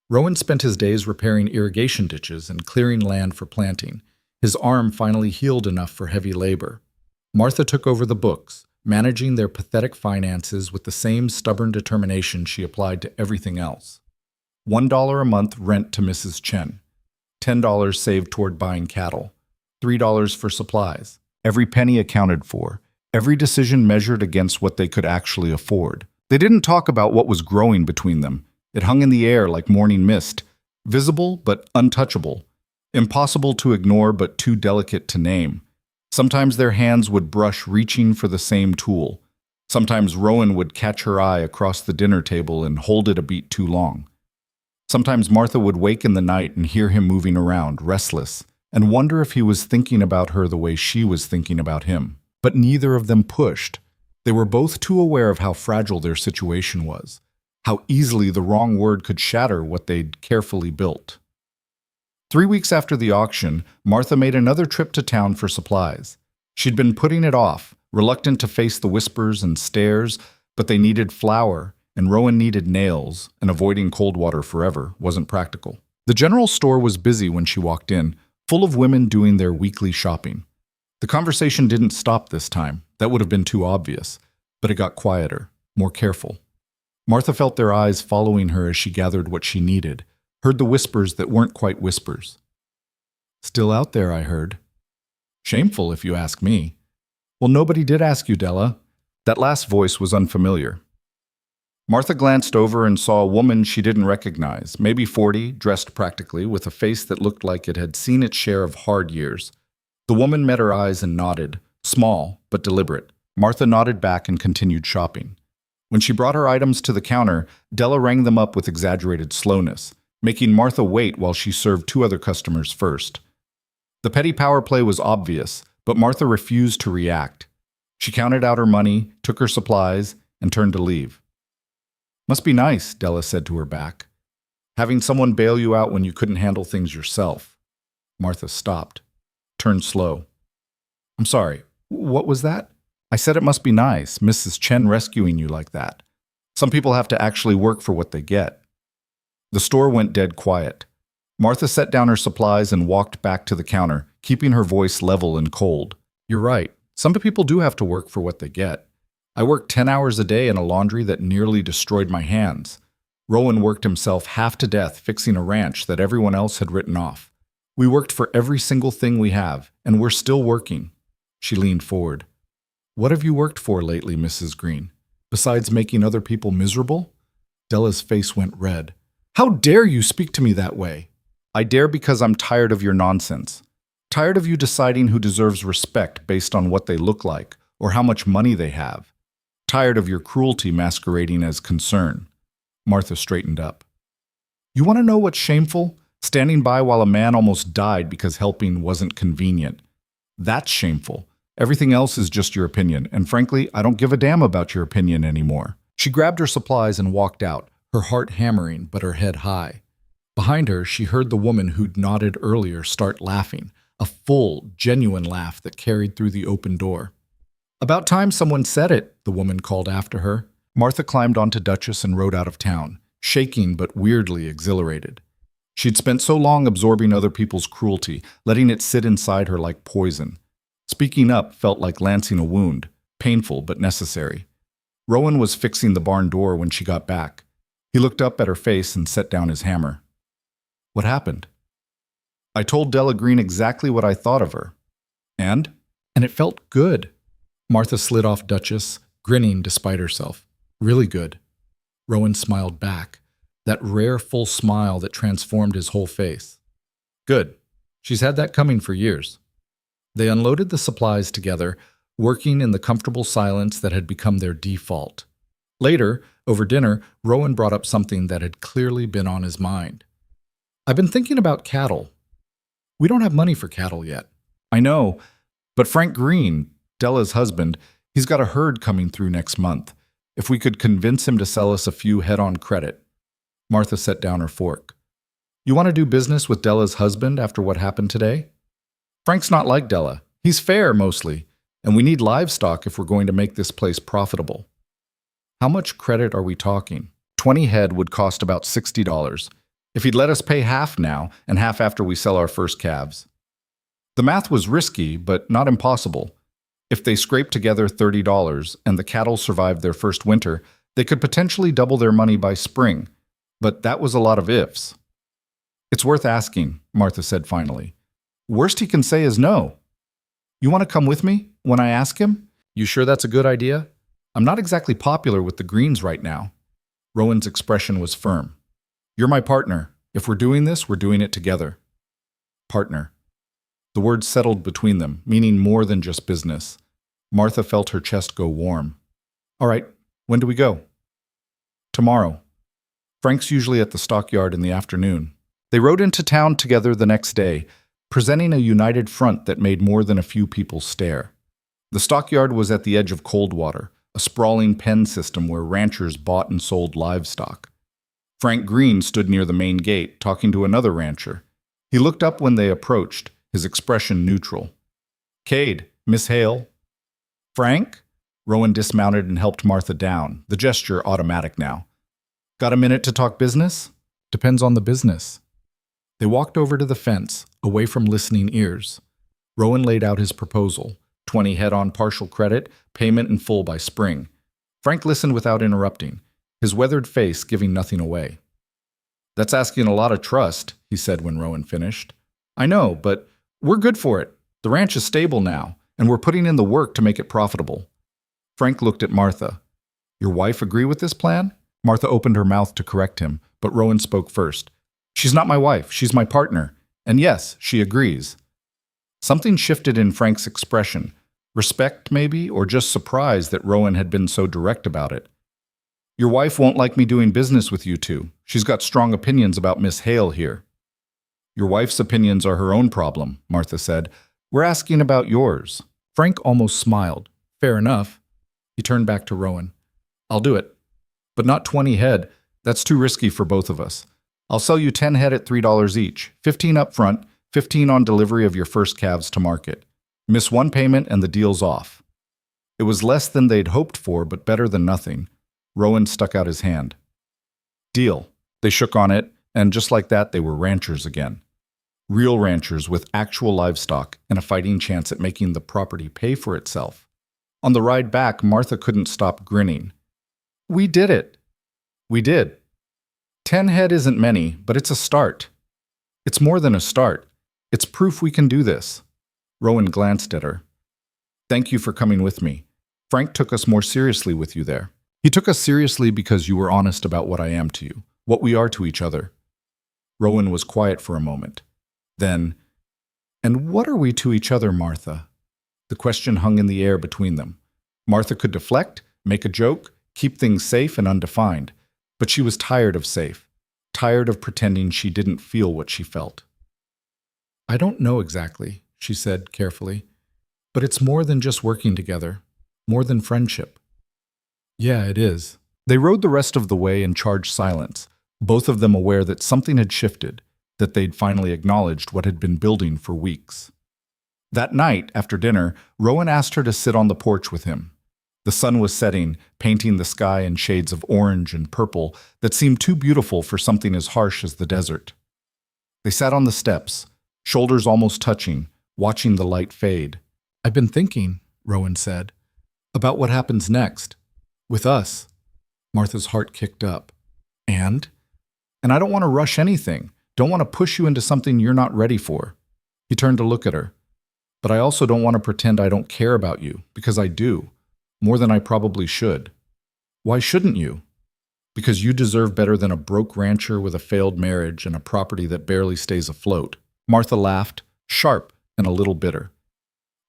Rowan spent his days repairing irrigation ditches and clearing land for planting. His arm finally healed enough for heavy labor. Martha took over the books, managing their pathetic finances with the same stubborn determination she applied to everything else. $1 a month rent to Mrs. Chen, $10 saved toward buying cattle, $3 for supplies. Every penny accounted for, every decision measured against what they could actually afford. They didn't talk about what was growing between them. It hung in the air like morning mist, visible but untouchable, impossible to ignore but too delicate to name. Sometimes their hands would brush reaching for the same tool. Sometimes Rowan would catch her eye across the dinner table and hold it a beat too long. Sometimes Martha would wake in the night and hear him moving around, restless, and wonder if he was thinking about her the way she was thinking about him. But neither of them pushed. They were both too aware of how fragile their situation was, how easily the wrong word could shatter what they'd carefully built. 3 weeks after the auction, Martha made another trip to town for supplies. She'd been putting it off, reluctant to face the whispers and stares, but they needed flour, and Rowan needed nails, and avoiding cold water forever wasn't practical. The general store was busy when she walked in, full of women doing their weekly shopping. The conversation didn't stop this time. That would have been too obvious, but it got quieter, more careful. Martha felt their eyes following her as she gathered what she needed, heard the whispers that weren't quite whispers. "Still out there, I heard." "Shameful, if you ask me." "Well, nobody did ask you, Della." That last voice was unfamiliar. Martha glanced over and saw a woman she didn't recognize, maybe 40, dressed practically, with a face that looked like it had seen its share of hard years. The woman met her eyes and nodded, small but deliberate. Martha nodded back and continued shopping. When she brought her items to the counter, Della rang them up with exaggerated slowness, making Martha wait while she served 2 other customers first. The petty power play was obvious, but Martha refused to react. She counted out her money, took her supplies, and turned to leave. "Must be nice," Della said to her back. "Having someone bail you out when you couldn't handle things yourself." Martha stopped, turned slow. "I'm sorry, what was that?" "I said it must be nice, Mrs. Chen rescuing you like that. Some people have to actually work for what they get." The store went dead quiet. Martha set down her supplies and walked back to the counter, keeping her voice level and cold. "You're right. Some people do have to work for what they get. I worked 10 hours a day in a laundry that nearly destroyed my hands. Rowan worked himself half to death fixing a ranch that everyone else had written off. We worked for every single thing we have, and we're still working." She leaned forward. "What have you worked for lately, Mrs. Green? Besides making other people miserable?" Della's face went red. "How dare you speak to me that way?" "I dare because I'm tired of your nonsense. Tired of you deciding who deserves respect based on what they look like or how much money they have. Tired of your cruelty masquerading as concern." Martha straightened up. "You want to know what's shameful? Standing by while a man almost died because helping wasn't convenient. That's shameful. Everything else is just your opinion, and frankly, I don't give a damn about your opinion anymore." She grabbed her supplies and walked out, her heart hammering but her head high. Behind her, she heard the woman who'd nodded earlier start laughing, a full, genuine laugh that carried through the open door. "About time someone said it," the woman called after her. Martha climbed onto Duchess and rode out of town, shaking but weirdly exhilarated. She'd spent so long absorbing other people's cruelty, letting it sit inside her like poison. Speaking up felt like lancing a wound, painful but necessary. Rowan was fixing the barn door when she got back. He looked up at her face and set down his hammer. "What happened?" "I told Della Green exactly what I thought of her." And it felt good." Martha slid off Duchess, grinning despite herself. "Really good." Rowan smiled back, that rare full smile that transformed his whole face. "Good. She's had that coming for years." They unloaded the supplies together, working in the comfortable silence that had become their default. Later, over dinner, Rowan brought up something that had clearly been on his mind. "I've been thinking about cattle. We don't have money for cattle yet." "I know, but Frank Green, Della's husband, he's got a herd coming through next month. If we could convince him to sell us a few head on credit." Martha set down her fork. "You want to do business with Della's husband after what happened today?" "Frank's not like Della. He's fair, mostly. And we need livestock if we're going to make this place profitable. How much credit are we talking? 20 head would cost about $60. If he'd let us pay half now and half after we sell our first calves. The math was risky, but not impossible. If they scraped together $30 and the cattle survived their first winter, they could potentially double their money by spring. But that was a lot of ifs. It's worth asking, Martha said finally. Worst he can say is no. You want to come with me when I ask him? You sure that's a good idea? I'm not exactly popular with the Greens right now. Rowan's expression was firm. You're my partner. If we're doing this, we're doing it together. Partner. The word settled between them, meaning more than just business. Martha felt her chest go warm. All right, when do we go? Tomorrow. Frank's usually at the stockyard in the afternoon. They rode into town together the next day, presenting a united front that made more than a few people stare. The stockyard was at the edge of Coldwater, a sprawling pen system where ranchers bought and sold livestock. Frank Green stood near the main gate, talking to another rancher. He looked up when they approached, his expression neutral. Cade, Miss Hale. Frank? Rowan dismounted and helped Martha down, the gesture automatic now. Got a minute to talk business? Depends on the business. They walked over to the fence, away from listening ears. Rowan laid out his proposal, 20 head on partial credit, payment in full by spring. Frank listened without interrupting, his weathered face giving nothing away. That's asking a lot of trust, he said when Rowan finished. I know, but we're good for it. The ranch is stable now, and we're putting in the work to make it profitable. Frank looked at Martha. Your wife agree with this plan? Martha opened her mouth to correct him, but Rowan spoke first. She's not my wife, she's my partner. And yes, she agrees. Something shifted in Frank's expression. Respect, maybe, or just surprise that Rowan had been so direct about it. Your wife won't like me doing business with you two. She's got strong opinions about Miss Hale here. Your wife's opinions are her own problem, Martha said. We're asking about yours. Frank almost smiled. Fair enough. He turned back to Rowan. I'll do it. But not 20 head. That's too risky for both of us. I'll sell you 10 head at $3 each, 15 up front, 15 on delivery of your first calves to market. Miss one payment and the deal's off. It was less than they'd hoped for, but better than nothing. Rowan stuck out his hand. Deal. They shook on it, and just like that, they were ranchers again. Real ranchers with actual livestock and a fighting chance at making the property pay for itself. On the ride back, Martha couldn't stop grinning. We did it. We did. 10 head isn't many, but it's a start. It's more than a start. It's proof we can do this. Rowan glanced at her. Thank you for coming with me. Frank took us more seriously with you there. He took us seriously because you were honest about what I am to you, what we are to each other. Rowan was quiet for a moment. Then, and what are we to each other, Martha? The question hung in the air between them. Martha could deflect, make a joke, keep things safe and undefined. But she was tired of safe, tired of pretending she didn't feel what she felt. I don't know exactly, she said carefully, but it's more than just working together, more than friendship. Yeah, it is. They rode the rest of the way in charged silence, both of them aware that something had shifted, that they'd finally acknowledged what had been building for weeks. That night, after dinner, Rowan asked her to sit on the porch with him. The sun was setting, painting the sky in shades of orange and purple that seemed too beautiful for something as harsh as the desert. They sat on the steps, shoulders almost touching, watching the light fade. I've been thinking, Rowan said, about what happens next. With us. Martha's heart kicked up. And I don't want to rush anything. Don't want to push you into something you're not ready for. He turned to look at her. But I also don't want to pretend I don't care about you, because I do. More than I probably should. Why shouldn't you? Because you deserve better than a broke rancher with a failed marriage and a property that barely stays afloat. Martha laughed, sharp and a little bitter.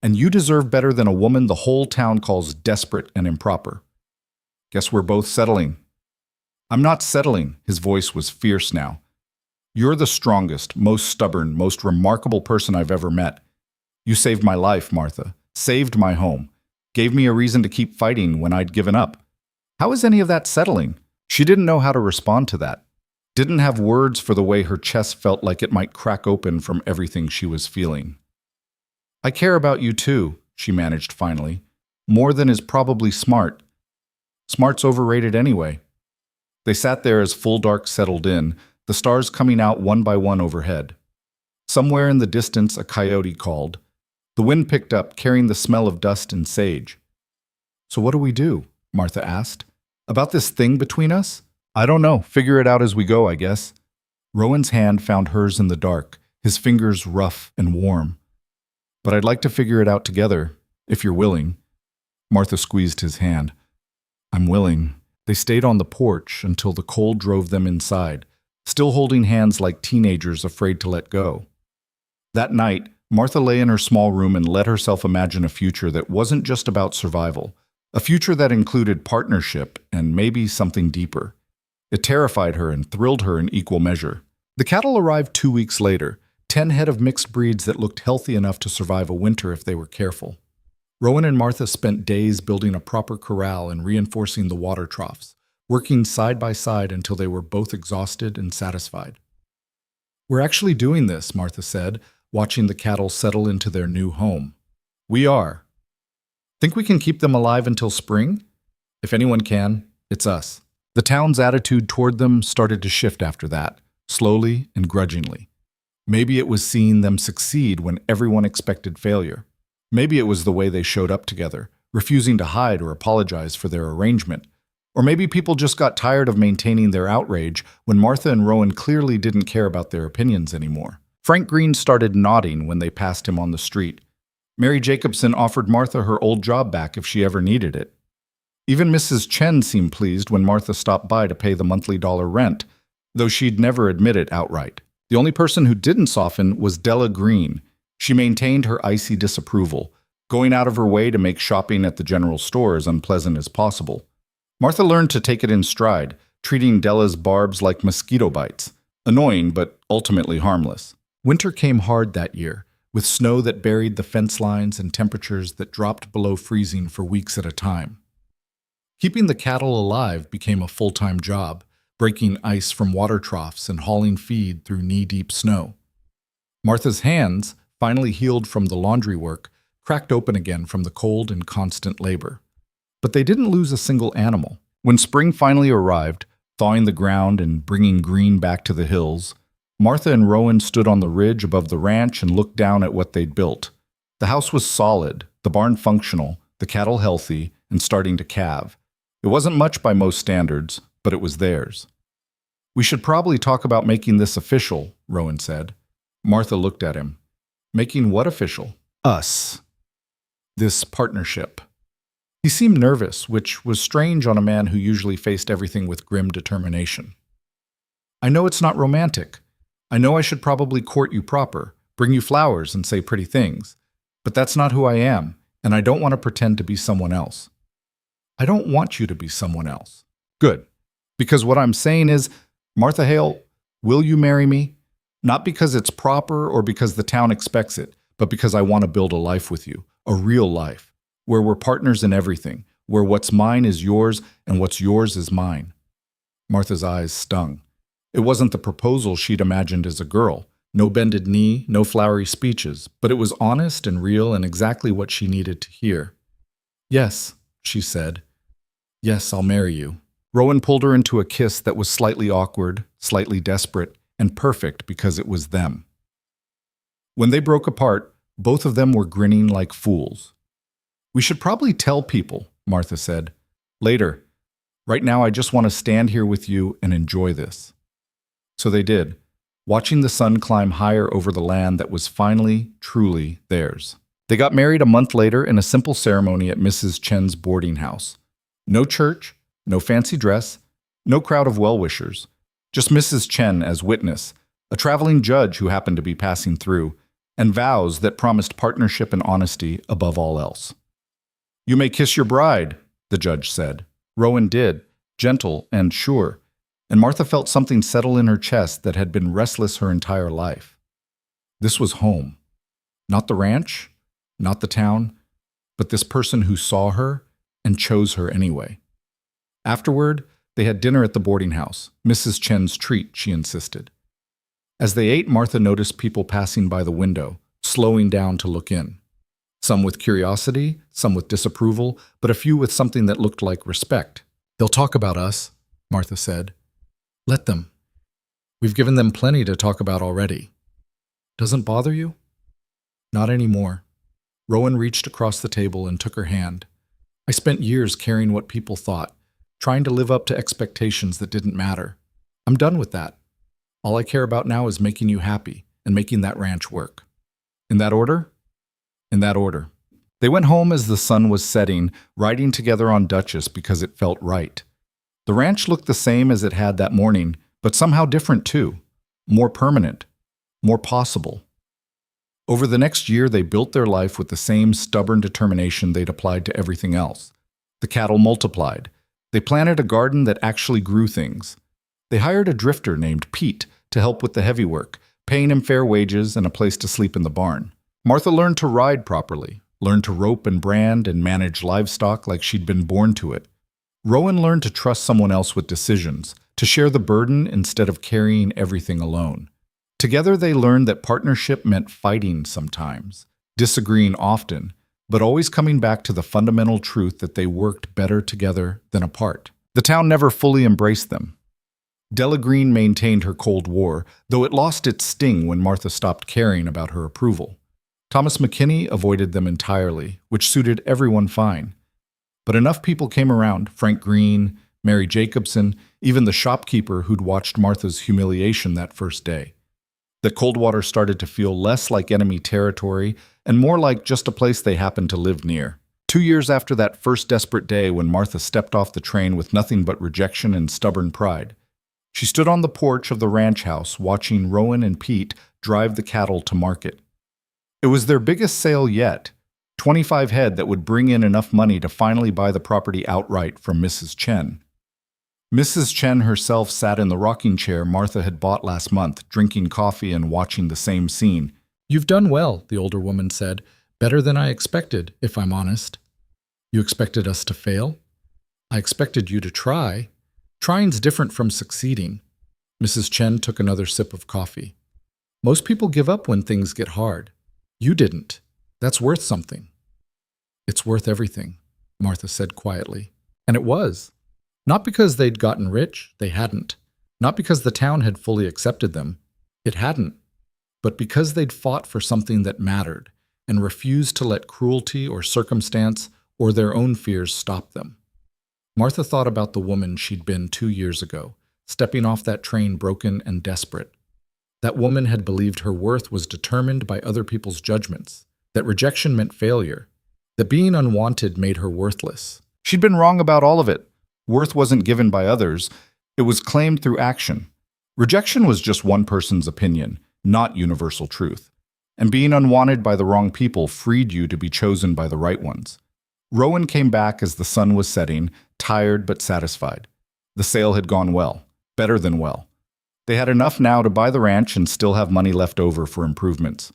And you deserve better than a woman the whole town calls desperate and improper. Guess we're both settling. I'm not settling, his voice was fierce now. You're the strongest, most stubborn, most remarkable person I've ever met. You saved my life, Martha. Saved my home. Gave me a reason to keep fighting when I'd given up. How is any of that settling? She didn't know how to respond to that. Didn't have words for the way her chest felt like it might crack open from everything she was feeling. I care about you too, she managed finally. "More than is probably smart. Smart's overrated anyway." They sat there as full dark settled in, the stars coming out one by one overhead. Somewhere in the distance, a coyote called. The wind picked up, carrying the smell of dust and sage. "So what do we do?" Martha asked. "About this thing between us?" "I don't know. Figure it out as we go, I guess." Rowan's hand found hers in the dark, his fingers rough and warm. "But I'd like to figure it out together, if you're willing." Martha squeezed his hand. "I'm willing." They stayed on the porch until the cold drove them inside, still holding hands like teenagers afraid to let go. That night, Martha lay in her small room and let herself imagine a future that wasn't just about survival, a future that included partnership and maybe something deeper. It terrified her and thrilled her in equal measure. The cattle arrived 2 weeks later, 10 head of mixed breeds that looked healthy enough to survive a winter if they were careful. Rowan and Martha spent days building a proper corral and reinforcing the water troughs, working side by side until they were both exhausted and satisfied. "We're actually doing this," Martha said, watching the cattle settle into their new home. "We are. Think we can keep them alive until spring? If anyone can, it's us." The town's attitude toward them started to shift after that, slowly and grudgingly. Maybe it was seeing them succeed when everyone expected failure. Maybe it was the way they showed up together, refusing to hide or apologize for their arrangement. Or maybe people just got tired of maintaining their outrage when Martha and Rowan clearly didn't care about their opinions anymore. Frank Green started nodding when they passed him on the street. Mary Jacobson offered Martha her old job back if she ever needed it. Even Mrs. Chen seemed pleased when Martha stopped by to pay the monthly dollar rent, though she'd never admit it outright. The only person who didn't soften was Della Green. She maintained her icy disapproval, going out of her way to make shopping at the general store as unpleasant as possible. Martha learned to take it in stride, treating Della's barbs like mosquito bites, annoying but ultimately harmless. Winter came hard that year, with snow that buried the fence lines and temperatures that dropped below freezing for weeks at a time. Keeping the cattle alive became a full-time job, breaking ice from water troughs and hauling feed through knee-deep snow. Martha's hands, finally healed from the laundry work, cracked open again from the cold and constant labor. But they didn't lose a single animal. When spring finally arrived, thawing the ground and bringing green back to the hills, Martha and Rowan stood on the ridge above the ranch and looked down at what they'd built. The house was solid, the barn functional, the cattle healthy, and starting to calve. It wasn't much by most standards, but it was theirs. "We should probably talk about making this official," Rowan said. Martha looked at him. "Making what official?" "Us. This partnership." He seemed nervous, which was strange on a man who usually faced everything with grim determination. "I know it's not romantic. I know I should probably court you proper, bring you flowers and say pretty things. But that's not who I am, and I don't want to pretend to be someone else." "I don't want you to be someone else." "Good. Because what I'm saying is, Martha Hale, will you marry me? Not because it's proper or because the town expects it, but because I want to build a life with you, a real life, where we're partners in everything, where what's mine is yours and what's yours is mine." Martha's eyes stung. It wasn't the proposal she'd imagined as a girl. No bended knee, no flowery speeches, but it was honest and real and exactly what she needed to hear. "Yes," she said. "Yes, I'll marry you." Rowan pulled her into a kiss that was slightly awkward, slightly desperate, and perfect because it was them. When they broke apart, both of them were grinning like fools. "We should probably tell people," Martha said. "Later. Right now I just want to stand here with you and enjoy this." So they did, watching the sun climb higher over the land that was finally, truly theirs. They got married a month later in a simple ceremony at Mrs. Chen's boarding house. No church, no fancy dress, no crowd of well-wishers. Just Mrs. Chen as witness, a traveling judge who happened to be passing through, and vows that promised partnership and honesty above all else. "You may kiss your bride," the judge said. Rowan did, gentle and sure, and Martha felt something settle in her chest that had been restless her entire life. This was home. Not the ranch, not the town, but this person who saw her and chose her anyway. Afterward, they had dinner at the boarding house, Mrs. Chen's treat, she insisted. As they ate, Martha noticed people passing by the window, slowing down to look in. Some with curiosity, some with disapproval, but a few with something that looked like respect. "They'll talk about us," Martha said. "Let them. We've given them plenty to talk about already." "Doesn't bother you?" "Not anymore." Rowan reached across the table and took her hand. "I spent years caring what people thought, trying to live up to expectations that didn't matter. I'm done with that. All I care about now is making you happy and making that ranch work." "In that order?" "In that order." They went home as the sun was setting, riding together on Duchess because it felt right. The ranch looked the same as it had that morning, but somehow different too. More permanent. More possible. Over the next year, they built their life with the same stubborn determination they'd applied to everything else. The cattle multiplied. They planted a garden that actually grew things. They hired a drifter named Pete to help with the heavy work, paying him fair wages and a place to sleep in the barn. Martha learned to ride properly, learned to rope and brand and manage livestock like she'd been born to it. Rowan learned to trust someone else with decisions, to share the burden instead of carrying everything alone. Together they learned that partnership meant fighting sometimes, disagreeing often, but always coming back to the fundamental truth that they worked better together than apart. The town never fully embraced them. Della Green maintained her Cold War, though it lost its sting when Martha stopped caring about her approval. Thomas McKinney avoided them entirely, which suited everyone fine. But enough people came around, Frank Green, Mary Jacobson, even the shopkeeper who'd watched Martha's humiliation that first day. That Coldwater started to feel less like enemy territory and more like just a place they happened to live near. 2 years after that first desperate day when Martha stepped off the train with nothing but rejection and stubborn pride, she stood on the porch of the ranch house watching Rowan and Pete drive the cattle to market. It was their biggest sale yet, 25 head that would bring in enough money to finally buy the property outright from Mrs. Chen. Mrs. Chen herself sat in the rocking chair Martha had bought last month, drinking coffee and watching the same scene. "You've done well," the older woman said. "Better than I expected, if I'm honest." "You expected us to fail?" "I expected you to try. Trying's different from succeeding." Mrs. Chen took another sip of coffee. "Most people give up when things get hard. You didn't. That's worth something." "It's worth everything," Martha said quietly. And it was. Not because they'd gotten rich, they hadn't. Not because the town had fully accepted them, it hadn't. But because they'd fought for something that mattered and refused to let cruelty or circumstance or their own fears stop them. Martha thought about the woman she'd been 2 years ago, stepping off that train broken and desperate. That woman had believed her worth was determined by other people's judgments, that rejection meant failure, that being unwanted made her worthless. She'd been wrong about all of it. Worth wasn't given by others, it was claimed through action. Rejection was just one person's opinion, not universal truth. And being unwanted by the wrong people freed you to be chosen by the right ones. Rowan came back as the sun was setting, tired but satisfied. The sale had gone well, better than well. They had enough now to buy the ranch and still have money left over for improvements.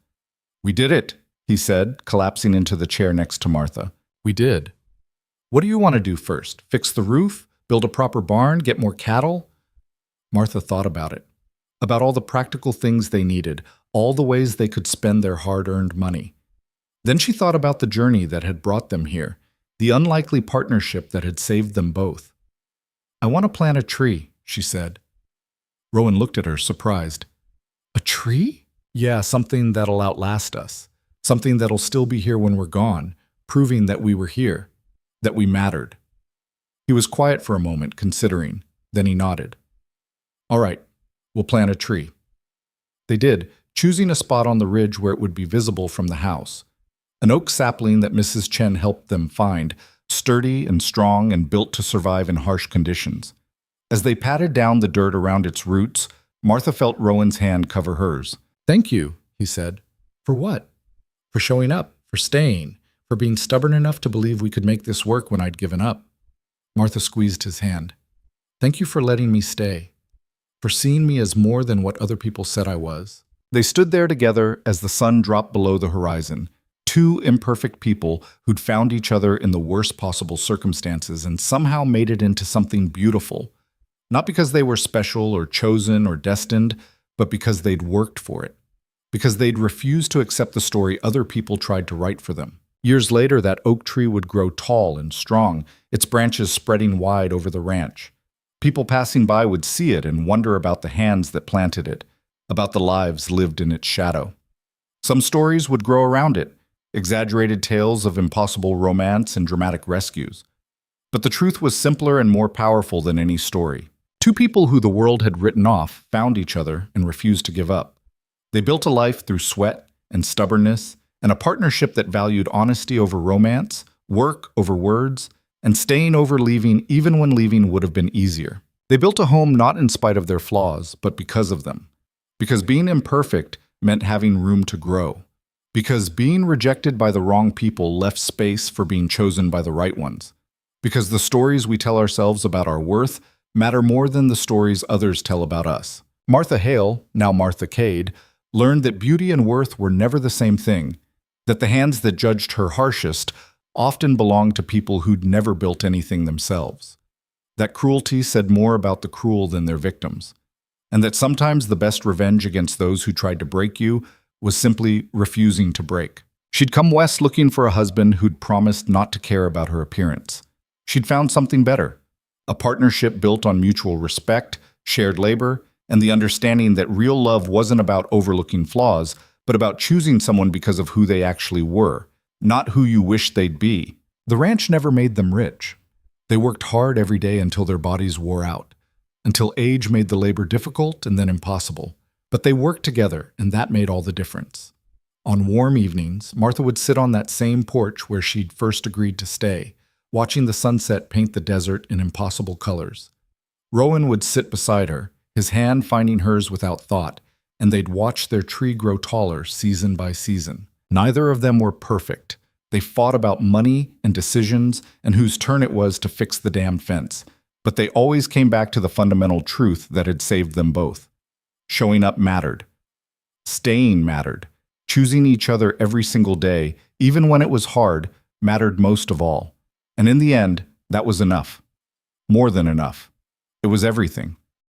"We did it," he said, collapsing into the chair next to Martha. "We did. What do you want to do first? Fix the roof? Build a proper barn? Get more cattle?" Martha thought about it. About all the practical things they needed, all the ways they could spend their hard-earned money. Then she thought about the journey that had brought them here, the unlikely partnership that had saved them both. "I want to plant a tree," she said. Rowan looked at her, surprised. "A tree?" "Yeah, something that'll outlast us. Something that'll still be here when we're gone, proving that we were here. That we mattered." He was quiet for a moment, considering. Then he nodded. "All right, we'll plant a tree." They did, choosing a spot on the ridge where it would be visible from the house. An oak sapling that Mrs. Chen helped them find, sturdy and strong and built to survive in harsh conditions. As they patted down the dirt around its roots, Martha felt Rowan's hand cover hers. "Thank you," he said. "For what?" "For showing up, for staying, for being stubborn enough to believe we could make this work when I'd given up." Martha squeezed his hand. "Thank you for letting me stay, for seeing me as more than what other people said I was." They stood there together as the sun dropped below the horizon, two imperfect people who'd found each other in the worst possible circumstances and somehow made it into something beautiful. Not because they were special or chosen or destined, but because they'd worked for it. Because they'd refused to accept the story other people tried to write for them. Years later, that oak tree would grow tall and strong, its branches spreading wide over the ranch. People passing by would see it and wonder about the hands that planted it, about the lives lived in its shadow. Some stories would grow around it, exaggerated tales of impossible romance and dramatic rescues. But the truth was simpler and more powerful than any story. Two people who the world had written off found each other and refused to give up. They built a life through sweat and stubbornness, and a partnership that valued honesty over romance, work over words, and staying over leaving even when leaving would have been easier. They built a home not in spite of their flaws, but because of them. Because being imperfect meant having room to grow. Because being rejected by the wrong people left space for being chosen by the right ones. Because the stories we tell ourselves about our worth matter more than the stories others tell about us. Martha Hale, now Martha Cade, learned that beauty and worth were never the same thing, that the hands that judged her harshest often belonged to people who'd never built anything themselves, that cruelty said more about the cruel than their victims, and that sometimes the best revenge against those who tried to break you was simply refusing to break. She'd come west looking for a husband who'd promised not to care about her appearance. She'd found something better, a partnership built on mutual respect, shared labor, and the understanding that real love wasn't about overlooking flaws, but about choosing someone because of who they actually were, not who you wished they'd be. The ranch never made them rich. They worked hard every day until their bodies wore out, until age made the labor difficult and then impossible. But they worked together, and that made all the difference. On warm evenings, Martha would sit on that same porch where she'd first agreed to stay, watching the sunset paint the desert in impossible colors. Rowan would sit beside her, his hand finding hers without thought, and they'd watch their tree grow taller season by season. Neither of them were perfect. They fought about money and decisions and whose turn it was to fix the damn fence. But they always came back to the fundamental truth that had saved them both. Showing up mattered. Staying mattered. Choosing each other every single day, even when it was hard, mattered most of all. And in the end, that was enough. More than enough. It was everything.